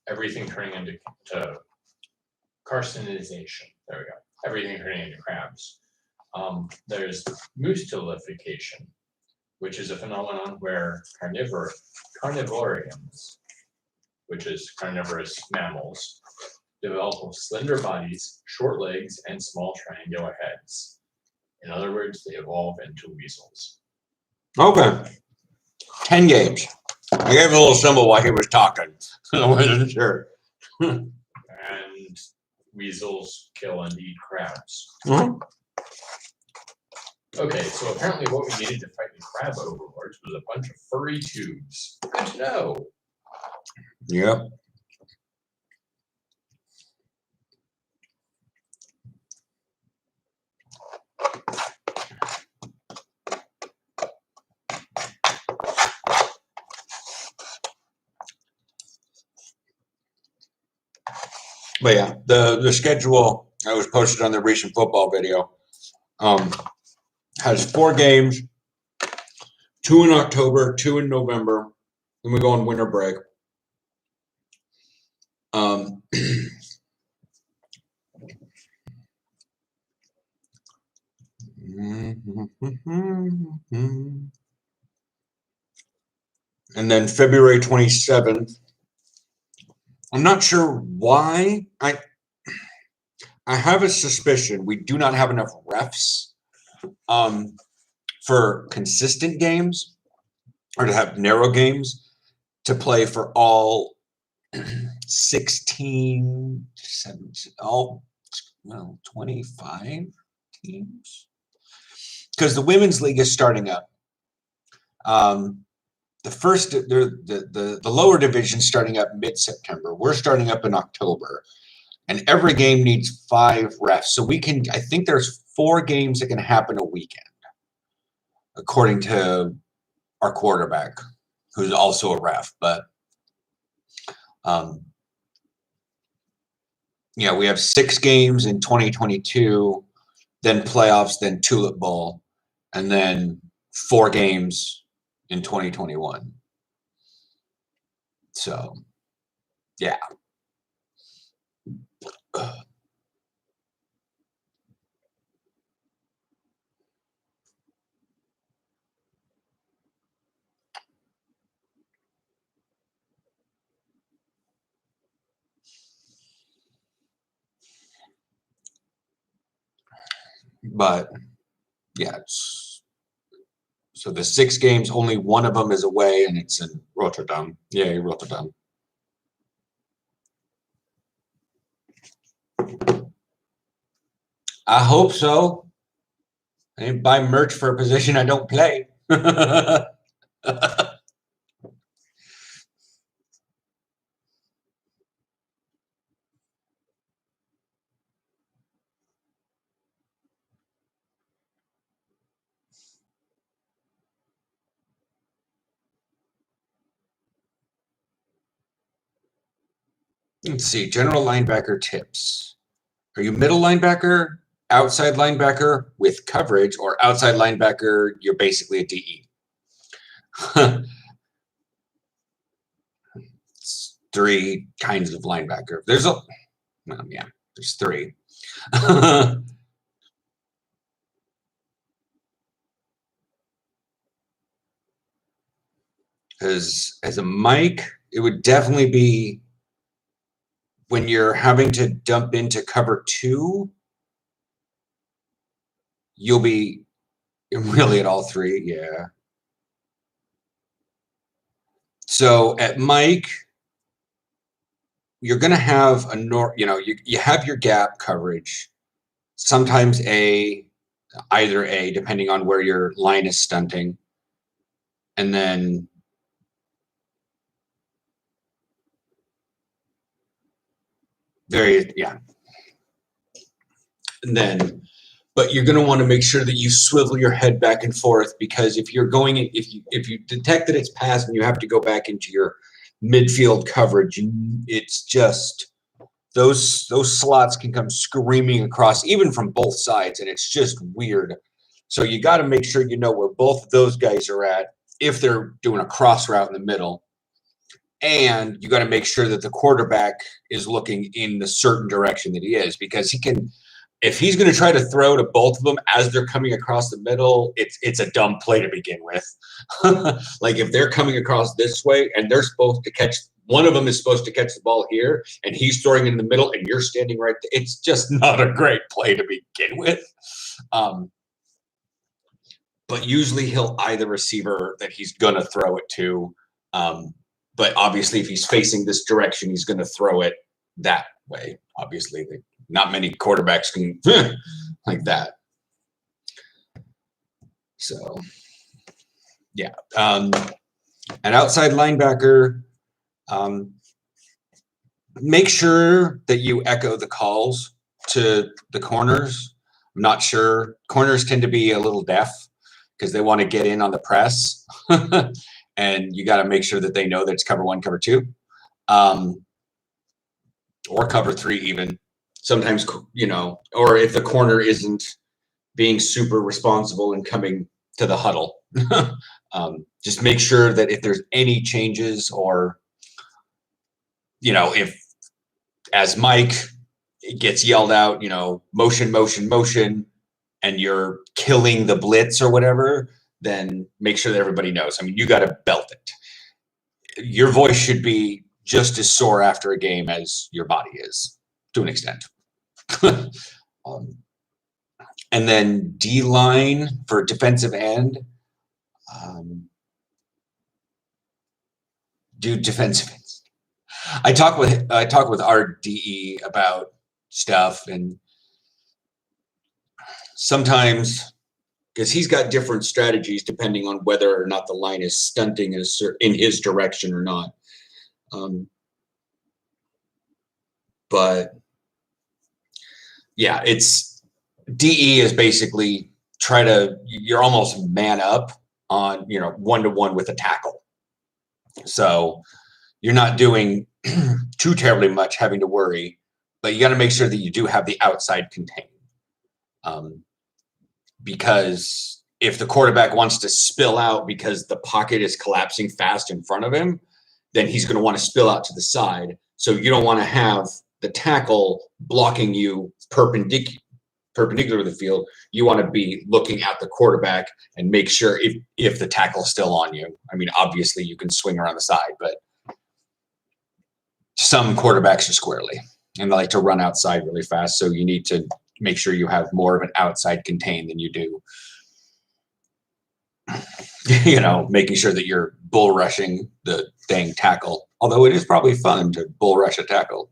Everything turning into carcinization. There we go. Everything turning into crabs. There's mustelification, which is a phenomenon where carnivorians, which is carnivorous mammals, develop slender bodies, short legs, and small triangular heads. In other words, they evolve into weasels. Okay. 10 games. I gave a little symbol while he was talking. I wasn't sure. And weasels kill and eat crabs. Mhm. Okay, so apparently what we needed to fight the crab overlords was a bunch of furry tubes. Good to know. Yep. But yeah, the schedule that was posted on the recent football video has 4 games, 2 in October, 2 in November, then we go on winter break. And then February 27th. I'm not sure why. I have a suspicion we do not have enough refs for consistent games or to have narrow games to play for all 16, 17, all 25 teams. Because the women's league is starting up. The lower division starting up mid-September. We're starting up in October, and every game needs 5 refs. So I think there's 4 games that can happen a weekend, according to our quarterback, who's also a ref. But yeah, we have 6 games in 2022, then playoffs, then Tulip Bowl, and then 4 games in 2021. So, yeah. But yeah, so the 6 games, only one of them is away, and it's in Rotterdam. Yay, Rotterdam. I hope so. I didn't buy merch for a position I don't play. Let's see, general linebacker tips. Are you middle linebacker, outside linebacker with coverage, or outside linebacker, you're basically a DE? It's 3 kinds of linebacker. There's 3. As a Mike, it would definitely be when you're having to dump into cover 2, you'll be really at all 3, yeah. So at Mike, you're going to have you have your gap coverage, sometimes either A, depending on where your line is stunting. And then yeah. And then, but you're going to want to make sure that you swivel your head back and forth, because if you're going, if you detect that it's passed and you have to go back into your midfield coverage, it's just those slots can come screaming across, even from both sides, and it's just weird. So you got to make sure you know where both of those guys are at if they're doing a cross route in the middle. And you got to make sure that the quarterback is looking in the certain direction that he is, because he can, if he's going to try to throw to both of them as they're coming across the middle, it's a dumb play to begin with. Like if they're coming across this way and they're supposed to catch, one of them is supposed to catch the ball here and he's throwing in the middle and you're standing right there, it's just not a great play to begin with. But usually he'll eye the receiver that he's going to throw it to. But obviously, if he's facing this direction, he's going to throw it that way. Obviously, not many quarterbacks can like that. So, yeah. An outside linebacker, make sure that you echo the calls to the corners. I'm not sure. Corners tend to be a little deaf because they want to get in on the press. And you got to make sure that they know that it's cover 1, cover 2, or cover 3 even. Sometimes, you know, or if the corner isn't being super responsible and coming to the huddle, just make sure that if there's any changes, or, you know, if as Mike gets yelled out, you know, motion, motion, motion, and you're killing the blitz or whatever, then make sure that everybody knows. I mean, you got to belt it. Your voice should be just as sore after a game as your body is, to an extent. And then D-line for defensive end. Do defensive ends. I talk with our DE about stuff, and sometimes, because he's got different strategies depending on whether or not the line is stunting in his direction or not. But yeah, it's DE is basically you're almost man up on, you know, 1-to-1 with a tackle. So you're not doing too terribly much having to worry, but you got to make sure that you do have the outside contained. Because if the quarterback wants to spill out because the pocket is collapsing fast in front of him, then he's going to want to spill out to the side. So you don't want to have the tackle blocking you perpendicular to the field. You want to be looking at the quarterback and make sure if the tackle's still on you. I mean, obviously you can swing around the side, but some quarterbacks are squarely and they like to run outside really fast. So you need to make sure you have more of an outside contain than you do, you know, making sure that you're bull rushing the dang tackle. Although it is probably fun to bull rush a tackle.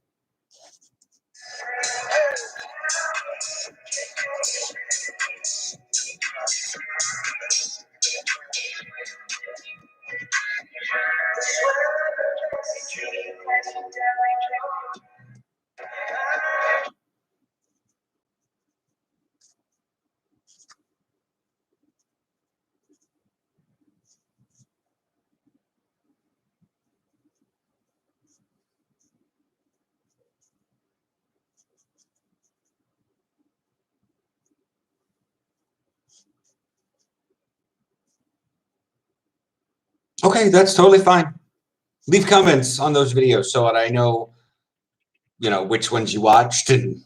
Okay, that's totally fine. Leave comments on those videos so that I know, you know, which ones you watched and,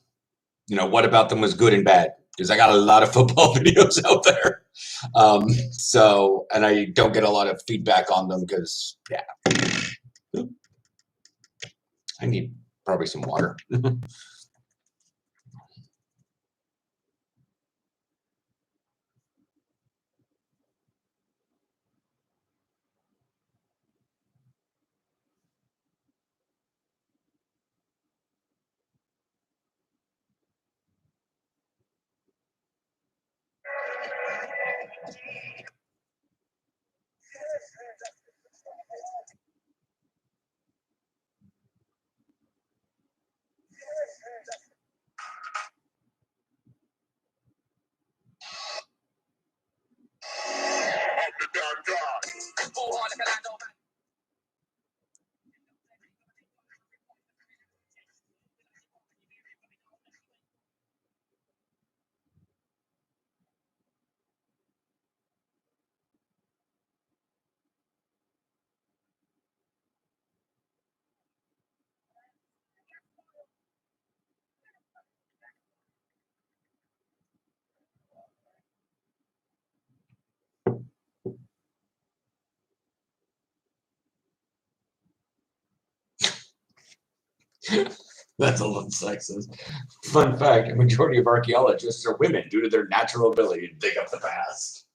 you know, what about them was good and bad. Because I got a lot of football videos out there. So, and I don't get a lot of feedback on them because, yeah. I need probably some water. That's a little sexist. Fun fact, a majority of archaeologists are women due to their natural ability to dig up the past.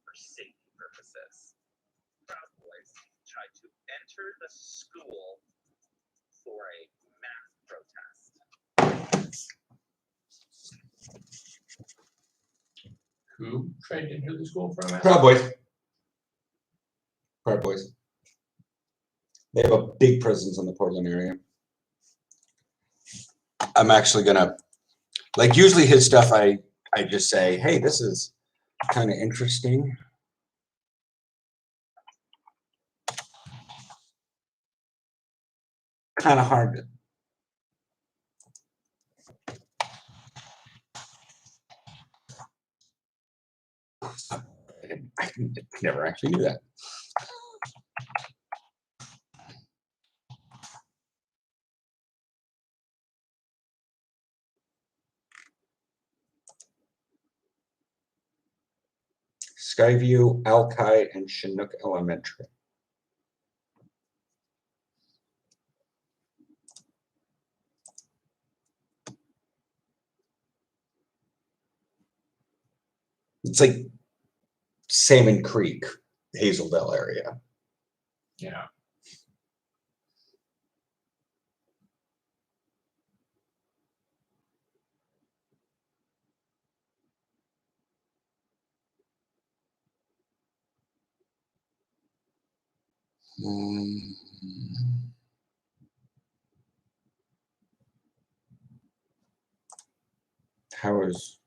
For safety purposes. Proud Boys tried to enter the school for a mass protest. Who tried to enter the school for a mass? Proud Boys. Proud Boys. They have a big presence in the Portland area. I'm actually gonna, like, usually his stuff, I just say, hey, this is kind of interesting. Kind of hard to. I never actually knew that. Skyview, Alki, and Chinook Elementary. It's like Salmon Creek, Hazeldale area. Yeah. How is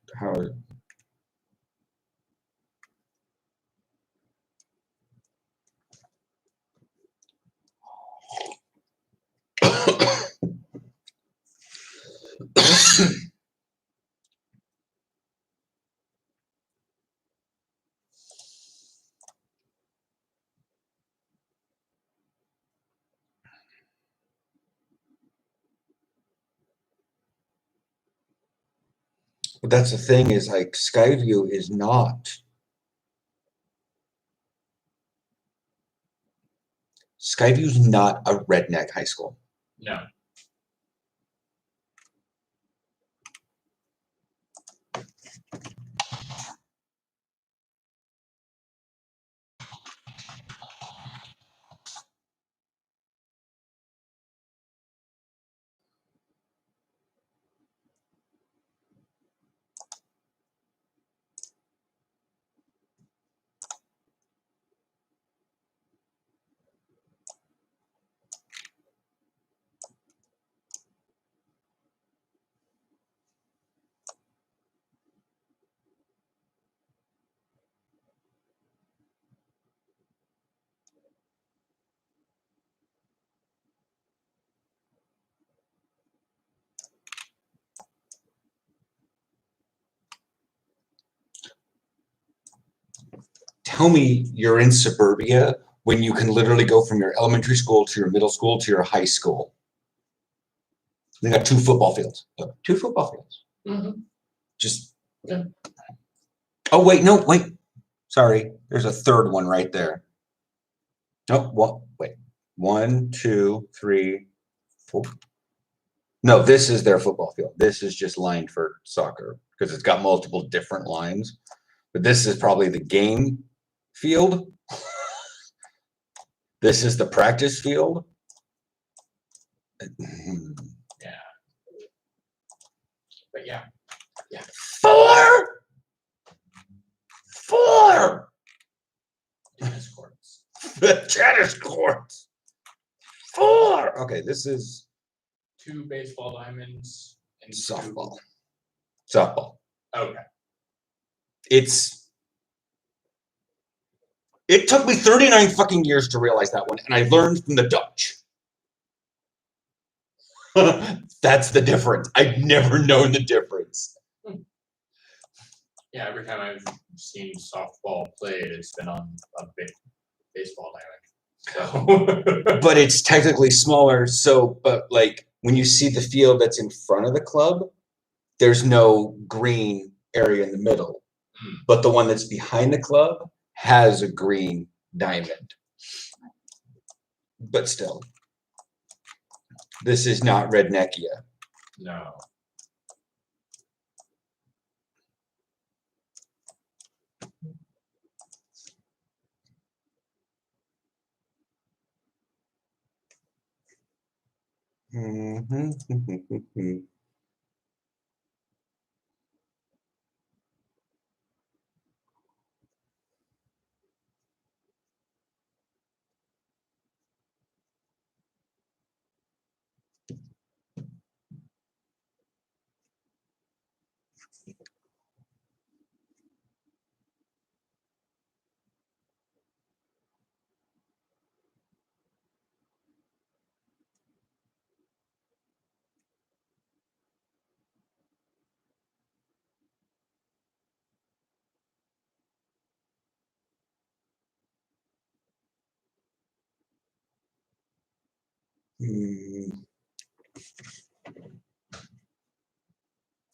but that's the thing is like Skyview is not. Skyview's not a redneck high school. No. tell me you're in suburbia when you can literally go from your elementary school to your middle school to your high school. They got 2 football fields. 2 football fields. Mhm. Just. Yeah. Oh wait, no, wait. Sorry, there's a third one right there. Oh, well, wait. 1, 2, 3, 4. No, this is their football field. This is just lined for soccer because it's got multiple different lines. But this is probably the game field. This is the practice field. Yeah. But yeah. 4. Tennis courts. The tennis courts. 4. Okay, this is 2 baseball diamonds and softball. 2. Softball. Okay. It took me 39 fucking years to realize that one, and I learned from the Dutch. That's the difference. I've never known the difference. Yeah, every time I've seen softball played, it's been on a big baseball diamond. So. But it's technically smaller, but like when you see the field that's in front of the club, there's no green area in the middle. But the one that's behind the club has a green diamond. But still, this is not redneckia. No.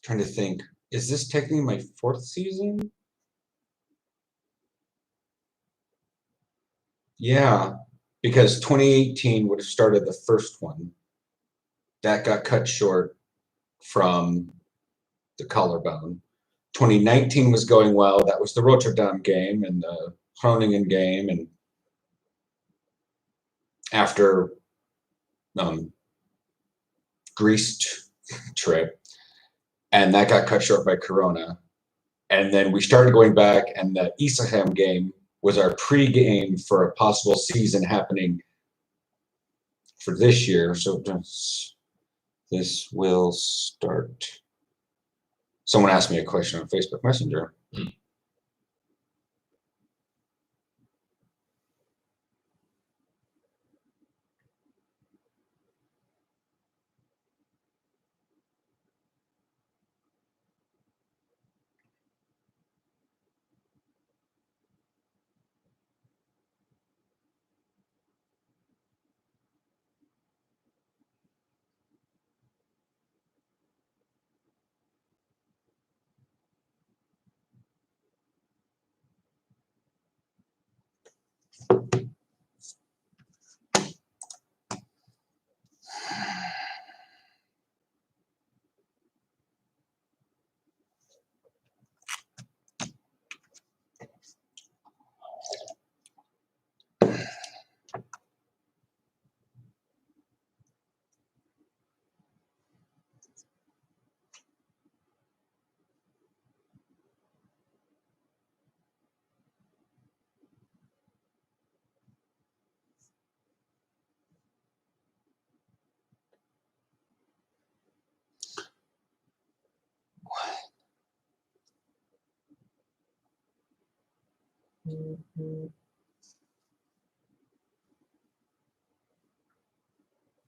Trying to think. Is this technically my 4th season? Yeah, because 2018 would have started the first one. That got cut short from the collarbone. 2019 was going well. That was the Rotterdam game and the Groningen game, and after Greece trip, and that got cut short by Corona. And then we started going back, and the Isaham game was our pre-game for a possible season happening for this year. So this will start. Someone asked me a question on Facebook Messenger.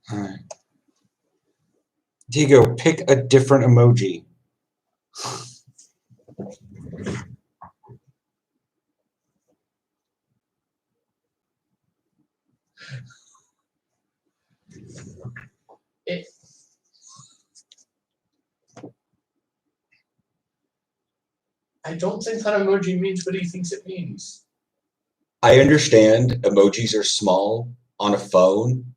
All right. Diego, pick a different emoji. I don't think that emoji means what he thinks it means. I understand emojis are small on a phone,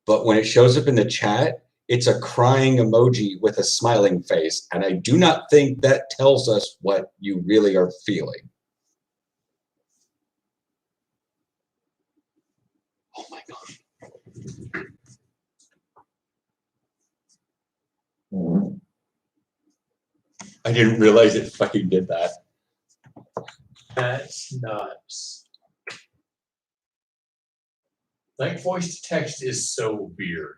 but when it shows up in the chat, it's a crying emoji with a smiling face, and I do not think that tells us what you really are feeling. Oh my gosh. I didn't realize it fucking did that. That's nuts. Like voice to text is so weird.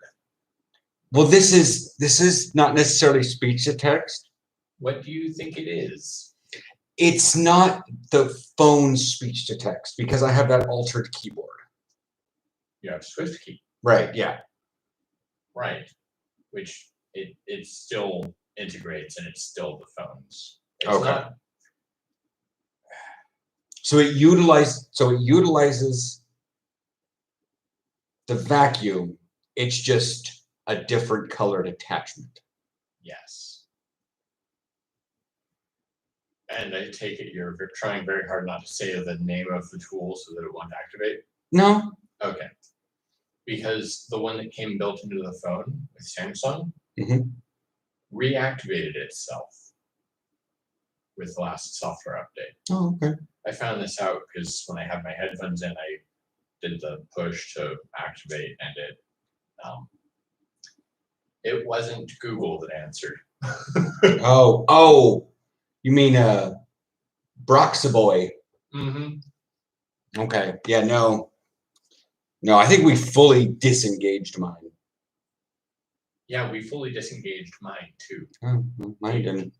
Well, this is not necessarily speech to text. What do you think it is? It's not the phone speech to text because I have that altered keyboard. You have Swift key. Right, yeah. Right. Which it still integrates and it's still the phones. It's Okay. not. So it utilizes the vacuum. It's just a different colored attachment. Yes. And I take it you're trying very hard not to say the name of the tool so that it won't activate? No. Okay. Because the one that came built into the phone with Samsung reactivated itself with the last software update. Oh, okay. I found this out because when I had my headphones in, I did the push to activate, and it wasn't Google that answered. Oh, you mean Broxaboy? Mm-hmm. Okay, yeah, no, I think we fully disengaged mine. Yeah, we fully disengaged mine too. Oh, well, mine didn't.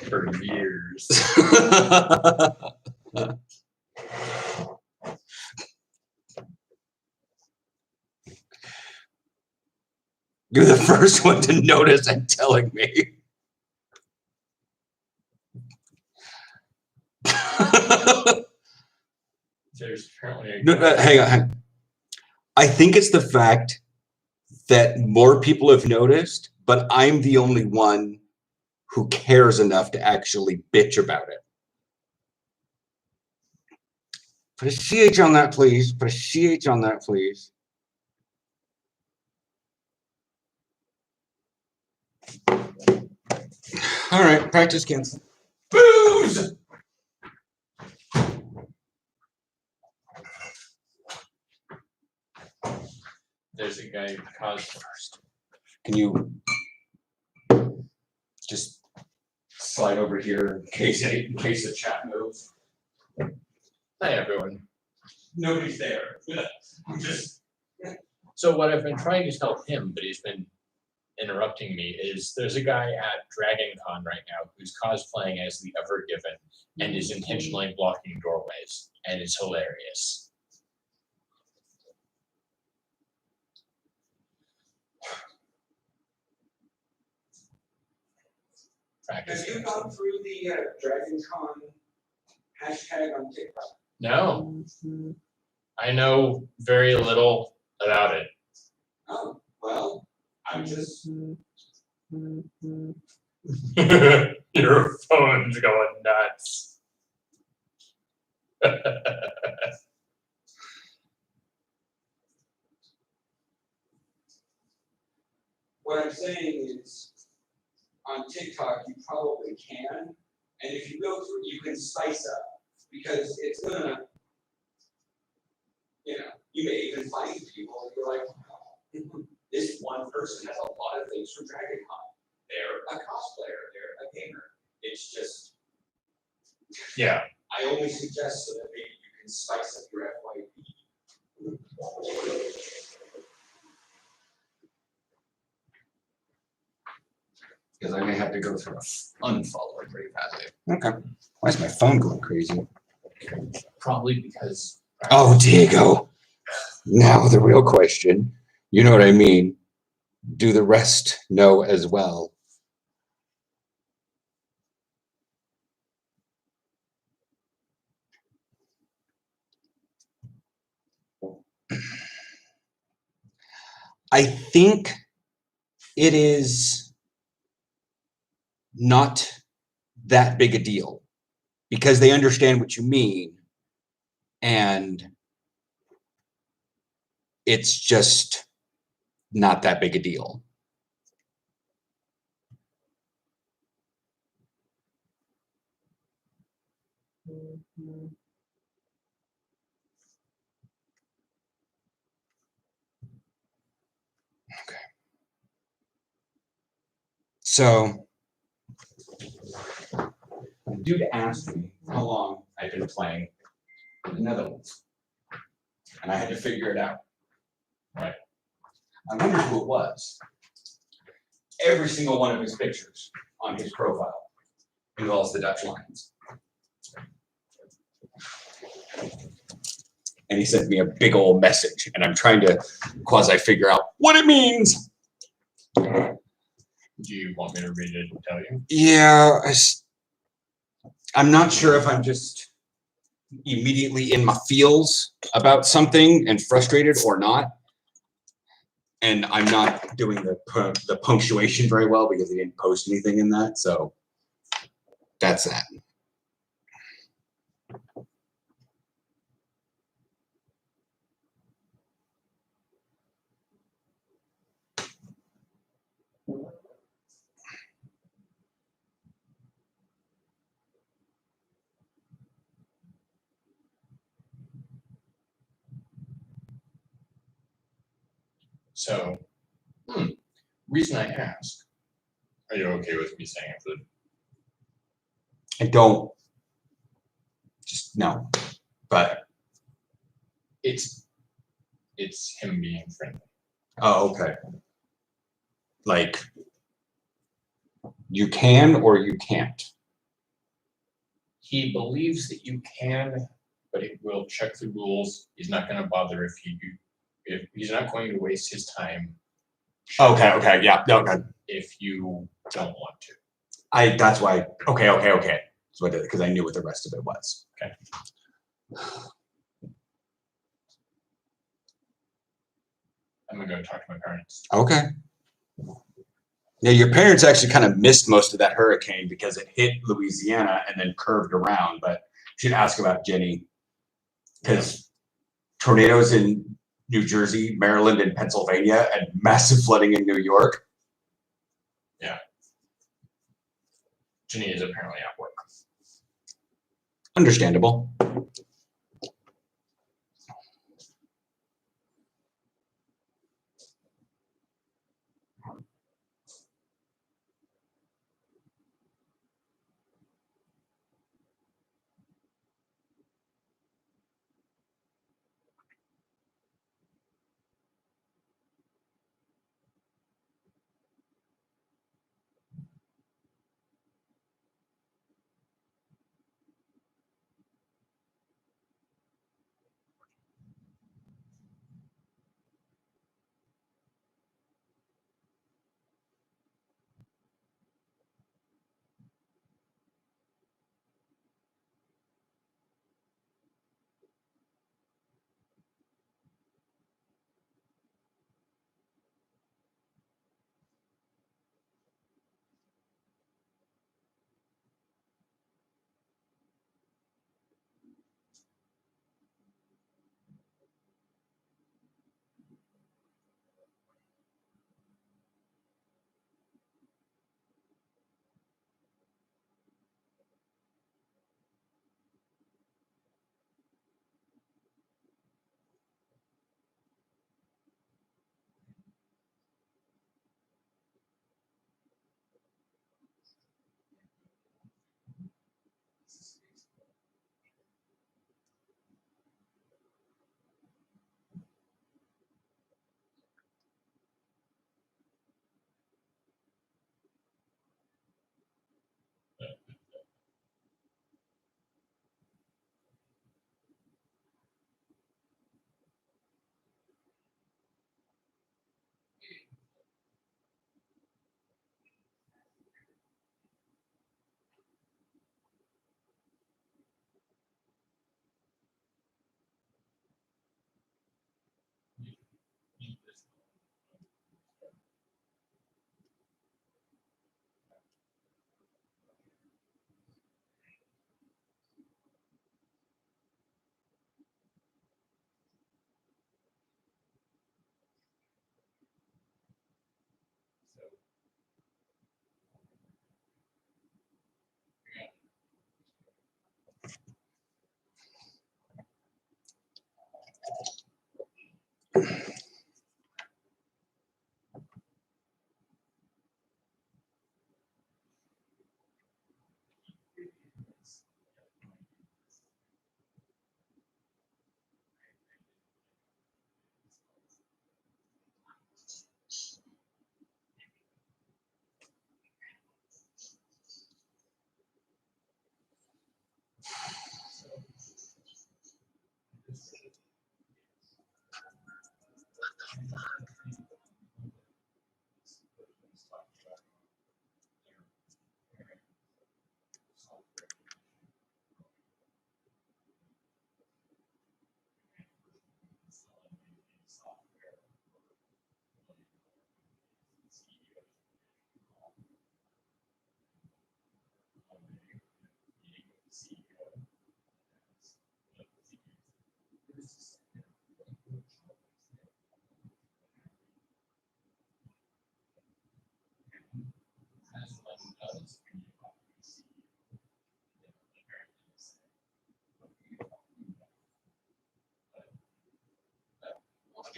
For years. You're the first one to notice and telling me. There's apparently No, hang on. I think it's the fact that more people have noticed, but I'm the only one who cares enough to actually bitch about it. Put a CH on that, please. Put a CH on that, please. All right, practice cancel. Booze! There's a guy who caused first. Can you just slide over here in case the chat moves? Hi, everyone. Nobody's there. I'm just. So what I've been trying to tell him, but he's been interrupting me, is there's a guy at Dragon Con right now who's cosplaying as the Evergiven and is intentionally blocking doorways, and it's hilarious. Practice. Have you gone through the Dragon Con hashtag on TikTok? No. I know very little about it. Oh, well, I'm just. Your phone's going nuts. What I'm saying is, on TikTok, you probably can, and if you go through, you can spice up, because it's gonna, you know, you may even find people and you're like, wow, this one person has a lot of things from Dragon Con. They're a cosplayer, they're a gamer. It's just, Yeah. I only suggest so that maybe you can spice up your FYP. Because I may have to go through a unfollow pretty fast. Okay. Why is my phone going crazy? Probably because. Oh, Diego. Now the real question. You know what I mean? Do the rest know as well? I think it is not that big a deal because they understand what you mean, and it's just not that big a deal. Okay. So, the dude asked me how long I've been playing in the Netherlands, and I had to figure it out. Right? I wonder who it was. Every single one of his pictures on his profile involves the Dutch Lions. And he sent me a big old message, and I'm trying to quasi figure out what it means. Do you want me to read it and tell you? Yeah, I'm not sure if I'm just immediately in my feels about something and frustrated or not. And I'm not doing the punctuation very well because he didn't post anything in that. So that's that. So, reason I ask, are you okay with me saying it? I don't. Just no. But It's him being friendly. oh, okay. Like you can or you can't. He believes that you can, but he will check the rules. He's not going to bother if he's not going to waste his time. Okay, yeah, okay. If you don't want to. That's why. Okay. So because I knew what the rest of it was. Okay. I'm gonna go talk to my parents. Okay. Yeah, your parents actually kind of missed most of that hurricane because it hit Louisiana and then curved around. But you should ask about Jenny because tornadoes in New Jersey, Maryland, and Pennsylvania, and massive flooding in New York. Yeah. Jenny is apparently at work. Understandable.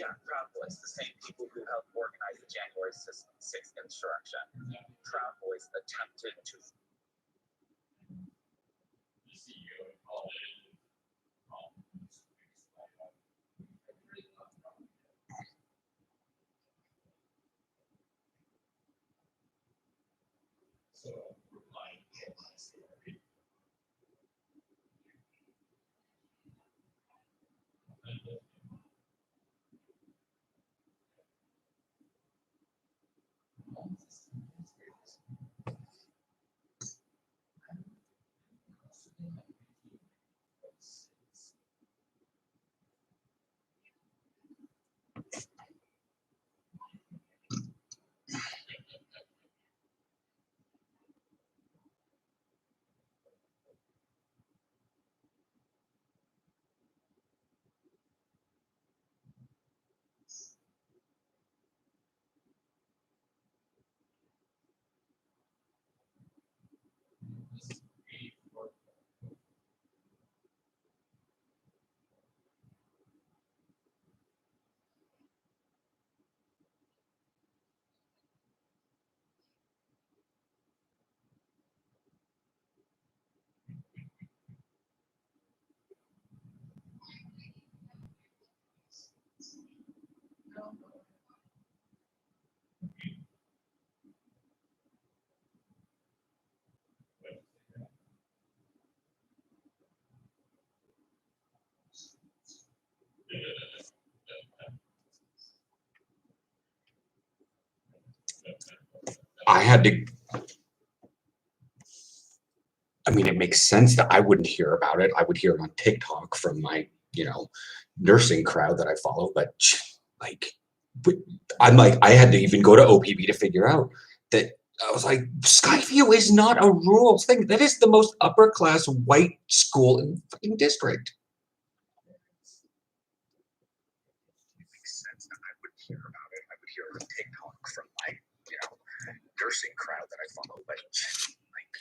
Yeah, Proud Boys, the same people who helped organize the January 6th insurrection. Proud Boys attempted to. I had to. I mean, it makes sense that I wouldn't hear about it. I would hear it on TikTok from my, nursing crowd that I follow. But like, I'm like, I had to even go to OPB to figure out that. I was like, Skyview is not a rural thing. That is the most upper class white school in the fucking district. It makes sense that I would hear about it. I would hear it on TikTok from my, nursing crowd that I follow. But like,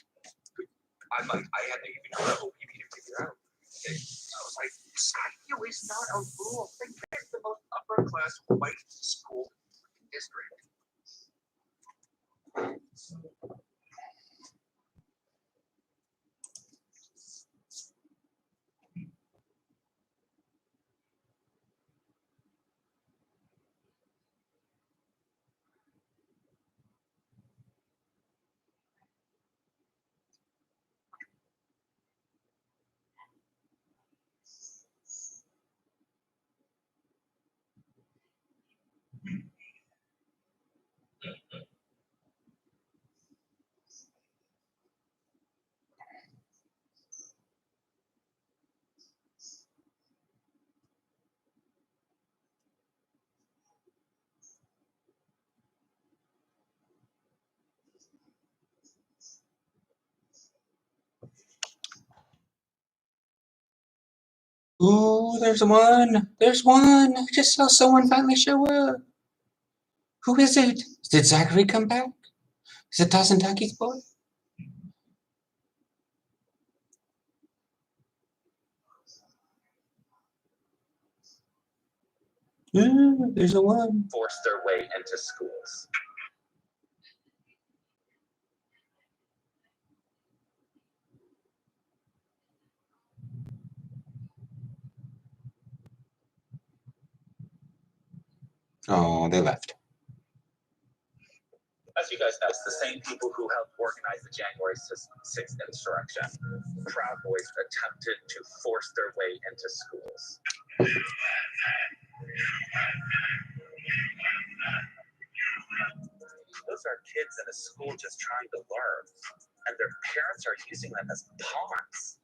I'm like, I had to even go to OPB to figure out. I was like, Skyview is not a rural thing. That is the most upper class white school in the district. Ooh, there's one. There's one. I just saw someone finally show up. Who is it? Did Zachary come back? Is it Dawson Ducky's boy? Ooh, there's a one. Force their way into schools. Oh, they left. As you guys know, it's the same people who helped organize the January 6th insurrection. Proud Boys attempted to force their way into schools. Those are kids in a school just trying to learn, and their parents are using them as pawns.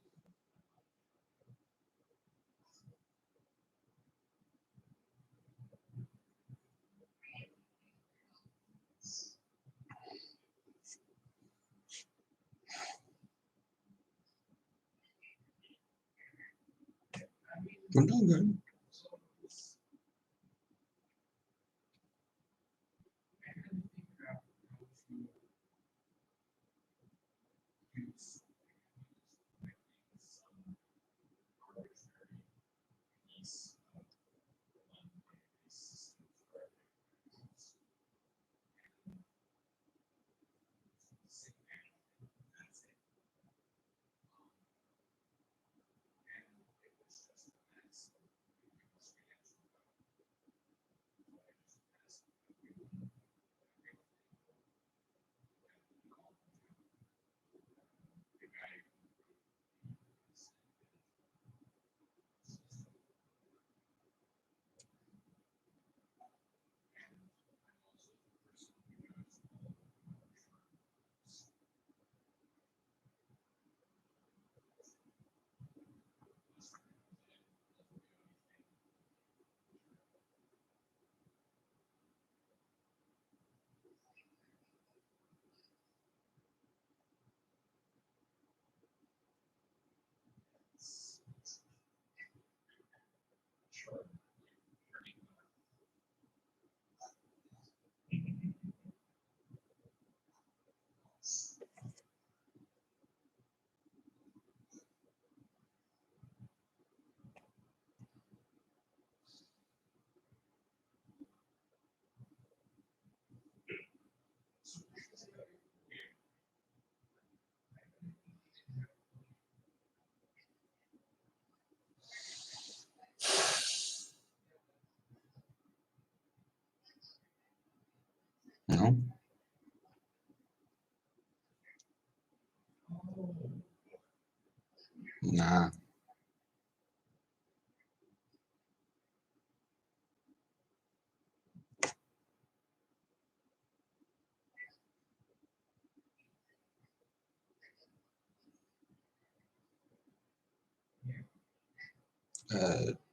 Nah.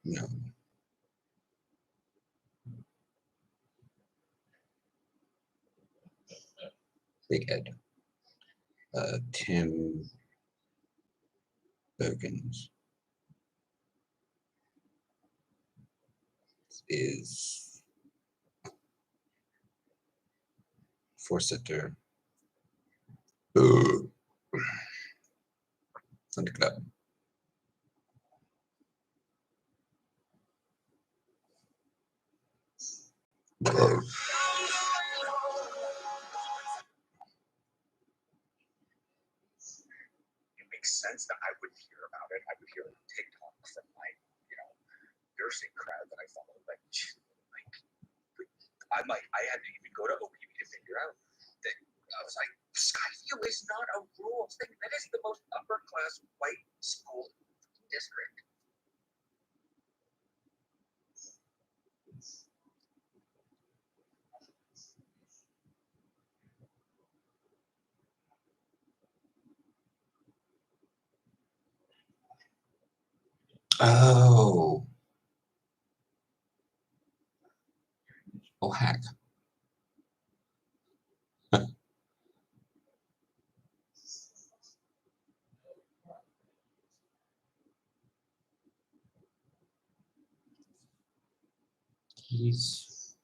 No. Big Ed. Tim Bogans is Forsetter. Thunder Club. It makes sense that I would hear about it. I would hear TikTok from my, nursing crowd that I follow. Like I had to even go to OPB to figure out that I was like, SkyView is not a rural thing. That is the most upper class white school district. Oh. Oh, heck. He's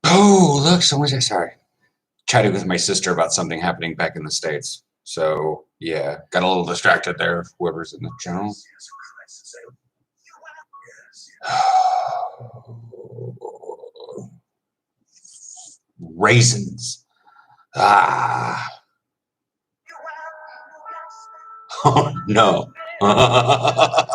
Oh, look, someone's there. Sorry. Chatting with my sister about something happening back in the States. So, yeah, got a little distracted there, whoever's in the channel. Raisins. Ah. Oh, no. I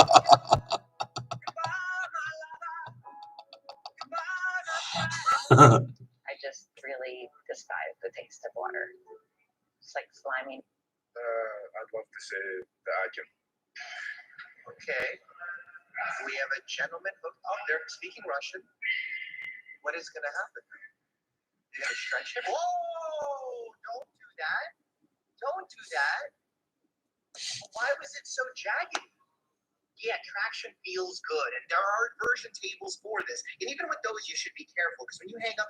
just really despise the taste of water. It's like slimy. I'd love to say that I can. Okay. We have a gentleman hooked up there speaking Russian. What is going to happen? You gotta stretch him. Whoa! Don't do that. Don't do that. Why was it so jagged? Yeah, traction feels good, and there are version tables for this. And even with those, you should be careful because when you hang up,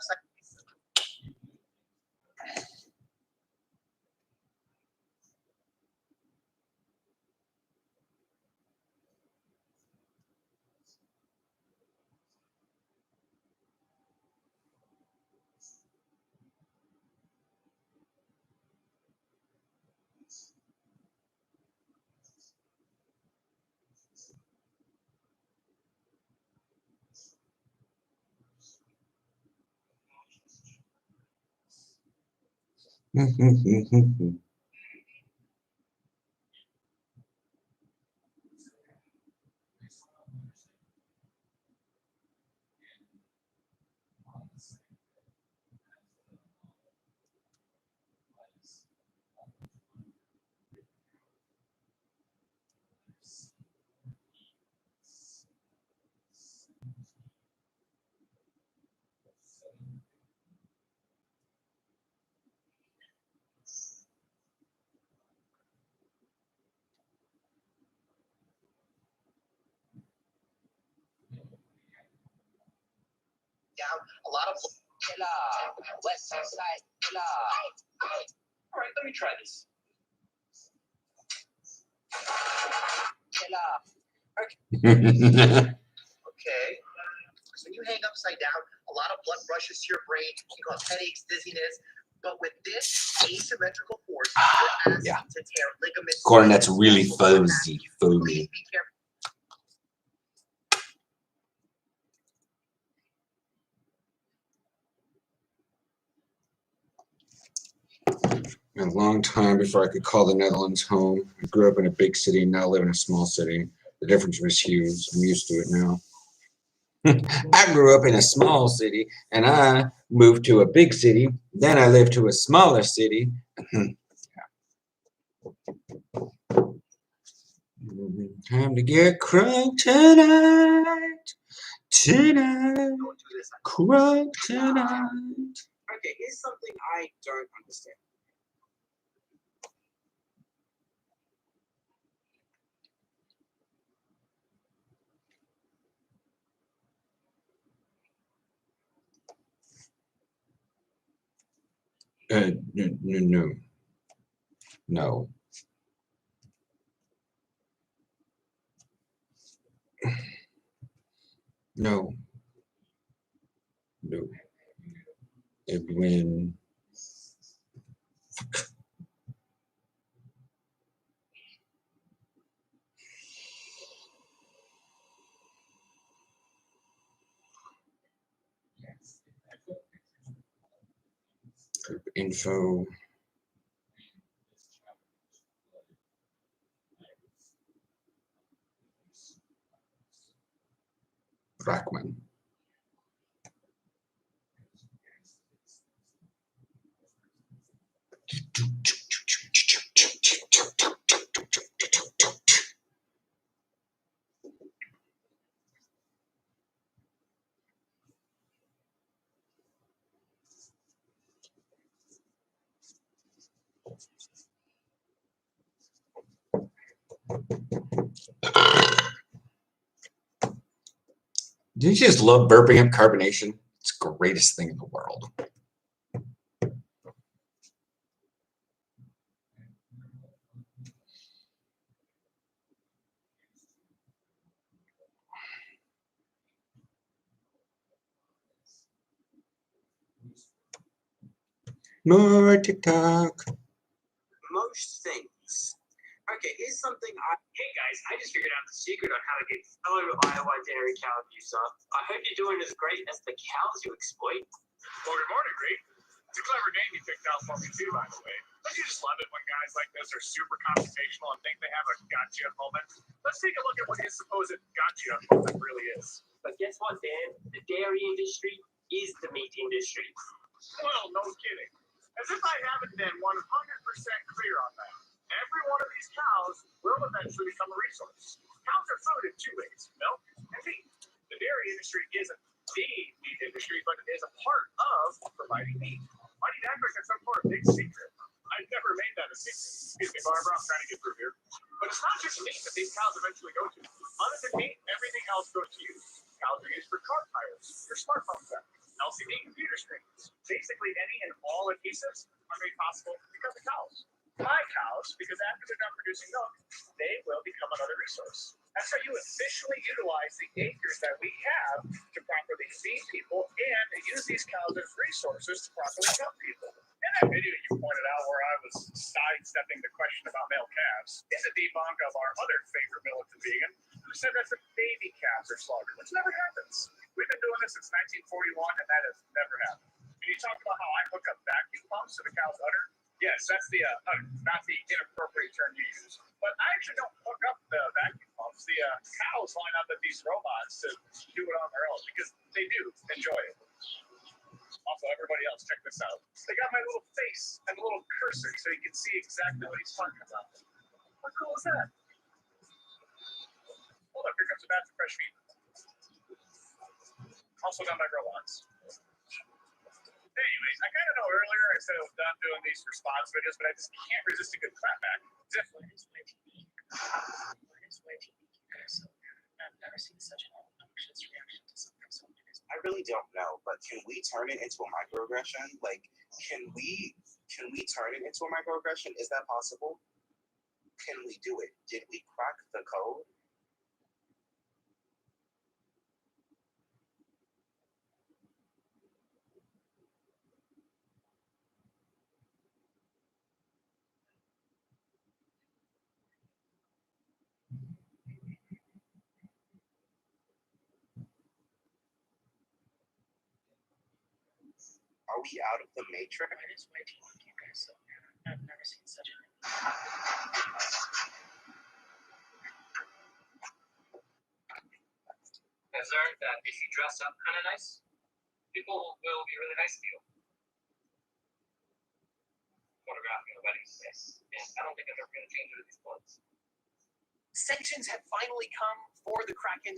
Down a lot of killer West Side killer. All right, let me try this. Killer. Okay. So when you hang upside down, a lot of blood rushes to your brain, can cause headaches, dizziness. But with this asymmetrical force, you're asked Yeah. to tear ligaments. Cornet's really fuzzy, foamy. Please be careful. A long time before I could call the Netherlands home. I grew up in a big city, now live in a small city. The difference was huge. I'm used to it now. I grew up in a small city, and I moved to a big city. Then I lived to a smaller city. Time to get crunk tonight. Tonight. Crunk tonight. Okay, here's something I don't understand. No. No. No. No. Edwin. Group info. Brackman. Didn't you just love burping up carbonation? It's the greatest thing in the world. More TikTok. Most things. Okay, here's something Hey guys, I just figured out the secret on how to get fellow Iowa dairy cow abuser. I hope you're doing as great as the cows you exploit. Well, good morning, Greg. It's a clever name you picked out for me, too, by the way. Don't you just love it when guys like this are super computational and think they have a gotcha moment? Let's take a look at what his supposed gotcha moment really is. But guess what, Dan? The dairy industry is the meat industry. Well, no kidding. As if I haven't been 100% clear on that. Every one of these cows will eventually become a resource. Cows are food in two ways, milk and meat. The dairy industry isn't the meat industry, but it is a part of providing meat. Why do you act like it's some sort of big secret? I've never made that a secret. Excuse me, Barbara, I'm trying to get through here. But it's not just meat that these cows eventually go to. Other than meat, everything else goes to use. Cows are used for car tires, your smartphone set, LCD computer screens. Basically, any and all adhesives are made possible because of cows. My cows, because after they're done producing milk, they will become another resource. That's how you efficiently utilize the acres that we have to properly feed people and use these cows as resources to properly help people. In that video you pointed out where I was sidestepping the question about male calves is a debunk of our other favorite militant vegan who said that the baby calves are slaughtered, which never happens. We've been doing this since 1941 and that has never happened. Can you talk about how I hook up vacuum pumps to the cow's udder Yes, that's the not the inappropriate term you use. But I actually don't hook up the vacuum pumps. The cows line up at these robots to do it on their own because they do enjoy it. Also, everybody else, check this out. They got my little face and a little cursor so you can see exactly what he's talking about. How cool is that? Hold up, here comes a batch of fresh meat. Also done by robots. Anyways, I kind of know earlier I said I was done doing these response videos, but I just can't resist a good clapback. Definitely. What is my TV so I've never seen such an anxious reaction to something so news. I really don't know, but can we turn it into a microaggression? Like, can we turn it into a microaggression? Is that possible? Can we do it? Did we crack the code? Are we out of the matrix? What is my TV so I've never seen such an I've learned that if you dress up kind of nice, people will be really nice to you. Photographing a wedding space, and I don't think I'm ever going to change it at these points. Sanctions have finally come for the Kraken.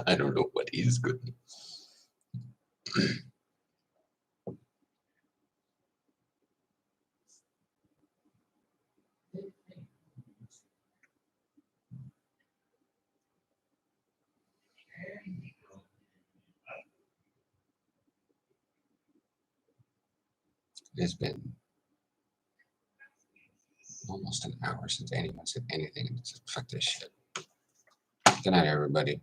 I don't know what he's good. It's been almost an hour since anyone said anything. Fuck this shit. Good night, everybody.